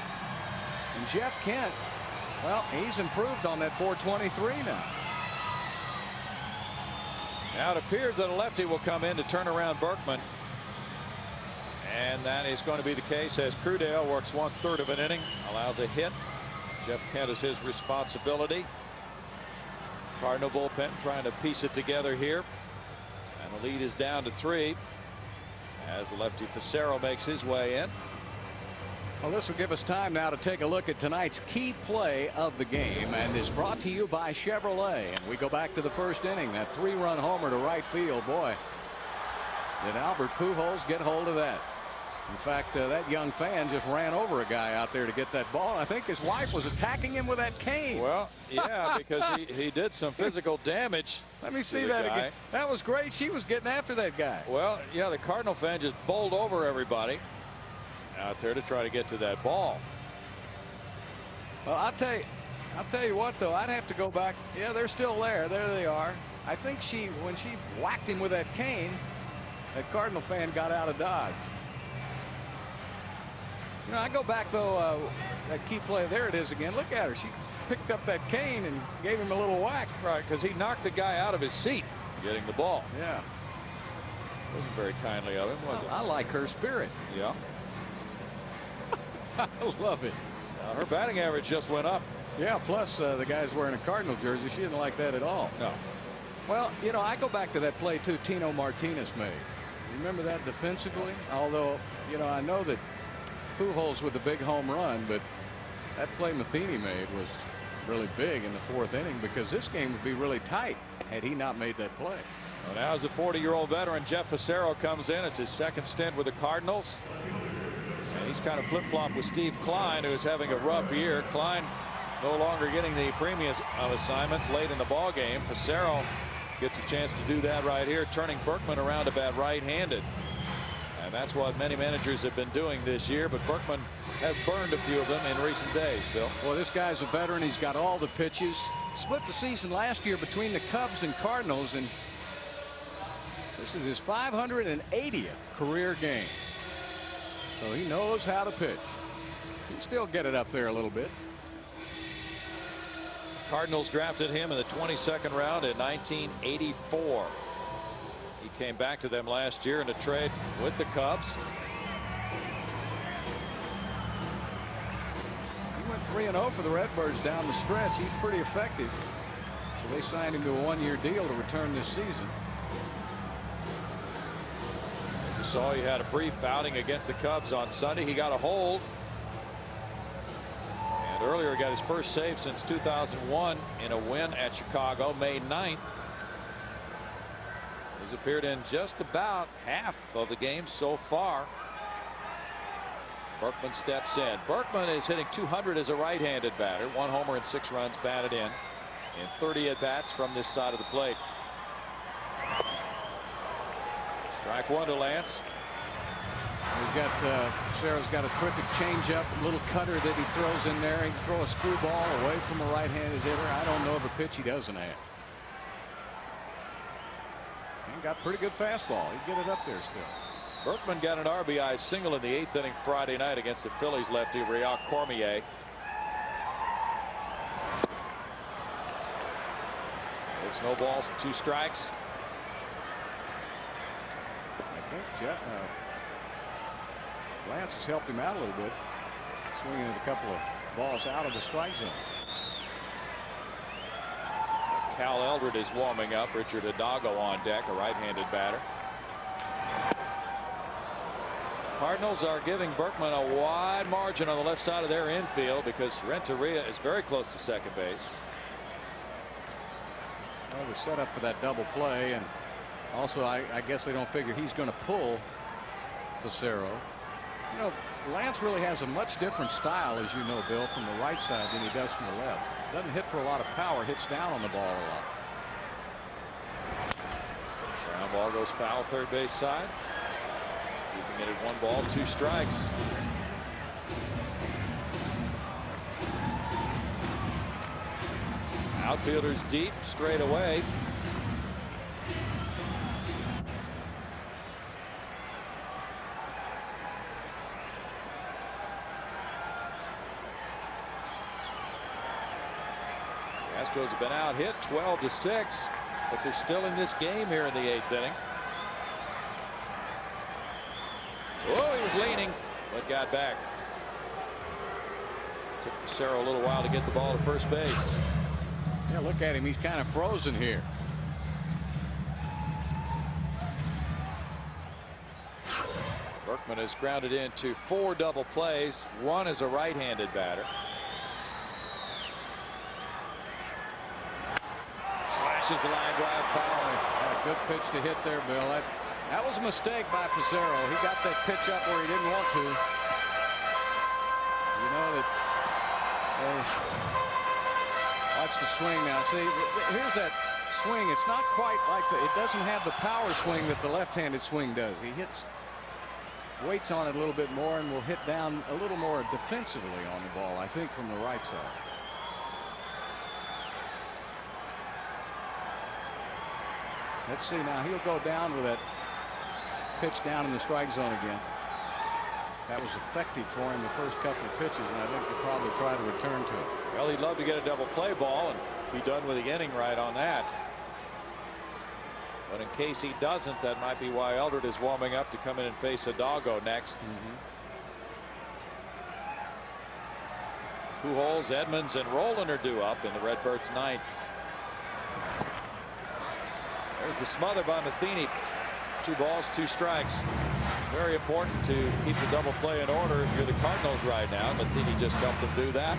And Jeff Kent, well, he's improved on that 423 now. Now it appears that a lefty will come in to turn around Berkman. And that is going to be the case as Crudale works 1/3 of an inning, allows a hit. Jeff Kent is his responsibility. Cardinal bullpen trying to piece it together here. And the lead is down to 3 as the lefty Facero makes his way in. Well, this will give us time now to take a look at tonight's key play of the game, and is brought to you by Chevrolet. And we go back to the 1st inning. That 3-run homer to right field. Boy, did Albert Pujols get hold of that. In fact, that young fan just ran over a guy out there to get that ball. I think his wife was attacking him with that cane. Well, yeah, because he did some physical damage. Let me see that again. That was great. She was getting after that guy. Well, yeah, the Cardinal fan just bowled over everybody out there to try to get to that ball. Well, I'll tell you what, though, I'd have to go back. Yeah, they're still there. There they are. I think when she whacked him with that cane, that Cardinal fan got out of Dodge. You know, I go back, though, that key play. There it is again. Look at her. She picked up that cane and gave him a little whack. Right, because he knocked the guy out of his seat getting the ball. Yeah. Wasn't very kindly of him, was it? I like her spirit. Yeah. I love it. Her batting average just went up. Yeah, plus the guy's wearing a Cardinal jersey. She didn't like that at all. No. Well, you know, I go back to that play, too, Tino Martinez made. Remember that defensively? Although, you know, I know that Pujols with the big home run, but that play Matheny made was really big in the 4th inning, because this game would be really tight had he not made that play. Well, now as the 40-year-old veteran Jeff Facero comes in. It's his 2nd stint with the Cardinals. And he's kind of flip-flopped with Steve Klein, who's having a rough year. Klein no longer getting the premium assignments late in the ball game. Facero gets a chance to do that right here, turning Berkman around to bat right-handed. And that's what many managers have been doing this year, but Berkman has burned a few of them in recent days, Bill. Well, this guy's a veteran. He's got all the pitches. Split the season last year between the Cubs and Cardinals, and this is his 580th career game. So he knows how to pitch. He can still get it up there a little bit. Cardinals drafted him in the 22nd round in 1984. He came back to them last year in a trade with the Cubs. He went 3-0 for the Redbirds down the stretch. He's pretty effective. So they signed him to a 1-year deal to return this season. As you saw, he had a brief outing against the Cubs on Sunday. He got a hold. And earlier got his first save since 2001 in a win at Chicago, May 9th. He's appeared in just about half of the games so far. Berkman steps in. Berkman is hitting .200 as a right-handed batter. 1 homer and 6 runs batted in 30 at-bats from this side of the plate. Strike 1 to Lance. He's got Sarah's got a terrific changeup, little cutter that he throws in there. He can throw a screwball away from a right-handed hitter. I don't know of a pitch he doesn't have. He got pretty good fastball. He'd get it up there still. Berkman got an RBI single in the 8th inning Friday night against the Phillies lefty Rheault Cormier. It's no balls, 2 strikes. I think Lance has helped him out a little bit, swinging at a couple of balls out of the strike zone. Cal Eldred is warming up. Richard Hidalgo on deck, a right-handed batter. Cardinals are giving Berkman a wide margin on the left side of their infield because Renteria is very close to second base. Well, the setup for that double play, and also I guess they don't figure he's going to pull Facero. You know, Lance really has a much different style, as you know, Bill, from the right side than he does from the left. Doesn't hit for a lot of power, hits down on the ball a lot. Ground ball goes foul, third base side. Keeping it at 1 ball, 2 strikes. Outfielders deep, straight away. The Astros have been out hit 12-6, but they're still in this game here in the 8th inning. Oh, he was leaning, but got back. Took Facero a little while to get the ball to first base. Yeah, look at him. He's kind of frozen here. Berkman has grounded into 4 double plays. 1 is a right-handed batter. Slashes the line drive foul. A good pitch to hit there, Bill. That was a mistake by Facero. He got that pitch up where he didn't want to. You know that. Watch the swing now. See, here's that swing. It's not quite like it doesn't have the power swing that the left-handed swing does. He waits on it a little bit more and will hit down a little more defensively on the ball, I think, from the right side. Let's see now. He'll go down with that pitch down in the strike zone again. That was effective for him the first couple of pitches, and I think he'll probably try to return to it. Well, he'd love to get a double play ball and be done with the inning right on that. But in case he doesn't, that might be why Eldred is warming up to come in and face Hidalgo next. Pujols, Edmonds, and Roland are due up in the Redbirds' 9th. There's the smother by Matheny. 2 balls, 2 strikes. Very important to keep the double play in order if you're the Cardinals right now. Matheny just helped them do that.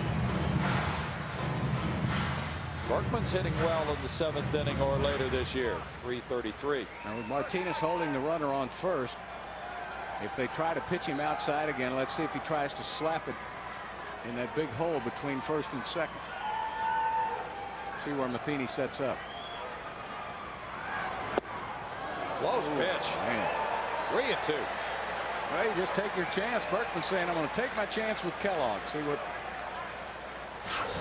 Berkman's hitting well in the 7th inning or later this year. .333. Now with Martinez holding the runner on first, if they try to pitch him outside again, let's see if he tries to slap it in that big hole between first and second. See where Matheny sets up. Close pitch. Man. 3-2. Well, you just take your chance. Berkman's saying, I'm going to take my chance with Kellogg. See what.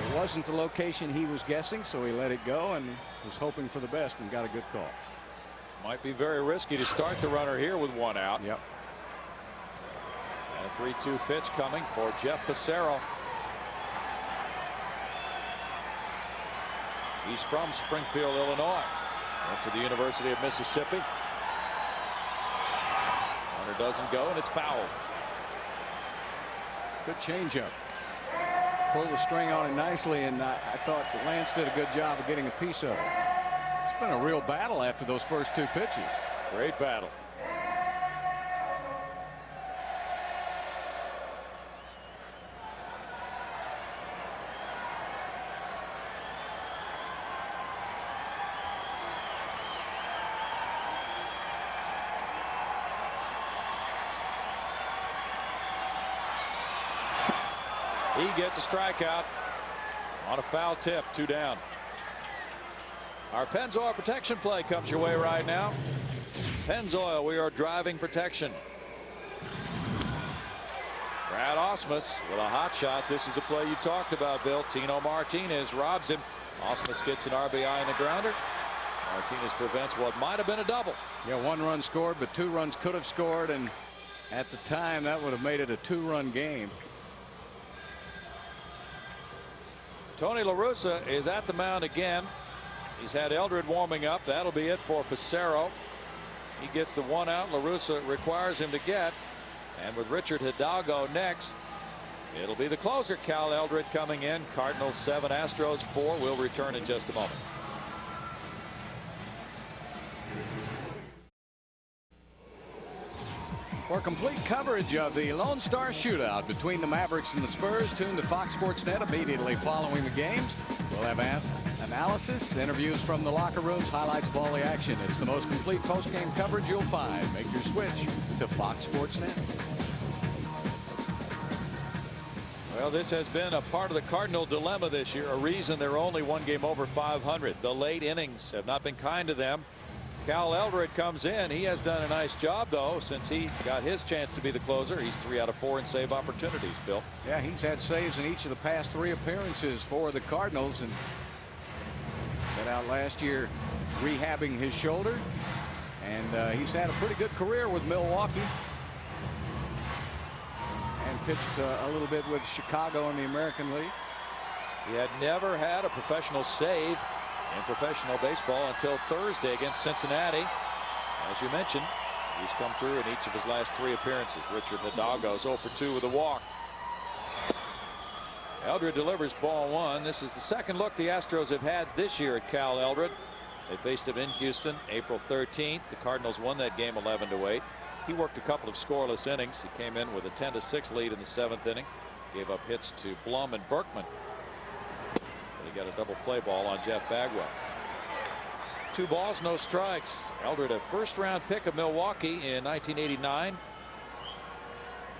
It wasn't the location he was guessing, so he let it go and was hoping for the best and got a good call. Might be very risky to start the runner here with 1 out. Yep. And a 3-2 pitch coming for Jeff Facero. He's from Springfield, Illinois. Went to the University of Mississippi. Runner doesn't go, and it's fouled. Good changeup. Pulled the string on it nicely, and I thought that Lance did a good job of getting a piece of it. It's been a real battle after those first 2 pitches. Great battle. He gets a strikeout on a foul tip. 2 down. Our Pennzoil protection play comes your way right now. Pennzoil, we are driving protection. Brad Ausmus with a hot shot. This is the play you talked about, Bill. Tino Martinez robs him. Ausmus gets an RBI in the grounder. Martinez prevents what might have been a double. Yeah, 1 run scored, but 2 runs could have scored, and at the time that would have made it a 2-run game. Tony La Russa is at the mound again. He's had Eldred warming up. That'll be it for Pissarro. He gets the 1 out La Russa requires him to get. And with Richard Hidalgo next, it'll be the closer, Cal Eldred, coming in. Cardinals 7, Astros 4. We'll return in just a moment. For complete coverage of the Lone Star Shootout between the Mavericks and the Spurs, tune to Fox Sports Net immediately following the games. We'll have analysis, interviews from the locker rooms, highlights of all the action. It's the most complete post-game coverage you'll find. Make your switch to Fox Sports Net. Well, this has been a part of the Cardinal dilemma this year, a reason they're only 1 game over 500. The late innings have not been kind to them. Cal Eldred comes in. He has done a nice job, though, since he got his chance to be the closer. He's 3 out of 4 in save opportunities, Bill. Yeah, he's had saves in each of the past 3 appearances for the Cardinals, and set out last year rehabbing his shoulder, and he's had a pretty good career with Milwaukee and pitched a little bit with Chicago in the American League. He had never had a professional save in professional baseball until Thursday against Cincinnati. As you mentioned, he's come through in each of his last 3 appearances. Richard Hidalgo's 0 for 2 with a walk. Eldred delivers ball 1. This is the second look the Astros have had this year at Cal Eldred. They faced him in Houston April 13th. The Cardinals won that game 11-8. He worked a couple of scoreless innings. He came in with a 10-6 lead in the 7th inning. Gave up hits to Blum and Berkman. He got a double play ball on Jeff Bagwell. 2 balls, no strikes. Eldred, a first-round pick of Milwaukee in 1989.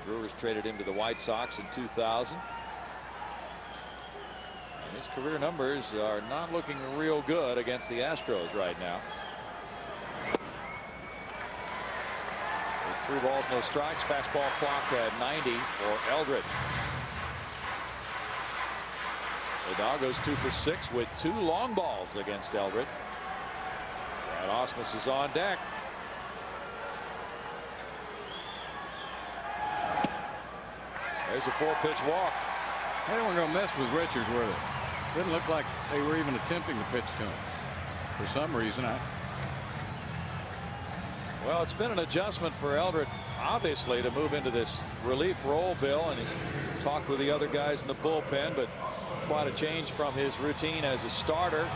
Brewers traded him to the White Sox in 2000. And his career numbers are not looking real good against the Astros right now. It's 3 balls, no strikes. Fastball clock at 90 for Eldred. Hidalgo's 2 for 6 with 2 long balls against Eldred. And Osmus is on deck. There's a 4-pitch walk. They weren't going to mess with Richards, were they? Didn't look like they were even attempting to pitch to him. For some reason, Well, it's been an adjustment for Eldred, obviously, to move into this relief role, Bill, and he's talked with the other guys in the bullpen, but quite a change from his routine as a starter,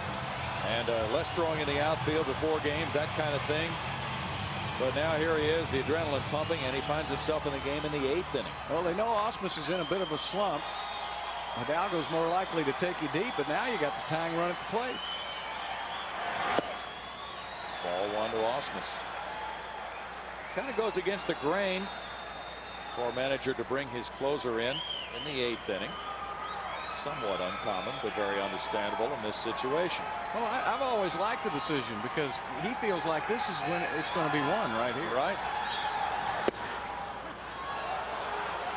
and less throwing in the outfield before games, that kind of thing. But now here he is, the adrenaline pumping, and he finds himself in the game in the 8th inning. well, they know Osmus is in a bit of a slump. Hidalgo's more likely to take you deep, but now you got the tying run at the plate. Ball 1 to Osmus. Kind of goes against the grain for a manager to bring his closer in the 8th inning. Somewhat uncommon, but very understandable in this situation. Well, I've always liked the decision because he feels like this is when it's going to be won right here. Right.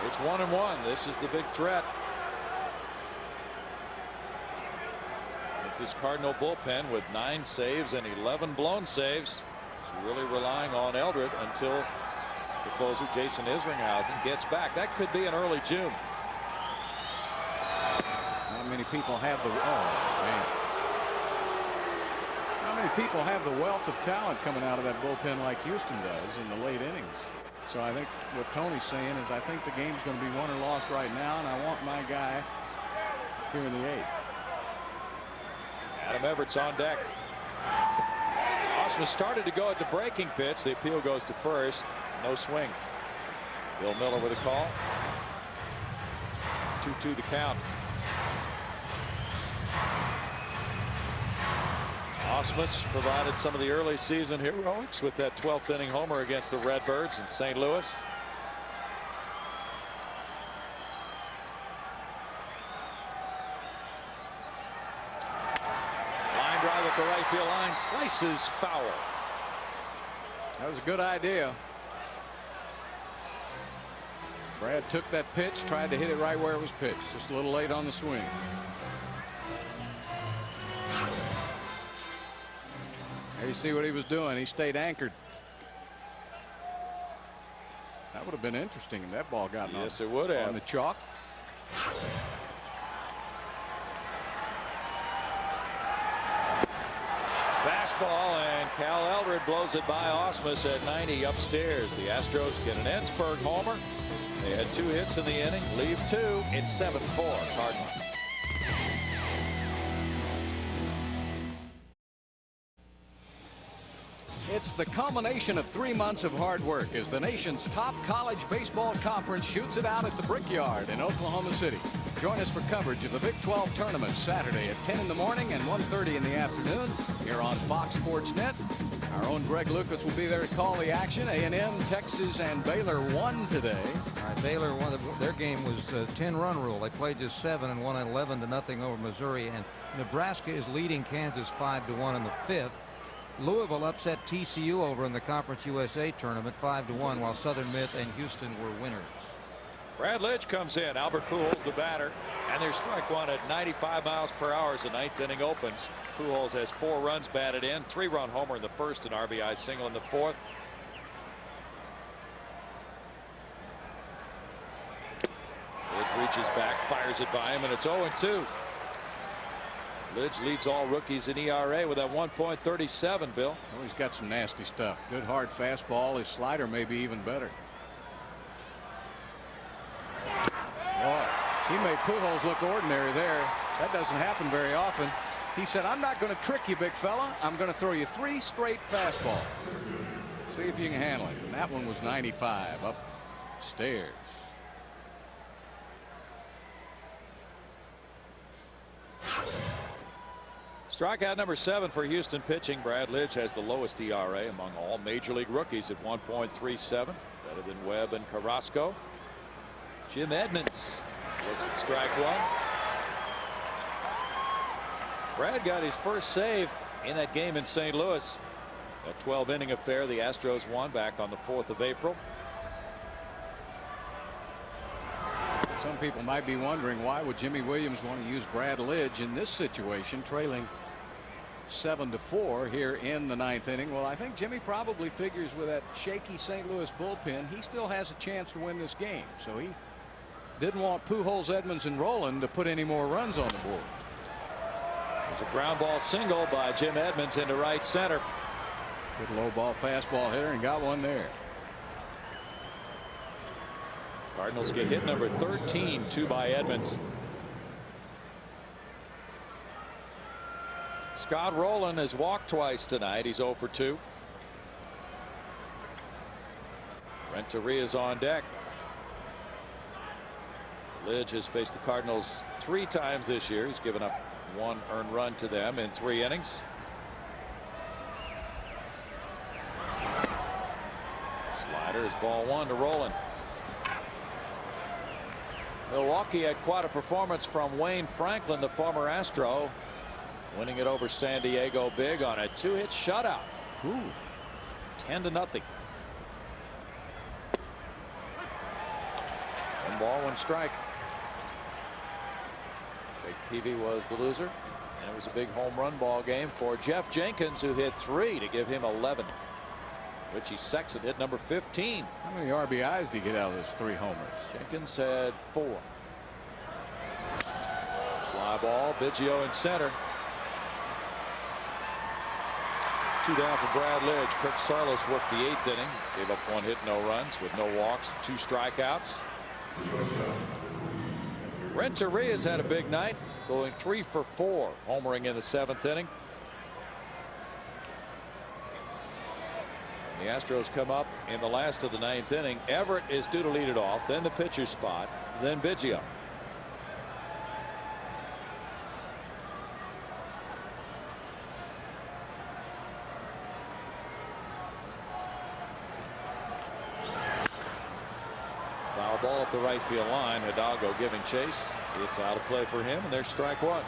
It's 1-1. This is the big threat. With this Cardinal bullpen with 9 saves and 11 blown saves, is really relying on Eldred until the closer Jason Isringhausen gets back. That could be in early June. Not many people have the Not many people have the wealth of talent coming out of that bullpen like Houston does in the late innings. So I think what Tony's saying is I think the game's going to be won or lost right now, and I want my guy here in the 8th. Adam Everett's on deck. Osmus started to go at the breaking pitch. The appeal goes to first. No swing. Bill Miller with a call. 2-2 to count. Osmus provided some of the early season heroics with that 12th inning homer against the Redbirds in St. Louis. Line drive at the right field line, slices foul. That was a good idea. Brad took that pitch, tried to hit it right where it was pitched, just a little late on the swing. There you see what he was doing. He stayed anchored. That would have been interesting if that ball got yes, it would have. On the chalk. Fastball, and Cal Eldred blows it by Ausmus at 90 upstairs. The Astros get an Ensberg homer. They had 2 hits in the inning, leave 2. It's 7-4 Cardinals. It's the culmination of 3 months of hard work as the nation's top college baseball conference shoots it out at the Brickyard in Oklahoma City. Join us for coverage of the Big 12 tournament Saturday at 10 in the morning and 1:30 in the afternoon here on Fox Sports Net. Our own Greg Lucas will be there to call the action. A&M, Texas, and Baylor won today. All right, Baylor won. Their game was 10-run rule. They played just 7 and won 11-0 over Missouri. And Nebraska is leading Kansas 5-1 in the 5th. Louisville upset TCU over in the Conference USA tournament 5-1, while Southern Miss and Houston were winners. Brad Lidge comes in. Albert Pujols, the batter, and there's strike one at 95 miles per hour as the 9th inning opens. Pujols has 4 runs batted in, 3-run homer in the 1st, an RBI single in the 4th. Lidge reaches back, fires it by him, and it's 0-2. Lidge leads all rookies in ERA with that 1.37, Bill. Oh, he's got some nasty stuff. Good hard fastball. His slider may be even better. Boy, he made Pujols look ordinary there. That doesn't happen very often. He said, I'm not going to trick you, big fella. I'm going to throw you 3 straight fastballs. See if you can handle it. And that one was 95 upstairs. Strikeout number 7 for Houston pitching. Brad Lidge has the lowest ERA among all major league rookies at 1.37, better than Webb and Carrasco. Jim Edmonds looks at strike 1. Brad got his first save in that game in St. Louis. A 12-inning affair the Astros won back on the 4th of April. Some people might be wondering, why would Jimmy Williams want to use Brad Lidge in this situation, trailing 7-4 here in the 9th inning? Well, I think Jimmy probably figures with that shaky St. Louis bullpen, he still has a chance to win this game. So he didn't want Pujols, Edmonds, and Rowland to put any more runs on the board. There's a ground ball single by Jim Edmonds into right center. Good low ball fastball hitter, and got one there. Cardinals get hit number 13, 2 by Edmonds. Scott Rowland has walked twice tonight. He's 0 for 2. Renteria's on deck. Lidge has faced the Cardinals 3 times this year. He's given up 1 earned run to them in 3 innings. Slider is ball 1 to Rowland. Milwaukee had quite a performance from Wayne Franklin, the former Astro, winning it over San Diego big on a 2-hit shutout. 10-0. 1 ball, 1 strike. Jake Peavy was the loser, and it was a big home run ball game for Jeff Jenkins, who hit 3 to give him 11. Richie Sexton hit number 15. How many RBIs did he get out of those 3 homers? Jenkins had 4. Fly ball, Biggio in center. 2 down for Brad Lidge. Kirk Saarloos worked the 8th inning. Gave up 1 hit, no runs, with no walks, 2 strikeouts. Renteria's had a big night, going 3 for 4, homering in the 7th inning. The Astros come up in the last of the 9th inning. Everett is due to lead it off, then the pitcher's spot, then Biggio. Foul ball up the right field line. Hidalgo giving chase. It's out of play for him, and there's strike 1.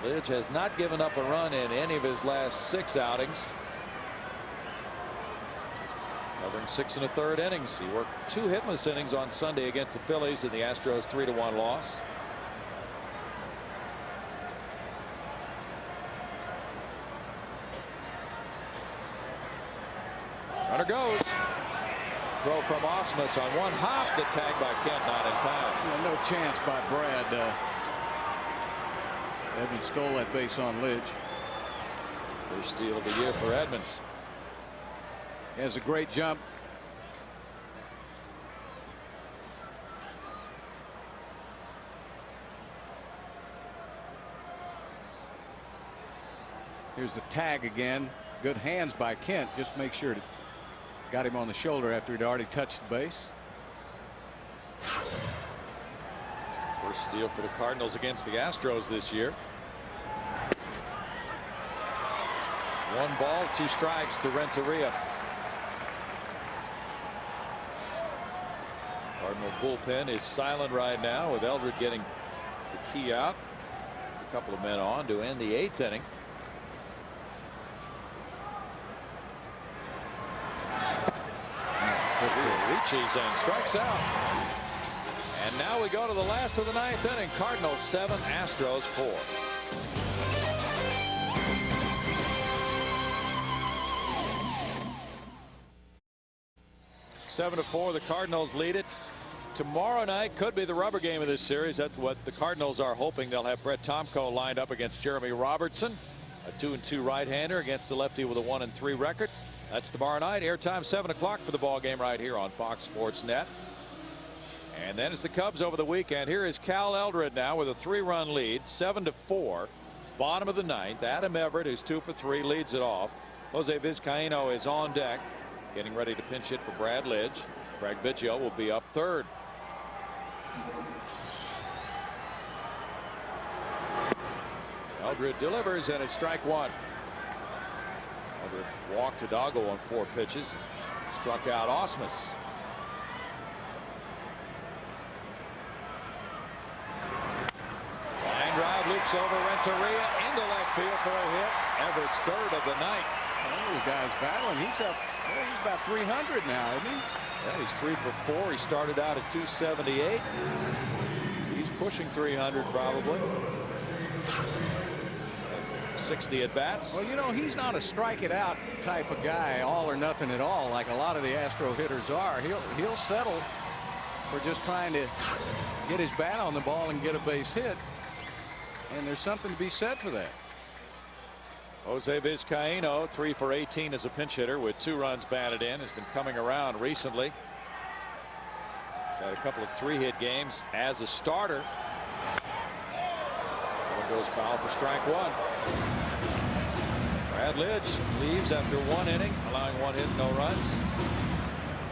Lidge has not given up a run in any of his last 6 outings. Covering 6 1/3 innings. He worked 2 hitless innings on Sunday against the Phillies in the Astros 3-1 loss. Runner goes. Throw from Osmus on one hop. The tag by Kent, not in time. Yeah, no chance by Brad. Edmonds stole that base on Lidge. First steal of the year for Edmonds. He has a great jump. Here's the tag again. Good hands by Kent. Just make sure to got him on the shoulder after he'd already touched the base. First steal for the Cardinals against the Astros this year. 1 ball, 2 strikes to Renteria. Cardinal bullpen is silent right now with Eldred getting the key out. A couple of men on to end the 8th inning. Reaches and strikes out. And now we go to the last of the 9th inning. Cardinals 7, Astros 4. Seven to 4, the Cardinals lead it. Tomorrow night could be the rubber game of this series. That's what the Cardinals are hoping. They'll have Brett Tomko lined up against Jeremy Robertson, a 2-2 right-hander against the lefty with a 1-3 record. That's tomorrow night. Airtime 7 o'clock for the ball game right here on Fox Sports Net. And then it's the Cubs over the weekend. Here is Cal Eldred now with a 3-run lead, 7 to 4, bottom of the 9th. Adam Everett, who's 2 for 3, leads it off. Jose Vizcaino is on deck, getting ready to pinch hit for Brad Lidge. Craig Biggio will be up 3rd. Eldred delivers, and it's strike 1. Eldred walked Hidalgo on 4 pitches, struck out Osmus. Line drive loops over Renteria into left field for a hit. Everett's 3rd of the night. Oh, the guy's battling. He's up. Well, he's about 300 now, isn't he? Yeah, he's 3 for 4. He started out at 278. He's pushing 300 probably. 60 at bats. Well, you know, he's not a strike it out type of guy, all or nothing at all, like a lot of the Astro hitters are. He'll settle for just trying to get his bat on the ball and get a base hit. And there's something to be said for that. Jose Vizcaino, 3 for 18 as a pinch hitter with 2 runs batted in, has been coming around recently. He's had a couple of 3-hit games as a starter. One goes foul for strike 1. Brad Lidge leaves after 1 inning, allowing 1 hit, no runs.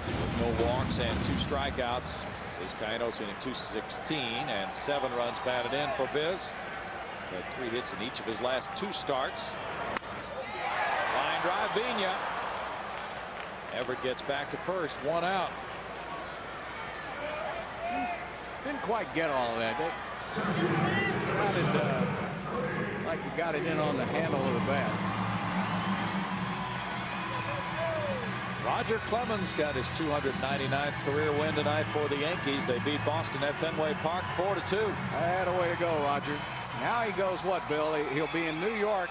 With no walks and 2 strikeouts. Vizcaino's hitting .216 and 7 runs batted in for Biz. He's had 3 hits in each of his last 2 starts. Line drive, Vigna. Everett gets back to first, 1 out. Didn't quite get all of that. That sounded like he got it in on the handle of the bat. Roger Clemens got his 299th career win tonight for the Yankees. They beat Boston at Fenway Park 4-2. Had a way to go, Roger. Now he goes what, Bill? He'll be in New York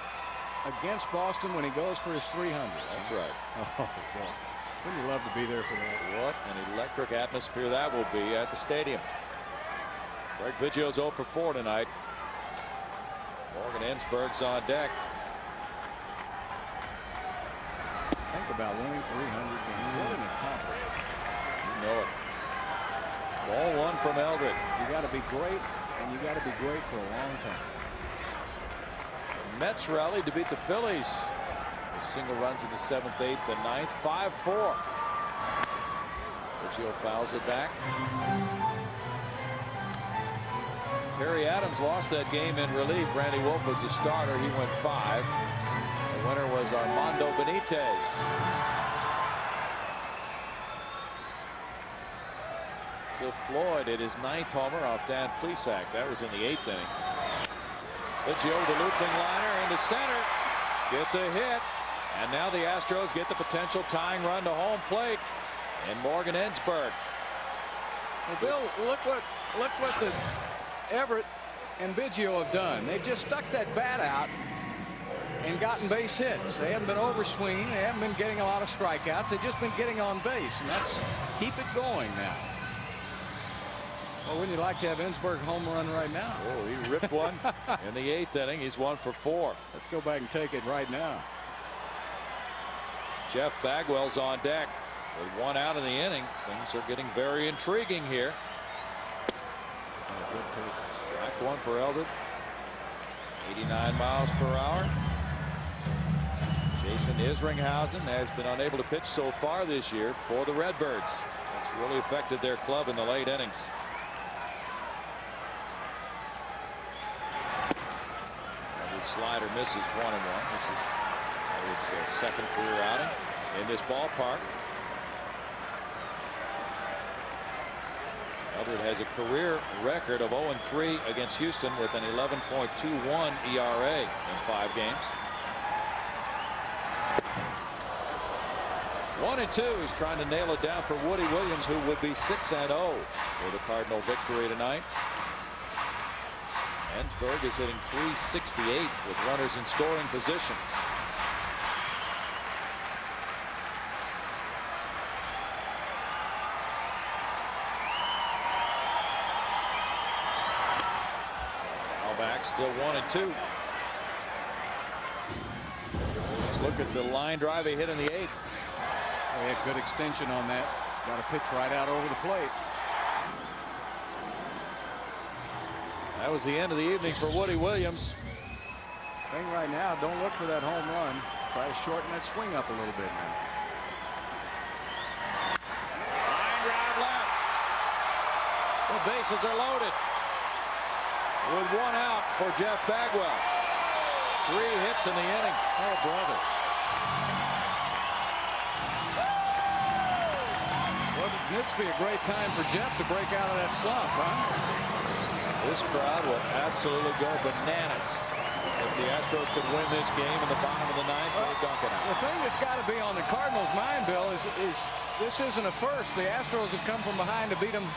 against Boston when he goes for his 300. That's right. Oh, boy. Wouldn't you love to be there for that? What an electric atmosphere that will be at the stadium. Craig Biggio's 0 for 4 tonight. Morgan Ensberg's on deck. Think about winning 300 games. What an accomplishment. You know it. Ball 1 from Eldred. You got to be great, and you got to be great for a long time. The Mets rallied to beat the Phillies. The single runs in the 7th, 8th, and 9th. 5-4. Biggio fouls it back. Terry Adams lost that game in relief. Randy Wolf was the starter. He went 5. The winner was Armando Benitez. Cliff Floyd hit his 9th homer off Dan Plesac. That was in the 8th inning. Biggio, the looping liner into center, gets a hit, and now the Astros get the potential tying run to home plate in Morgan Ensberg. Well, Bill, look what the Everett and Biggio have done. They've just stuck that bat out and gotten base hits. They haven't been overswinging. They haven't been getting a lot of strikeouts. They've just been getting on base, and that's keep it going now. Well, wouldn't you like to have Ensberg home run right now? Oh, he ripped one in the 8th inning. He's 1 for 4. Let's go back and take it right now. Jeff Bagwell's on deck with 1 out in the inning. Things are getting very intriguing here. Strike 1 for Eldred. 89 miles per hour. Jason Isringhausen has been unable to pitch so far this year for the Redbirds. That's really affected their club in the late innings. Slider misses 1-1. This is Eldred's second career outing in this ballpark. Eldred has a career record of 0-3 against Houston with an 11.21 ERA in 5 games. 1-2. He's trying to nail it down for Woody Williams, who would be 6-0 with a Cardinal victory tonight. Ensberg is hitting .368 with runners in scoring position. Now back, still 1-2. Let's look at the line drive he hit in the 8th. They had good extension on that. Got a pitch right out over the plate. That was the end of the evening for Woody Williams. Thing right now, don't look for that home run. Try to shorten that swing up a little bit now. Line drive left. The bases are loaded. With 1 out for Jeff Bagwell. 3 hits in the inning. Oh, brother. Well, this would be a great time for Jeff to break out of that slump, huh? This crowd will absolutely go bananas if the Astros could win this game in the bottom of the 9th. They're dunking out. The thing that's got to be on the Cardinals' mind, Bill, is this isn't a first. The Astros have come from behind to beat them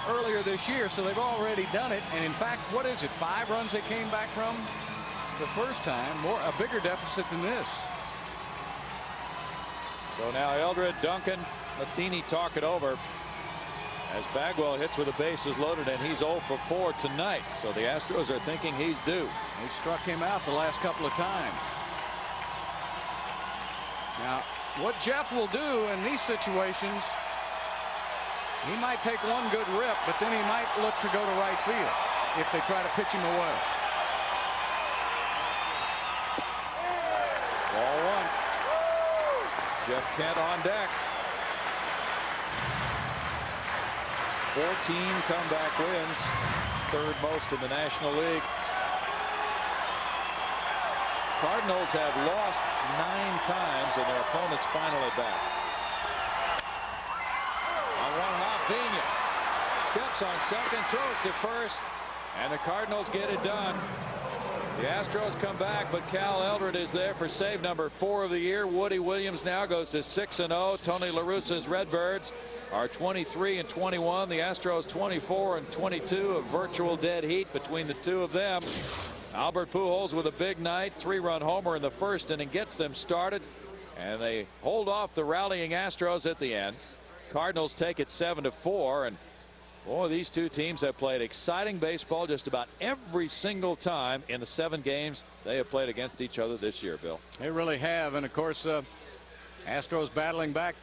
earlier this year, so they've already done it. And in fact, what is it? 5 runs they came back from the first time. A bigger deficit than this. So now Eldred, Duncan, Matheny talk it over. As Bagwell hits with the bases loaded, and he's 0 for 4 tonight. So the Astros are thinking he's due. They struck him out the last couple of times. Now, what Jeff will do in these situations, he might take one good rip, but then he might look to go to right field if they try to pitch him away. Ball 1. Jeff Kent on deck. 14 comeback wins, 3rd most in the National League. Cardinals have lost 9 times in their opponent's final at bat. On 1 hop, Pena steps on second, throws to first, and the Cardinals get it done. The Astros come back, but Cal Eldred is there for save number 4 of the year. Woody Williams now goes to 6-0. Tony La Russa's Redbirds are 23-21. The Astros 24-22. A virtual dead heat between the two of them. Albert Pujols with a big night, 3-run homer in the 1st inning gets them started, and they hold off the rallying Astros at the end. Cardinals take it 7-4, and boy, these two teams have played exciting baseball just about every single time in the 7 games they have played against each other this year, Bill. They really have, and of course, Astros battling back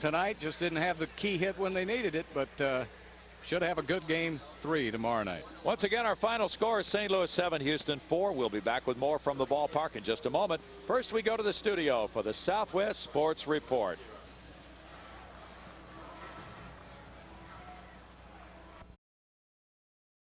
tonight. Just didn't have the key hit when they needed it, but should have a good game 3 tomorrow night. Once again, our final score is St. Louis 7, Houston 4. We'll be back with more from the ballpark in just a moment. First, we go to the studio for the Southwest Sports Report.